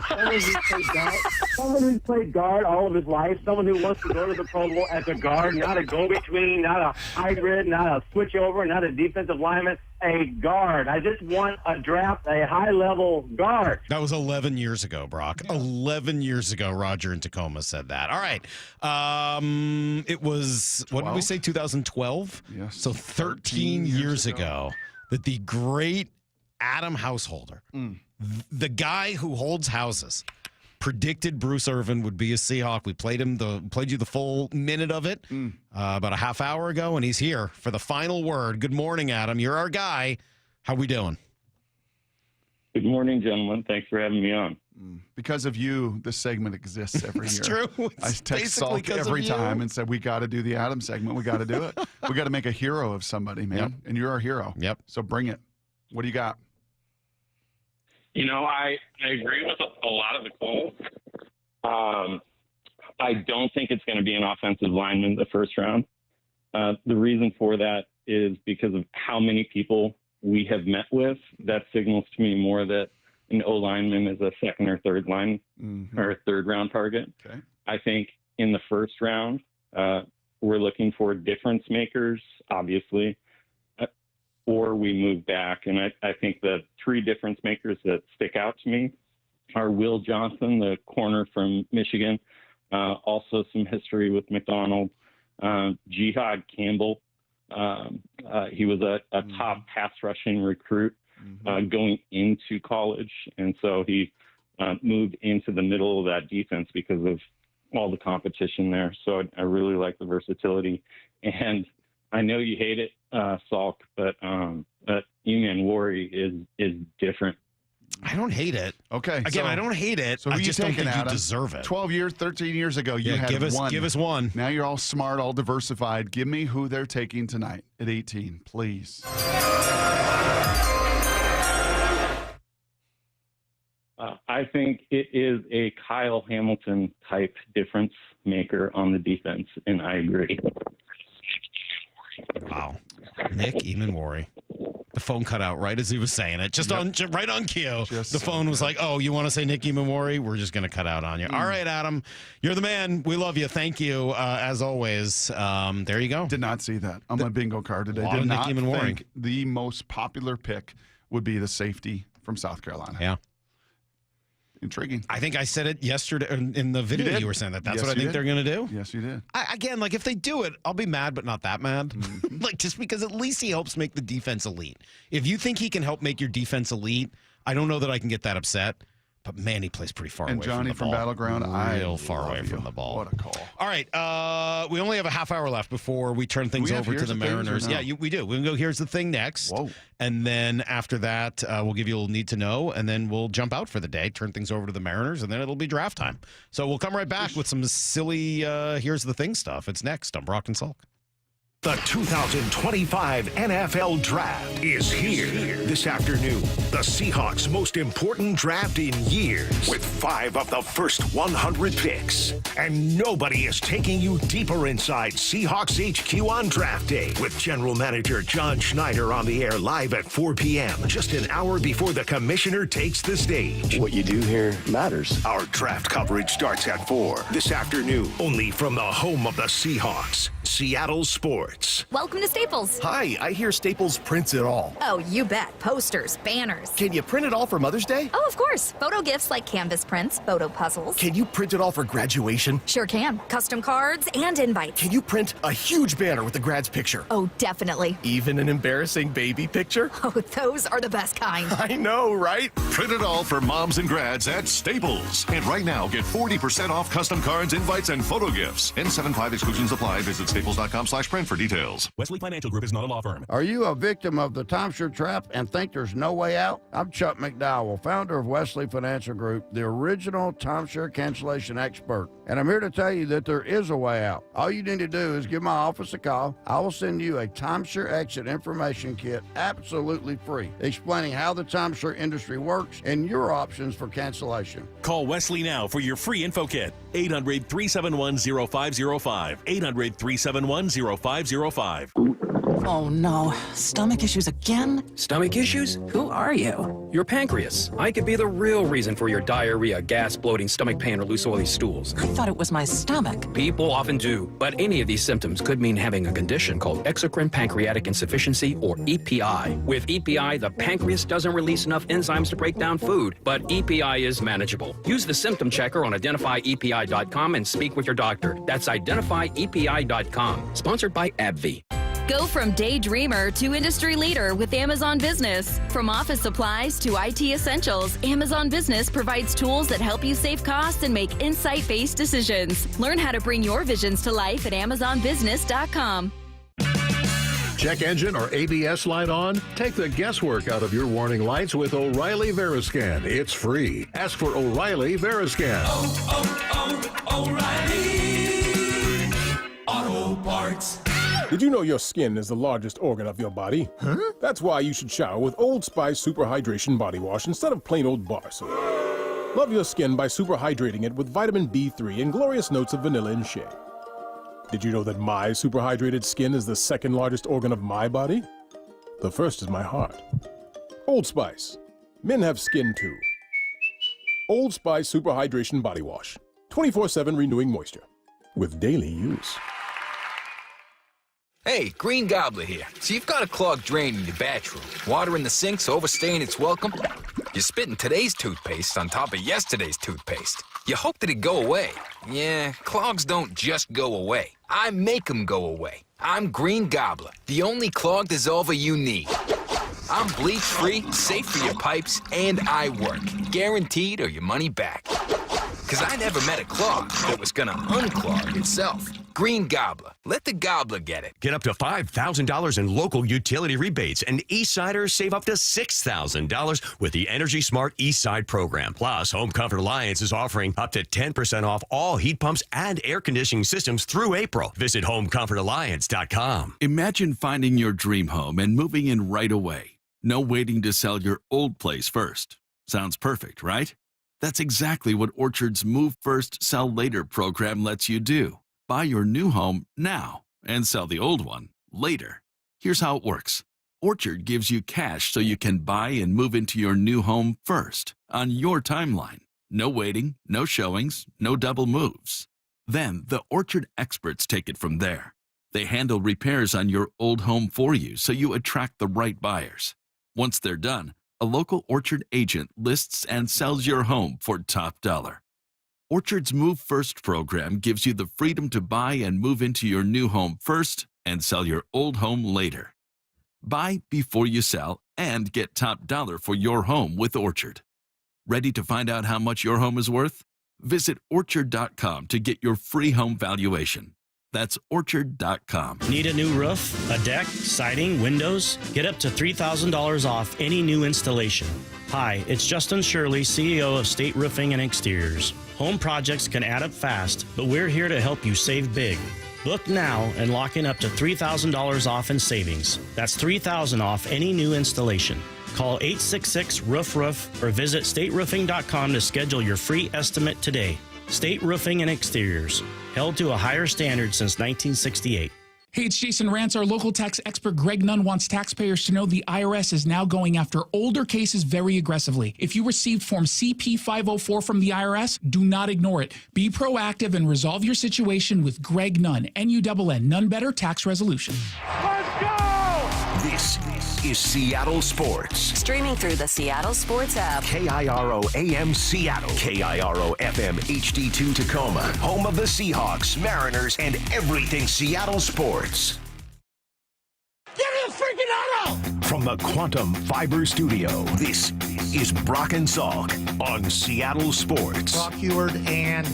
someone who's played guard all of his life, someone who wants to go to the Pro Bowl as a guard, not a go-between, not a hybrid, not a switch-over, not a defensive lineman, a guard. I just want a high-level guard.
That was 11 years ago, Brock. 11 years ago, Roger in Tacoma said that. All right. It was, what did we say, 2012?
Yes.
So 13 years ago that the great Adam Householder, the guy who holds houses, predicted Bruce Irvin would be a Seahawk. We played you the full minute of it about a half hour ago, and he's here for the final word. Good morning, Adam. You're our guy. How we doing?
Good morning, gentlemen. Thanks for having me on.
Because of you, this segment exists every
It's
year.
true.
I
It's
text
basically
Salk
'cause of
every
you.
time and said, we got to do the Adam segment. We got to do it. We got to make a hero of somebody, man.
Yep.
And you're our hero.
Yep.
So bring it. What do you got?
You know, I agree with a lot of the calls. I don't think it's going to be an offensive lineman the first round. The reason for that is because of how many people we have met with. That signals to me more that an O-lineman is a second or third line or third round target.
Okay.
I think in the first round, we're looking for difference makers, obviously, or we move back. And I think the 3 difference makers that stick out to me are Will Johnson, the corner from Michigan, also some history with McDonald, Jihad Campbell. He was a top pass rushing recruit going into college. And so he moved into the middle of that defense because of all the competition there. So I really like the versatility. And I know you hate it, Salk, but Emenwari is different.
I don't hate it.
Okay.
Again, I don't hate it.
So who
I
you
just don't
taking,
think you
Adam?
deserve it.
12 years, 13 years ago, you had
give
one.
us one.
Now you're all smart, all diversified. Give me who they're taking tonight at 18, please.
I think it is a Kyle Hamilton type difference maker on the defense, and I agree.
Wow. Nick Eamon-Worry. The phone cut out right as he was saying it. Right on cue. The phone was like, oh, you want to say Nick Eamon-Worry? We're just going to cut out on you. All right, Adam. You're the man. We love you. Thank you, as always. There you go.
Did not see that on my bingo card today.
Did not think
the most popular pick would be the safety from South Carolina.
Yeah.
Intriguing.
I think I said it yesterday in the video you were saying that. That's
Yes,
what I
you
think
did.
they're going to do.
Yes, you did.
Again, like if they do it, I'll be mad, but not that mad. Like just because at least he helps make the defense elite. If you think he can help make your defense elite, I don't know that I can get that upset. But man, he plays pretty far away from the ball.
And Johnny from Battleground,
real far away from the ball.
What a call.
All right, we only have a half hour left before we turn things over to the Mariners.
No?
Yeah, we do. We can go, here's the thing next.
Whoa.
And then after that, we'll give you a little need to know, and then we'll jump out for the day, turn things over to the Mariners, and then it'll be draft time. So we'll come right back with some silly here's the thing stuff. It's next on Brock and Salk.
The 2025 NFL Draft is here this afternoon. The Seahawks' most important draft in years with 5 of the first 100 picks. And nobody is taking you deeper inside Seahawks HQ on draft day with General Manager John Schneider on the air live at 4 p.m. just an hour before the commissioner takes the stage. What you do here matters. Our draft coverage starts at 4 this afternoon, only from the home of the Seahawks, Seattle Sports.
Welcome to Staples.
Hi, I hear Staples prints it all.
Oh, you bet. Posters, banners.
Can you print it all for Mother's Day?
Oh, of course. Photo gifts like canvas prints, photo puzzles.
Can you print it all for graduation?
Sure can. Custom cards and invites.
Can you print a huge banner with the grad's picture?
Oh, definitely.
Even an embarrassing baby picture?
Oh, those are the best kind.
I know, right?
Print it all for moms and grads at Staples. And right now, get 40% off custom cards, invites, and photo gifts. N75 exclusions apply. Visit staples.com/print for details.
Wesley Financial Group is not a law firm.
Are you a victim of the timeshare trap and think there's no way out? I'm Chuck McDowell, founder of Wesley Financial Group, the original timeshare cancellation expert. And I'm here to tell you that there is a way out. All you need to do is give my office a call. I will send you a timeshare exit information kit absolutely free, explaining how the timeshare industry works and your options for cancellation.
Call Wesley now for your free info kit. 800-371-0505. 800-371-0505.
Oh no, stomach issues again?
Stomach issues?
Who are you?
Your pancreas. I could be the real reason for your diarrhea, gas, bloating, stomach pain, or loose oily stools.
I thought it was my stomach.
People often do, but any of these symptoms could mean having a condition called exocrine pancreatic insufficiency, or EPI. With EPI, the pancreas doesn't release enough enzymes to break down food, but EPI is manageable. Use the symptom checker on identifyepi.com and speak with your doctor. That's identifyepi.com. Sponsored by AbbVie.
Go from daydreamer to industry leader with Amazon Business. From office supplies to IT essentials, Amazon Business provides tools that help you save costs and make insight-based decisions. Learn how to bring your visions to life at AmazonBusiness.com.
Check engine or ABS light on? Take the guesswork out of your warning lights with O'Reilly Veriscan. It's free. Ask for O'Reilly Veriscan.
O'Reilly Auto Parts.
Did you know your skin is the largest organ of your body? Huh? That's why you should shower with Old Spice Super Hydration Body Wash instead of plain old bar soap. Love your skin by super hydrating it with vitamin B3 and glorious notes of vanilla and shea. Did you know that my super hydrated skin is the second largest organ of my body? The first is my heart. Old Spice. Men have skin too. Old Spice Super Hydration Body Wash. 24/7 renewing moisture. With daily use.
Hey, Green Gobbler here. So you've got a clogged drain in your bathroom. Water in the sink's overstaying its welcome. You're spitting today's toothpaste on top of yesterday's toothpaste. You hope that it go away. Yeah, clogs don't just go away. I make them go away. I'm Green Gobbler, the only clog dissolver you need. I'm bleach-free, safe for your pipes, and I work. Guaranteed or your money back. Because I never met a clog that was gonna unclog itself. Green Gobbler. Let the gobbler get it.
Get up to $5,000 in local utility rebates, and Eastsiders save up to $6,000 with the Energy Smart Eastside program. Plus, Home Comfort Alliance is offering up to 10% off all heat pumps and air conditioning systems through April. Visit homecomfortalliance.com.
Imagine finding your dream home and moving in right away. No waiting to sell your old place first. Sounds perfect, right? That's exactly what Orchard's Move First, Sell Later program lets you do. Buy your new home now and sell the old one later. Here's how it works. Orchard gives you cash so you can buy and move into your new home first on your timeline. No waiting, no showings, no double moves. Then the Orchard experts take it from there. They handle repairs on your old home for you so you attract the right buyers. Once they're done, a local Orchard agent lists and sells your home for top dollar. Orchard's Move First program gives you the freedom to buy and move into your new home first and sell your old home later. Buy before you sell and get top dollar for your home with Orchard. Ready to find out how much your home is worth? Visit orchard.com to get your free home valuation. That's orchard.com.
Need a new roof, a deck, siding, windows? Get up to $3,000 off any new installation. Hi, it's Justin Shirley, CEO of State Roofing and Exteriors. Home projects can add up fast, but we're here to help you save big. Book now and lock in up to $3,000 off in savings. That's $3,000 off any new installation. Call 866-ROOF-ROOF or visit stateroofing.com to schedule your free estimate today. State Roofing and Exteriors, held to a higher standard since 1968.
Hey, it's Jason Rantz. Our local tax expert Greg Nunn wants taxpayers to know the IRS is now going after older cases very aggressively. If you received Form CP-504 from the IRS, do not ignore it. Be proactive and resolve your situation with Greg Nunn, N-U-N-N, None Better Tax Resolution.
Let's go! This is Seattle Sports.
Streaming through the Seattle Sports app.
KIRO AM Seattle. KIRO FM HD2 Tacoma. Home of the Seahawks, Mariners, and everything Seattle sports.
Give me a freaking auto!
From the Quantum Fiber Studio, this is Brock and Salk on Seattle Sports.
Brock Heward and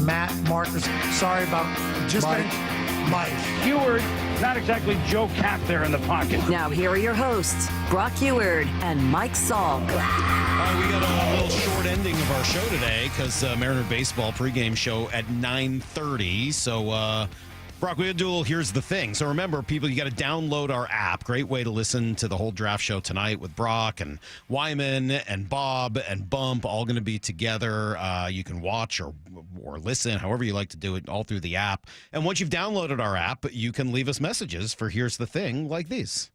Matt Marcus. Sorry about just Mike
Heward. Not exactly Joe Cap there in the pocket.
Now here are your hosts, Brock Heward and Mike Salk.
All right, we got a little short ending of our show today because Mariner Baseball pregame show at 9:30. So, Brock, we're going to do a little Here's the Thing. So remember, people, you got to download our app. Great way to listen to the whole draft show tonight with Brock and Wyman and Bob and Bump all going to be together. You can watch or listen, however you like to do it, all through the app. And once you've downloaded our app, you can leave us messages for Here's the Thing like these.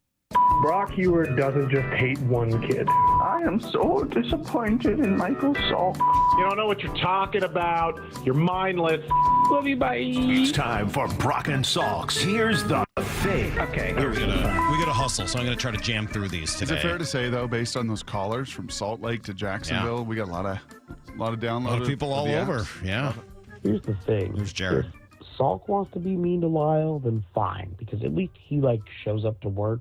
Brock Heward doesn't just hate one kid.
I am so disappointed in Michael Salk.
You don't know what you're talking about. You're mindless. Love you, bye.
It's time for Brock and Salk's Here's the Thing.
Okay. We got to hustle, so I'm going to try to jam through these today.
Is it fair to say, though, based on those callers from Salt Lake to Jacksonville, we got a lot of downloads.
A lot of people all over. Yeah.
Here's the thing.
Who's Jared?
If Salk wants to be mean to Lyle, then fine, because at least he shows up to work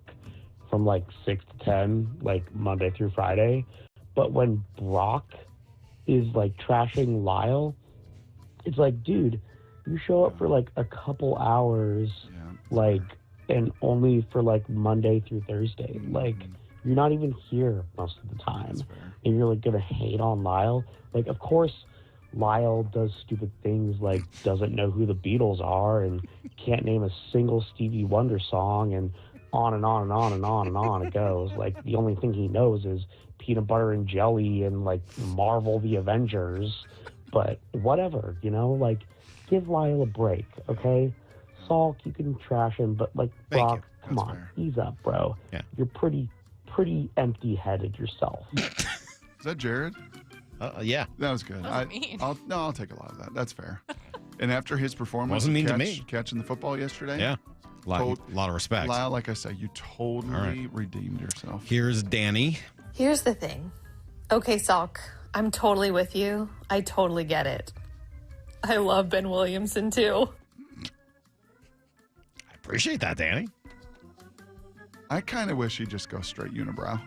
from 6 to 10, Monday through Friday. But when Brock is trashing Lyle, it's dude, you show up for a couple hours, and only for Monday through Thursday. You're not even here most of the time, and you're gonna hate on Lyle. Of course, Lyle does stupid things doesn't know who the Beatles are and can't name a single Stevie Wonder song, and on and on and on and on and on it goes. The only thing he knows is peanut butter and jelly and Marvel the Avengers. But whatever, give Lyle a break, okay? Salk, you can trash him, but Brock, come on, ease up, bro.
Yeah.
You're pretty empty-headed yourself.
Is that Jared?
Yeah.
That was good.
That was mean.
I'll take a lot of that. That's fair. And after his performance,
Wasn't mean to me.
catching the football yesterday,
Yeah. A lot of respect.
Lyle, like I said, you totally redeemed yourself.
Here's Danny.
Here's the thing. Okay, Salk, I'm totally with you. I totally get it. I love Ben Williamson, too.
I appreciate that, Danny.
I kind of wish he'd just go straight unibrow.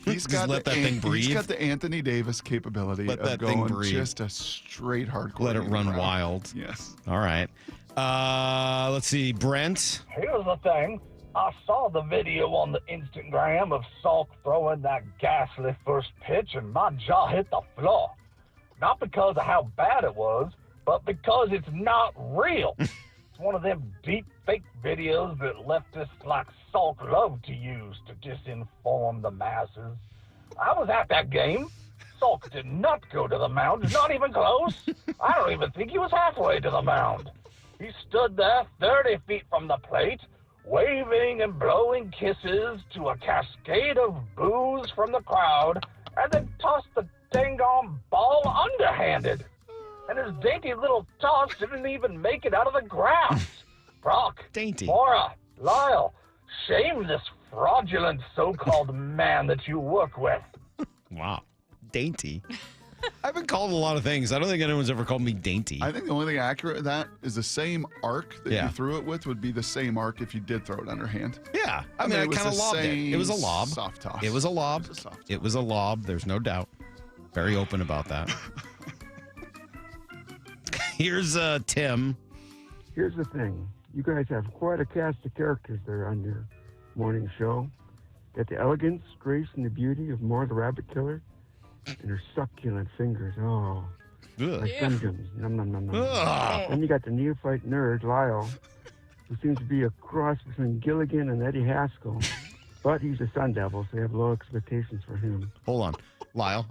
He's
Just let that thing breathe.
He's got the Anthony Davis capability
Let
of
that thing
going
breathe.
just a straight hardcore.
Let it run
unibrow.
wild.
Yes.
All right. Let's see, Brent.
Here's the thing. I saw the video on the Instagram of Salk throwing that ghastly first pitch, and my jaw hit the floor. Not because of how bad it was, but because it's not real. It's one of them deep fake videos that leftists like Salk love to use to disinform the masses. I was at that game. Salk did not go to the mound, not even close. I don't even think he was halfway to the mound. He stood there 30 feet from the plate, waving and blowing kisses to a cascade of boos from the crowd, and then tossed the dang-on ball underhanded. And his dainty little toss didn't even make it out of the grass. Brock,
dainty.
Maura, Lyle, shame this fraudulent so-called man that you work with.
Wow. Dainty. I've been called a lot of things. I don't think anyone's ever called me dainty.
I think the only thing accurate of that is the same arc that you threw it with would be the same arc if you did throw it underhand.
Yeah. I mean, I kind of lobbed it. It was a lob.
Soft toss.
It was a lob. It was a lob. There's no doubt. Very open about that. Here's Tim.
Here's the thing. You guys have quite a cast of characters there on your morning show. Got the elegance, grace, and the beauty of Maura the Rabbit Killer. And her succulent fingers, like Gumgums. Nom, nom, nom, nom. Then you got the neophyte nerd, Lyle, who seems to be a cross between Gilligan and Eddie Haskell. But he's a Sun Devil, so you have low expectations for him.
Hold on. Lyle.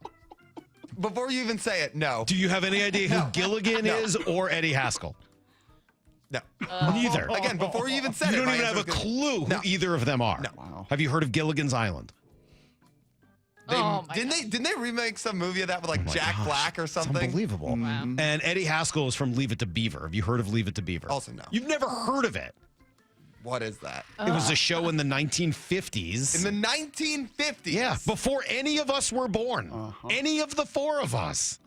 Before you even say it, no.
Do you have any idea who Gilligan is or Eddie Haskell?
No.
Neither.
Again, before you even said
you
it.
don't even have a clue who either of them are.
No.
Wow.
Have you heard of Gilligan's Island?
Didn't they remake some movie of that with like Jack Black or something?
It's unbelievable.
Wow.
And Eddie Haskell is from Leave It to Beaver. Have you heard of Leave It to Beaver?
Also no.
You've never heard of it.
What is that?
It was a show in the 1950s.
In the 1950s?
Yeah, before any of us were born. Any of the four of us.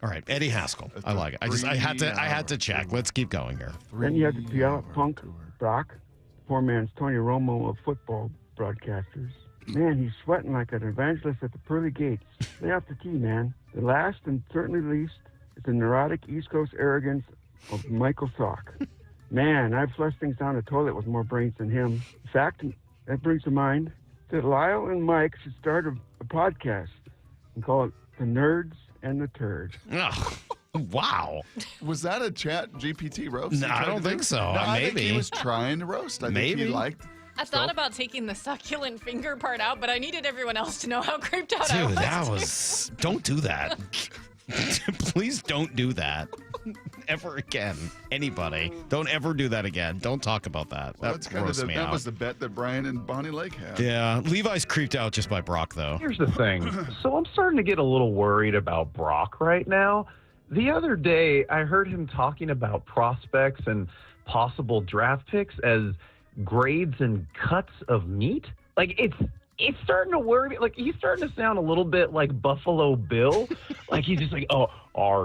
All right, Eddie Haskell. I like it. I had to check. Let's keep going here.
Then you have the Puyallup punk, Brock, poor man's Tony Romo of football broadcasters. Man, he's sweating like an evangelist at the pearly gates. Lay off the tea, man. The last and certainly least is the neurotic East Coast arrogance of Michael Salk. Man, I've flushed things down the toilet with more brains than him. In fact, that brings to mind that Lyle and Mike should start a podcast and call it The Nerds and the Turds.
Oh, wow.
Was that a chat GPT roast?
No, I don't think so.
No, I
Maybe.
think he was trying to roast. I think he liked.
I thought about taking the succulent finger part out, but I needed everyone else to know how creeped out I was.
Dude, that was... Don't do that. Please don't do that. Ever again. Anybody. Don't ever do that again. Don't talk about that.
Well,
That grossed me out.
that was the bet that Brian and Bonnie Lake had.
Yeah. Levi's creeped out just by Brock, though.
Here's the thing. So I'm starting to get a little worried about Brock right now. The other day, I heard him talking about prospects and possible draft picks as grades and cuts of meat. Like, it's starting to worry me. Like, he's starting to sound a little bit like Buffalo Bill. Like, he's just like, oh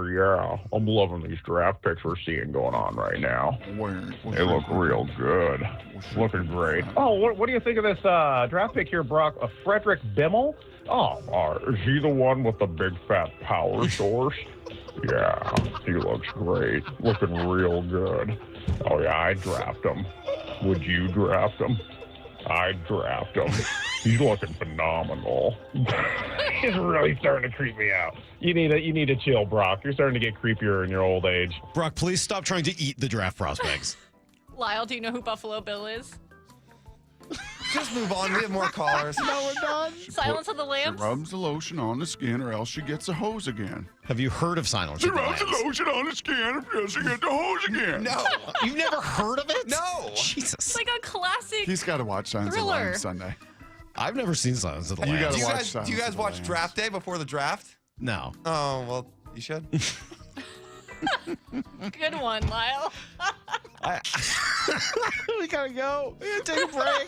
yeah, I'm loving these draft picks we're seeing going on right now. They look real good. Looking great. Oh, what do you think of this draft pick here, Brock? Frederick Bimmel? Oh, is he the one with the big fat power source? Yeah, he looks great. Looking real good. Oh, yeah, I'd draft him. Would you draft him? I'd draft him. He's looking phenomenal. He's really starting to creep me out. You need to chill, Brock. You're starting to get creepier in your old age.
Brock, please stop trying to eat the draft prospects.
Lyle, do you know who Buffalo Bill is?
Just move on. We have more callers.
No, we're done.
Silence of the Lambs?
She rubs the lotion on the skin or else she gets a hose again.
Have you heard of Silence
She
of the
rubs the
Lambs?
lotion on the skin or else she gets the hose again.
No.
You've never heard of it?
No.
Jesus.
It's like a classic
He's got to watch Silence of the
thriller.
Lambs Sunday.
I've never seen Silence of the
You
Lambs.
gotta
Do you guys watch Draft Day before the draft?
No.
Oh, well, you should.
Good one, Lyle.
We gotta go. We gotta take a break.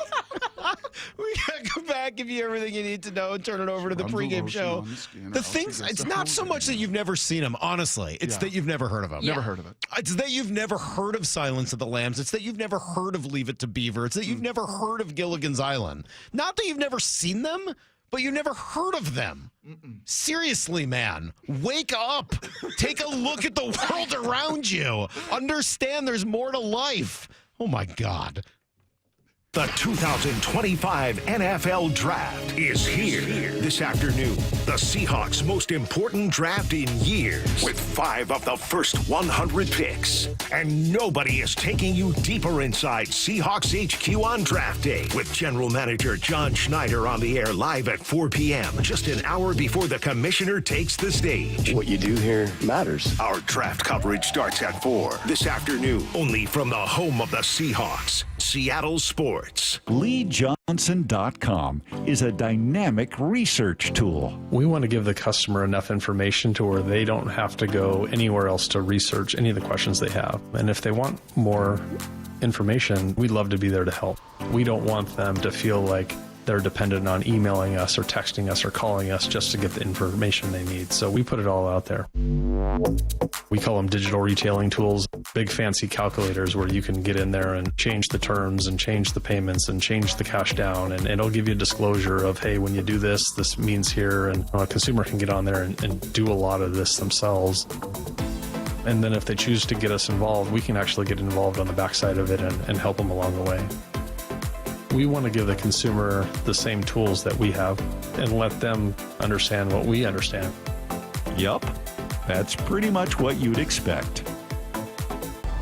We gotta come back, give you everything you need to know, and turn it over to the pregame show. The things, it's not so much that you've never seen them, honestly. It's that you've never heard of them.
Never heard of it.
It's that you've never heard of Silence of the Lambs. It's that you've never heard of Leave It to Beaver. It's that you've never heard of Gilligan's Island. Not that you've never seen them, but you never heard of them. Seriously, man, wake up. Take a look at the world around you. Understand there's more to life. Oh, my God.
The 2025 NFL Draft is here this afternoon. The Seahawks' most important draft in years, with 5 of the first 100 picks. And nobody is taking you deeper inside Seahawks HQ on draft day, with General Manager John Schneider on the air live at 4 p.m., just an hour before the commissioner takes the stage.
What you do here matters.
Our draft coverage starts at 4 this afternoon, only from the home of the Seahawks, Seattle Sports.
LeeJohnson.com is a dynamic research tool.
We want to give the customer enough information to where they don't have to go anywhere else to research any of the questions they have. And if they want more information, we'd love to be there to help. We don't want them to feel like they're dependent on emailing us or texting us or calling us just to get the information they need. So we put it all out there. We call them digital retailing tools, big fancy calculators where you can get in there and change the terms and change the payments and change the cash down. And it'll give you a disclosure of, hey, when you do this, this means here. And a consumer can get on there and do a lot of this themselves. And then if they choose to get us involved, we can actually get involved on the backside of it and help them along the way. We want to give the consumer the same tools that we have and let them understand what we understand.
Yup, that's pretty much what you'd expect.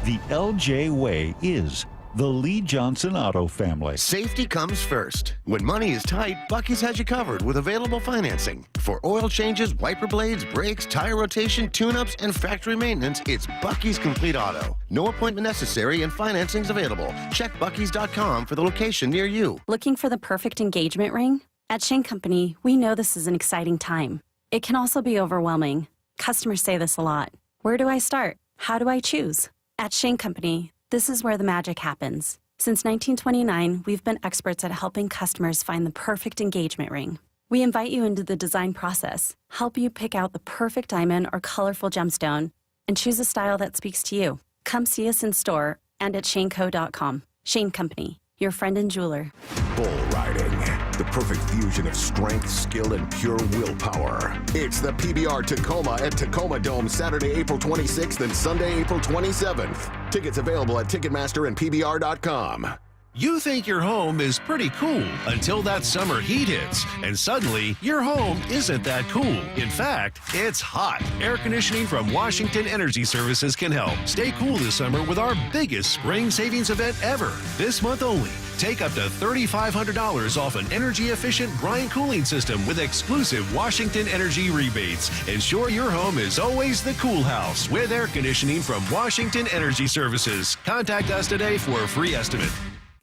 The LJ Way is the Lee Johnson Auto family.
Safety comes first. When money is tight, Buc-ee's has you covered with available financing. For oil changes, wiper blades, brakes, tire rotation, tune-ups, and factory maintenance, it's Buc-ee's Complete Auto. No appointment necessary and financing's available. Check Buc-ee's.com for the location near you.
Looking for the perfect engagement ring? At Shane Company, we know this is an exciting time. It can also be overwhelming. Customers say this a lot. Where do I start? How do I choose? At Shane Company, this is where the magic happens. Since 1929, we've been experts at helping customers find the perfect engagement ring. We invite you into the design process, help you pick out the perfect diamond or colorful gemstone, and choose a style that speaks to you. Come see us in store and at shaneco.com. Shane Company, your friend and jeweler.
Bull riding, the perfect fusion of strength, skill, and pure willpower.
It's the PBR Tacoma at Tacoma Dome, Saturday, April 26th and Sunday, April 27th. Tickets available at Ticketmaster and PBR.com.
You think your home is pretty cool until that summer heat hits, and suddenly your home isn't that cool. In fact, it's hot. Air conditioning from Washington Energy Services can help. Stay cool this summer with our biggest spring savings event ever. This month only, take up to $3,500 off an energy-efficient Bryant cooling system with exclusive Washington Energy rebates. Ensure your home is always the cool house with air conditioning from Washington Energy Services. Contact us today for a free estimate.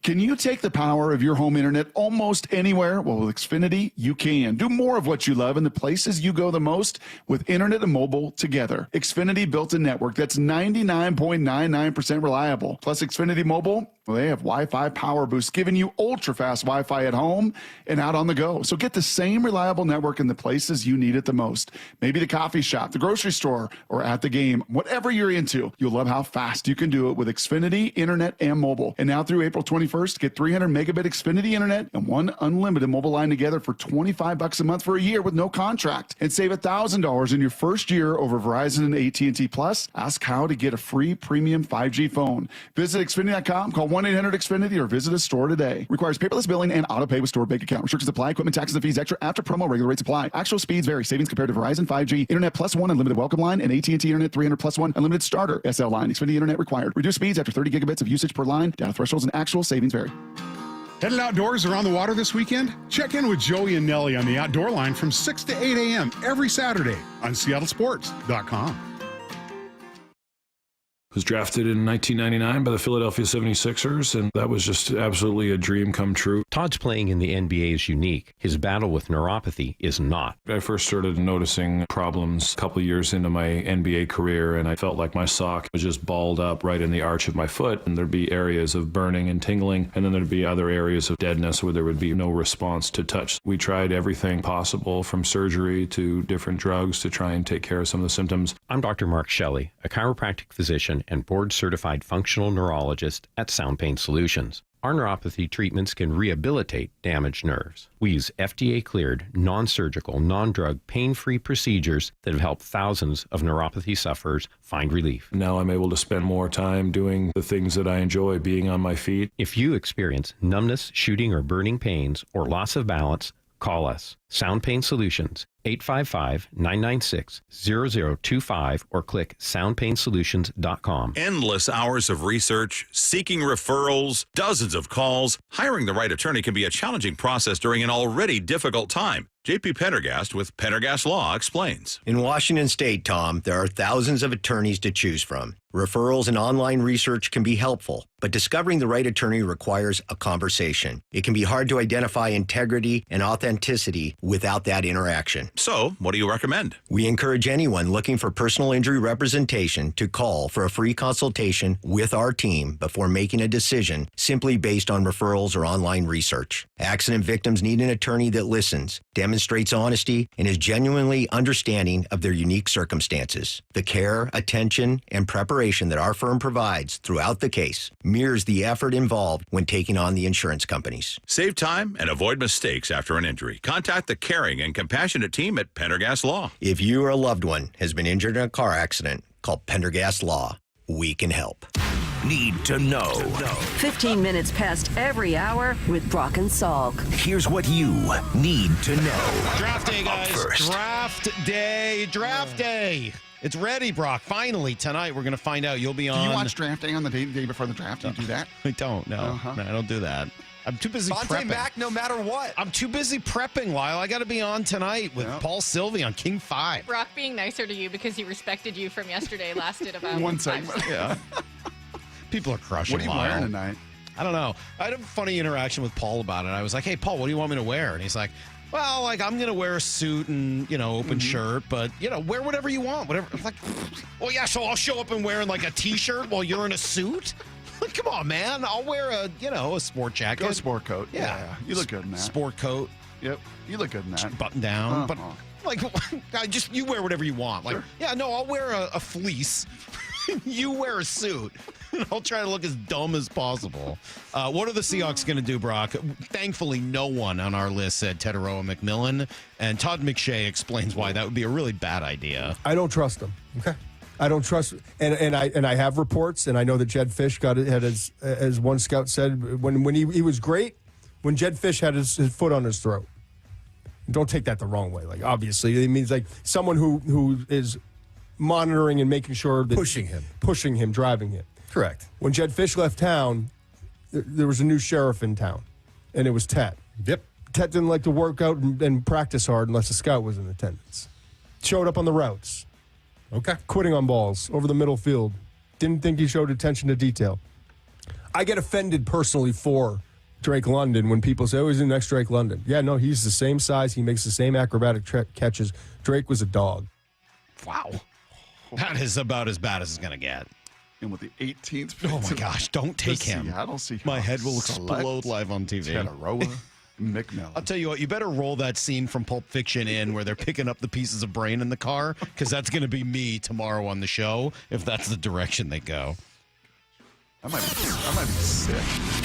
Can you take the power of your home internet almost anywhere? Well, with Xfinity, you can. Do more of what you love in the places you go the most with internet and mobile together. Xfinity built a network that's 99.99% reliable. Plus, Xfinity Mobile, well, they have Wi-Fi power boost, giving you ultra-fast Wi-Fi at home and out on the go. So get the same reliable network in the places you need it the most. Maybe the coffee shop, the grocery store, or at the game. Whatever you're into, you'll love how fast you can do it with Xfinity Internet and mobile. And now through April 21st, get 300 megabit Xfinity Internet and one unlimited mobile line together for $25 a month for a year with no contract. And save $1,000 in your first year over Verizon and AT&T Plus. Ask how to get a free premium 5G phone. Visit Xfinity.com, call 1-800-XFINITY or visit a store today. Requires paperless billing and auto pay with stored bank account. Restrictions apply. Equipment, taxes, and fees extra after promo. Regular rates apply. Actual speeds vary. Savings compared to Verizon 5G Internet Plus One Unlimited Welcome Line and AT&T Internet 300 Plus One Unlimited Starter SL Line. Xfinity Internet required. Reduced speeds after 30 gigabits of usage per line. Data thresholds and actual savings vary.
Headed outdoors or on the water this weekend? Check in with Joey and Nelly on the Outdoor Line from 6 to 8 a.m. every Saturday on SeattleSports.com.
Was drafted in 1999 by the Philadelphia 76ers, and that was just absolutely a dream come true.
Todd's playing in the NBA is unique. His battle with neuropathy is not.
I first started noticing problems a couple years into my NBA career, and I felt like my sock was just balled up right in the arch of my foot, and there'd be areas of burning and tingling, and then there'd be other areas of deadness where there would be no response to touch. We tried everything possible, from surgery to different drugs, to try and take care of some of the symptoms.
I'm Dr. Mark Shelley, a chiropractic physician and board-certified functional neurologist at Sound Pain Solutions. Our neuropathy treatments can rehabilitate damaged nerves. We use FDA-cleared, non-surgical, non-drug, pain-free procedures that have helped thousands of neuropathy sufferers find relief.
Now I'm able to spend more time doing the things that I enjoy, being on my feet.
If you experience numbness, shooting, or burning pains, or loss of balance, call us. Sound Pain Solutions, 855-996-0025, or click soundpainsolutions.com.
Endless hours of research, seeking referrals, dozens of calls. Hiring the right attorney can be a challenging process during an already difficult time. JP Pendergast with Pendergast Law explains.
In Washington State, Tom, there are thousands of attorneys to choose from. Referrals and online research can be helpful, but discovering the right attorney requires a conversation. It can be hard to identify integrity and authenticity without that interaction.
So, what do you recommend?
We encourage anyone looking for personal injury representation to call for a free consultation with our team before making a decision simply based on referrals or online research. Accident victims need an attorney that listens, demonstrates honesty, and is genuinely understanding of their unique circumstances. The care, attention, and preparation that our firm provides throughout the case mirrors the effort involved when taking on the insurance companies.
Save time and avoid mistakes after an injury. Contact the caring and compassionate team at Pendergast Law.
If you or a loved one has been injured in a car accident, call Pendergast Law. We can help.
Need to know.
15 minutes past every hour with Brock and Salk.
Here's what you need to know.
Draft day, guys.
First.
Draft day. It's ready, Brock. Finally, tonight we're going to find out. You'll be on.
Do you watch draft day on the day before the draft? Do you do that?
I don't, no. No, I don't do that. I'm too busy prepping.
back no matter what.
I'm too busy prepping, Lyle. I got to be on tonight with Paul Sylvie on King 5.
Brock being nicer to you because he respected you from yesterday lasted about
One
5
segment.
seconds.
Yeah. People are crushing
What are you
Lyle.
wearing tonight?
I don't know. I had a funny interaction with Paul about it. I was like, hey, Paul, what do you want me to wear? And he's like, well, like, I'm going to wear a suit and, open shirt, but, wear whatever you want. Whatever. I'm like, well, yeah, so I'll show up and wearing, like, a T-shirt while you're in a suit? Like, come on, man. I'll wear a sport jacket.
Go sport coat.
Yeah.
You look good in that.
Sport coat.
Yep. You look good in that.
Button down.
Uh-huh.
But, like, you wear whatever you want. Like,
Sure.
yeah, no, I'll wear a fleece. You wear a suit. I'll try to look as dumb as possible. What are the Seahawks going to do, Brock? Thankfully, no one on our list said Tetairoa McMillan, and Todd McShay explains why that would be a really bad idea.
I don't trust him. Okay. I don't trust, and I have reports, and I know that Jed Fish had as one scout said when he was great when Jed Fish had his foot on his throat. Don't take that the wrong way. Like, obviously, it means like someone who is monitoring and making sure that pushing him, driving him.
Correct.
When Jed Fish left town, there was a new sheriff in town, and it was Tet.
Yep.
Tet didn't like to work out and practice hard unless a scout was in attendance. Showed up on the routes.
Okay.
Quitting on balls over the middle field. Didn't think he showed attention to detail. I get offended personally for Drake London when people say, oh, he's the next Drake London. Yeah, no, he's the same size. He makes the same acrobatic catches. Drake was a dog.
Wow. That is about as bad as it's going to get.
And with the 18th.
Oh, my gosh. Don't take him.
Seattle Seahawks
My head will explode live on TV.
Tetairoa McMillan.
I'll tell you what, you better roll that scene from Pulp Fiction in where they're picking up the pieces of brain in the car, because that's going to be me tomorrow on the show if that's the direction they go.
I might be sick.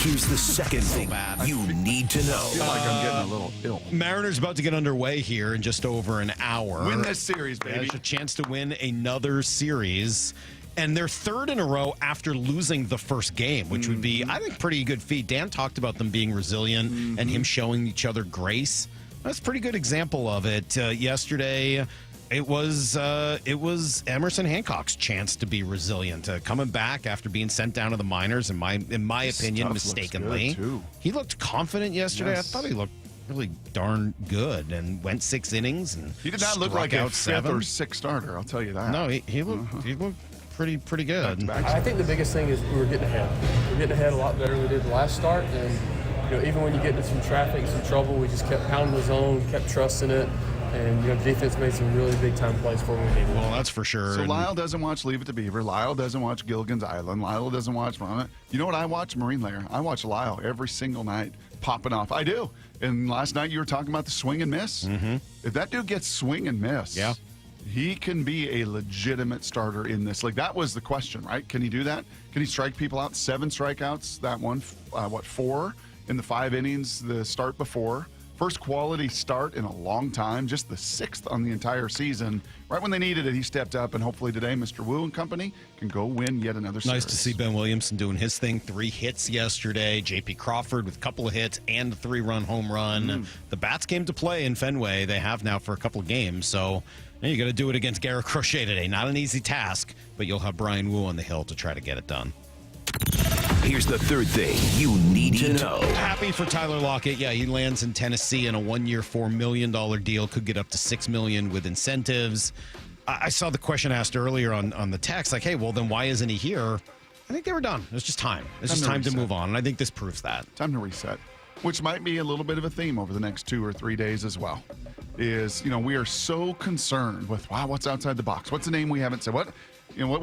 Here's the second thing you need to know.
I feel like I'm getting a little ill.
Mariners about to get underway here in just over an hour.
Win this series, baby.
There's a chance to win another series. And they're third in a row after losing the first game, which would be, I think, pretty good feat. Dan talked about them being resilient and him showing each other grace. That's a pretty good example of it. Yesterday, it was Emerson Hancock's chance to be resilient, coming back after being sent down to the minors. In my opinion, mistakenly, he looked confident yesterday.
Yes.
I thought he looked really darn good and went 6 innings and
He did not look like a 5th or 6th starter. I'll tell you that.
No, he looked. He looked pretty good.
I think the biggest thing is we were getting ahead. We're getting ahead a lot better than we did the last start, and even when you get into some traffic, some trouble, we just kept pounding the zone, kept trusting it, and the defense made some really big time plays for when we needed.
Well, that's for sure.
So Lyle doesn't watch Leave It to Beaver. Lyle doesn't watch Gilligan's Island. Lyle doesn't watch Run It. You know what I watch? Marine Layer. I watch Lyle every single night popping off. I do. And last night you were talking about the swing and miss.
Mm-hmm.
If that dude gets swing and miss, He can be a legitimate starter in this league. That was the question, right? Can he do that? Can he strike people out? 7 strikeouts, that one. 4 in the 5 innings, the start before. First quality start in a long time, just the 6th on the entire season. Right when they needed it, he stepped up, and hopefully today, Mr. Wu and company can go win yet another series.
Nice to see Ben Williamson doing his thing. 3 hits yesterday. J.P. Crawford with a couple of hits and a 3-run home run. The bats came to play in Fenway. They have now for a couple of games, so you got to do it against Garrett Crochet today. Not an easy task, but you'll have Brian Wu on the hill to try to get it done.
Here's the third thing you need to know.
Happy for Tyler Lockett. Yeah, he lands in Tennessee in a 1-year, $4 million deal. Could get up to $6 million with incentives. I saw the question asked earlier on the text, like, hey, well, then why isn't he here? I think they were done. It was just time. It's just time to move on, and I think this proves that.
Time to reset, which might be a little bit of a theme over the next 2 or 3 days as well. We are so concerned with, wow, what's outside the box? What's the name we haven't said? What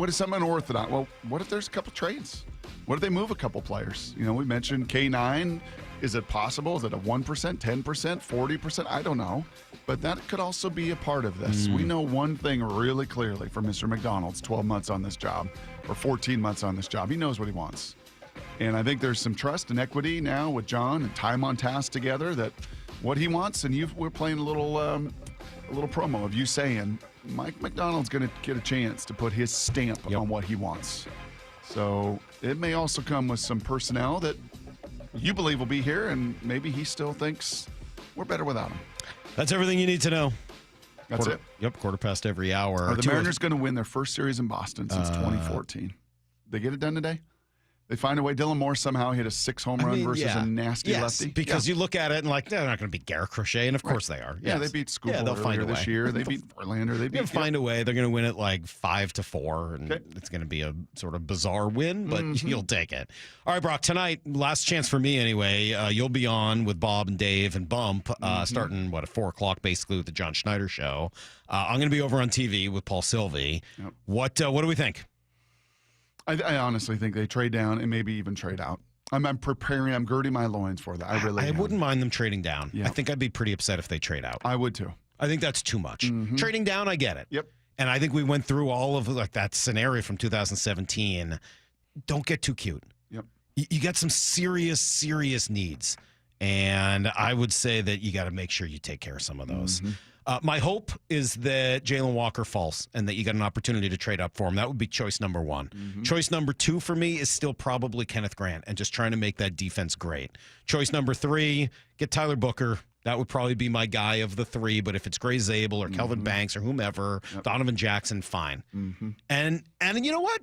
is something unorthodox? Well, what if there's a couple trades? What if they move a couple players? We mentioned K9. Is it possible? Is it a 1%, 10%, 40%? I don't know. But that could also be a part of this. We know one thing really clearly from Mr. McDonald's 12 months on this job, or 14 months on this job. He knows what he wants. And I think there's some trust and equity now with John and time on task together that what he wants, and we're playing a little promo of you saying Mike McDonald's going to get a chance to put his stamp on what he wants. So it may also come with some personnel that you believe will be here, and maybe he still thinks we're better without him.
That's everything you need to know.
That's it.
Yep, quarter past every hour.
Are the Mariners going to win their first series in Boston since 2014? They get it done today? They find a way. Dylan Moore somehow hit a 6 home run versus a nasty lefty.
Because you look at it and they're not going to beat Garrett Crochet, and of course they are.
Yeah, they beat Schuylkill earlier this year. They beat Verlander. They're going
to find a way. They're going to win it like 5-4, and it's going to be a sort of bizarre win, but you'll take it. All right, Brock, tonight, last chance for me anyway. You'll be on with Bob and Dave and Bump starting, at 4 o'clock basically with the John Schneider show. I'm going to be over on TV with Paul Sylvie. Yep. What do we think?
I honestly think they trade down and maybe even trade out. I'm preparing. I'm girding my loins for that. I
wouldn't mind them trading down. Yep. I think I'd be pretty upset if they trade out.
I would too.
I think that's too much. Trading down, I get it.
Yep.
And I think we went through all of that scenario from 2017. Don't get too cute.
Yep.
You got some serious needs. And I would say that you got to make sure you take care of some of those. My hope is that Jalen Walker falls and that you got an opportunity to trade up for him. That would be choice number 1. Choice number 2 for me is still probably Kenneth Grant and just trying to make that defense great. Choice number 3, get Tyler Booker. That would probably be my guy of the 3, but if it's Gray Zabel or Kelvin Banks or whomever, Donovan Jackson, fine. And you know what?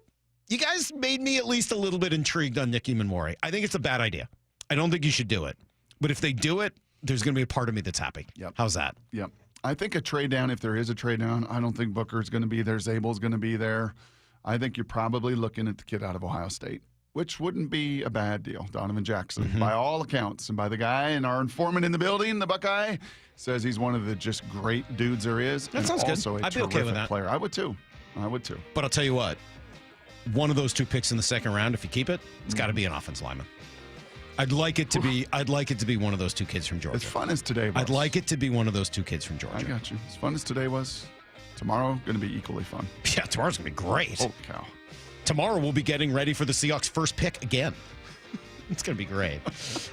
You guys made me at least a little bit intrigued on Nicky Manmore. I think it's a bad idea. I don't think you should do it. But if they do it, there's going to be a part of me that's happy. How's that?
Yep. I think a trade down, if there is a trade down, I don't think Booker's going to be there. Zabel's going to be there. I think you're probably looking at the kid out of Ohio State, which wouldn't be a bad deal. Donovan Jackson, by all accounts, and by the guy and our informant in the building, the Buckeye, says he's one of the just great dudes there is.
That sounds
also
good.
A
I'd be okay with that.
Player. I would too.
But I'll tell you what, one of those 2 picks in the second round, if you keep it, it's got to be an offense lineman. I'd like it to be one of those 2 kids from Georgia.
As fun as today was.
I'd like it to be one of those 2 kids from Georgia.
I got you. As fun as today was, tomorrow going to be equally fun.
Yeah, tomorrow's going to be great.
Holy cow.
Tomorrow we'll be getting ready for the Seahawks' first pick again. It's going to be great.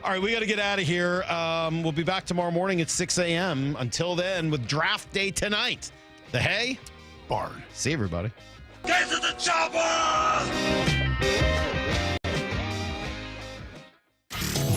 All right, we got to get out of here. We'll be back tomorrow morning at 6 a.m. Until then, with draft day tonight, the Hay
Barn.
See everybody.
Get to the chopper!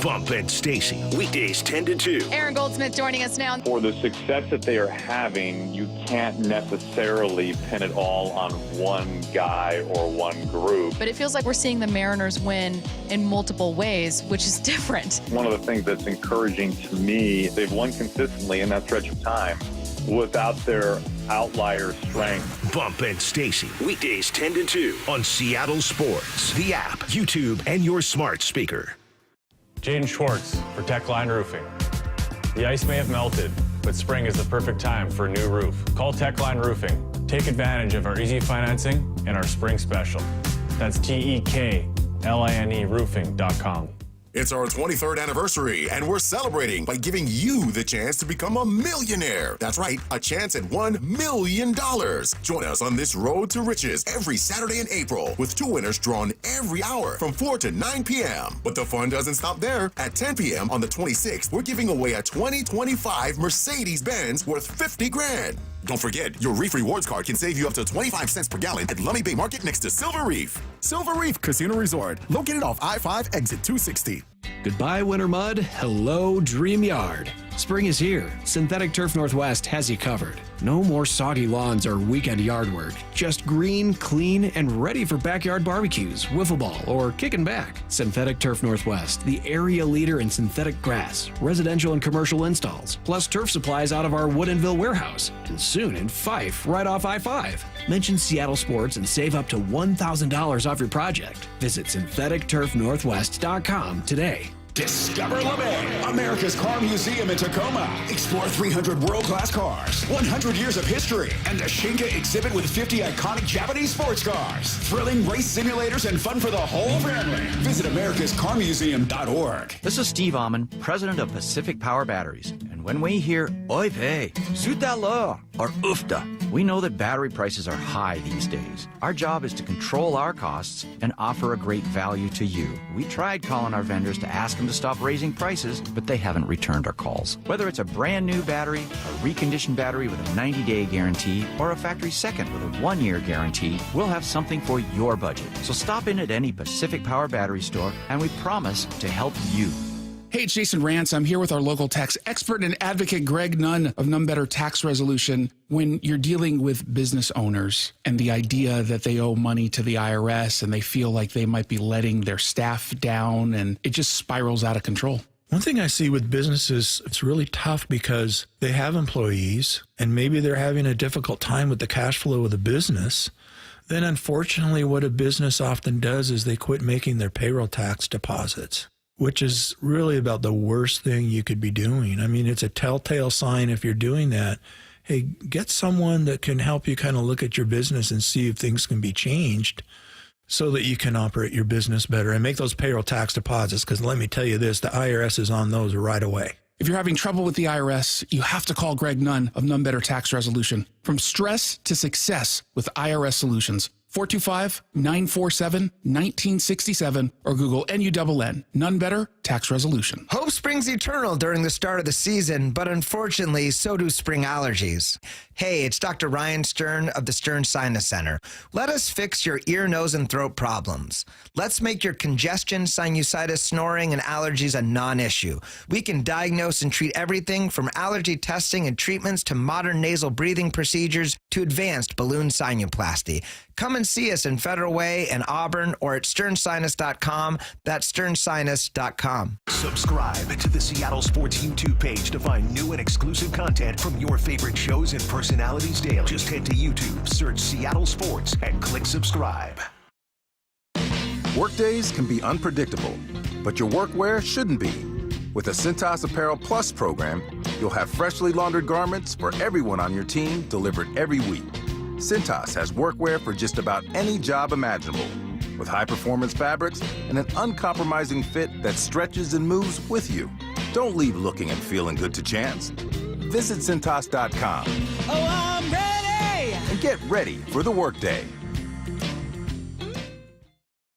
Bump and Stacy, weekdays 10 to 2.
Aaron Goldsmith joining us now.
For the success that they are having, you can't necessarily pin it all on one guy or one group.
But it feels like we're seeing the Mariners win in multiple ways, which is different.
One of the things that's encouraging to me, they've won consistently in that stretch of time without their outlier strength.
Bump and Stacy, weekdays 10 to 2 on Seattle Sports, the app, YouTube, and your smart speaker.
Jaden Schwartz for Techline Roofing. The ice may have melted, but spring is the perfect time for a new roof. Call Techline Roofing. Take advantage of our easy financing and our spring special. That's TEKLINE roofing.com.
It's our 23rd anniversary, and we're celebrating by giving you the chance to become a millionaire. That's right, a chance at $1 million. Join us on this road to riches every Saturday in April with 2 winners drawn every hour from 4 to 9 p.m. But the fun doesn't stop there. At 10 p.m. on the 26th, we're giving away a 2025 Mercedes-Benz worth $50 grand. Don't forget, your Reef Rewards card can save you up to 25 cents per gallon at Lummi Bay Market next to Silver Reef. Silver Reef Casino Resort, located off I-5 exit 260.
Goodbye, winter mud. Hello, Dream Yard. Spring is here. Synthetic Turf Northwest has you covered. No more soggy lawns or weekend yard work. Just green, clean, and ready for backyard barbecues, wiffle ball, or kicking back. Synthetic Turf Northwest, the area leader in synthetic grass, residential and commercial installs, plus turf supplies out of our Woodinville warehouse, and soon in Fife, right off I-5. Mention Seattle Sports and save up to $1,000 off your project. Visit syntheticturfnorthwest.com today.
Discover LeMay, America's car museum in Tacoma. Explore 300 world-class cars, 100 years of history, and the Shinka exhibit with 50 iconic Japanese sports cars. Thrilling race simulators and fun for the whole family. Visit americascarmuseum.org.
This is Steve Amman, president of Pacific Power Batteries. And when we hear Oy vey, zut alors, or oofda, we know that battery prices are high these days. Our job is to control our costs and offer a great value to you. We tried calling our vendors to ask them to stop raising prices, but they haven't returned our calls. Whether it's a brand new battery, a reconditioned battery with a 90-day guarantee, or a factory second with a 1-year guarantee, we'll have something for your budget. So stop in at any Pacific Power Battery store, and we promise to help you.
Hey, it's Jason Rance. I'm here with our local tax expert and advocate, Greg Nunn of None Better Tax Resolution. When you're dealing with business owners and the idea that they owe money to the IRS and they feel like they might be letting their staff down, and it just spirals out of control.
One thing I see with businesses, it's really tough because they have employees and maybe they're having a difficult time with the cash flow of the business. Then unfortunately, what a business often does is they quit making their payroll tax deposits, which is really about the worst thing you could be doing. I mean, it's a telltale sign if you're doing that. Hey, get someone that can help you kind of look at your business and see if things can be changed so that you can operate your business better and make those payroll tax deposits. Because let me tell you this, the IRS is on those right away.
If you're having trouble with the IRS, you have to call Greg Nunn of None Better Tax Resolution. From stress to success with IRS Solutions. 425-947-1967 or Google NUNN. None Better Tax Resolution.
Hope springs eternal during the start of the season, but unfortunately, so do spring allergies. Hey, it's Dr. Ryan Stern of the Stern Sinus Center. Let us fix your ear, nose, and throat problems. Let's make your congestion, sinusitis, snoring, and allergies a non-issue. We can diagnose and treat everything from allergy testing and treatments to modern nasal breathing procedures to advanced balloon sinuplasty. Come and see us in Federal Way and Auburn or at sternsinus.com. That's sternsinus.com.
Subscribe to the Seattle Sports YouTube page to find new and exclusive content from your favorite shows and personalities daily. Just head to YouTube, search Seattle Sports, and click subscribe.
Workdays can be unpredictable, but your workwear shouldn't be. With the Cintas Apparel Plus program, you'll have freshly laundered garments for everyone on your team delivered every week. Cintas has workwear for just about any job imaginable, with high-performance fabrics and an uncompromising fit that stretches and moves with you. Don't leave looking and feeling good to chance. Visit Cintas.com. Oh, I'm ready! And get ready for the workday.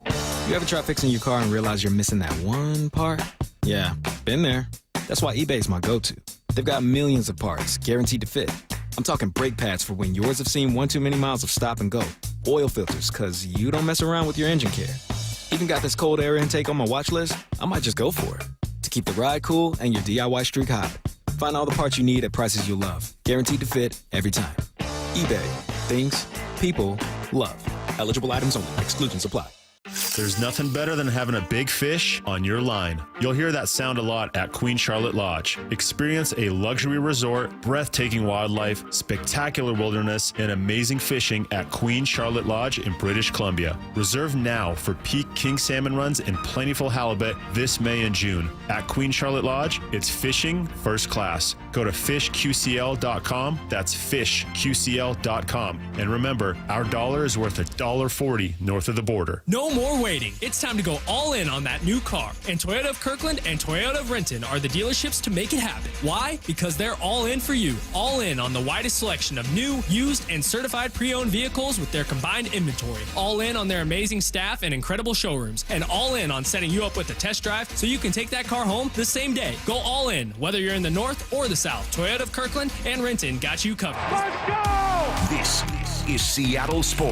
You ever try fixing your car and realize you're missing that one part? Yeah, been there. That's why eBay's my go-to. They've got millions of parts, guaranteed to fit. I'm talking brake pads for when yours have seen one too many miles of stop and go. Oil filters, because you don't mess around with your engine care. Even got this cold air intake on my watch list. I might just go for it. To keep the ride cool and your DIY streak hot. Find all the parts you need at prices you'll love. Guaranteed to fit every time. eBay. Things people love. Eligible items only. Exclusions apply.
There's nothing better than having a big fish on your line. You'll hear that sound a lot at Queen Charlotte Lodge. Experience a luxury resort, breathtaking wildlife, spectacular wilderness, and amazing fishing at Queen Charlotte Lodge in British Columbia. Reserve now for peak king salmon runs and plentiful halibut this May and June. At Queen Charlotte Lodge, it's fishing first class. Go to fishqcl.com. That's fishqcl.com. And remember, our dollar is worth $1.40 north of the border.
No more waiting.
waiting. It's time to go all in on that new car. And Toyota of Kirkland and Toyota of Renton are the dealerships to make it happen. Why? Because they're all in for you. All in on the widest selection of new, used, and certified pre-owned vehicles with their combined inventory. All in on their amazing staff and incredible showrooms. And all in on setting you up with a test drive so you can take that car home the same day. Go all in, whether you're in the north or the south. Toyota of Kirkland and Renton got you covered.
Let's go! This is Seattle Sports.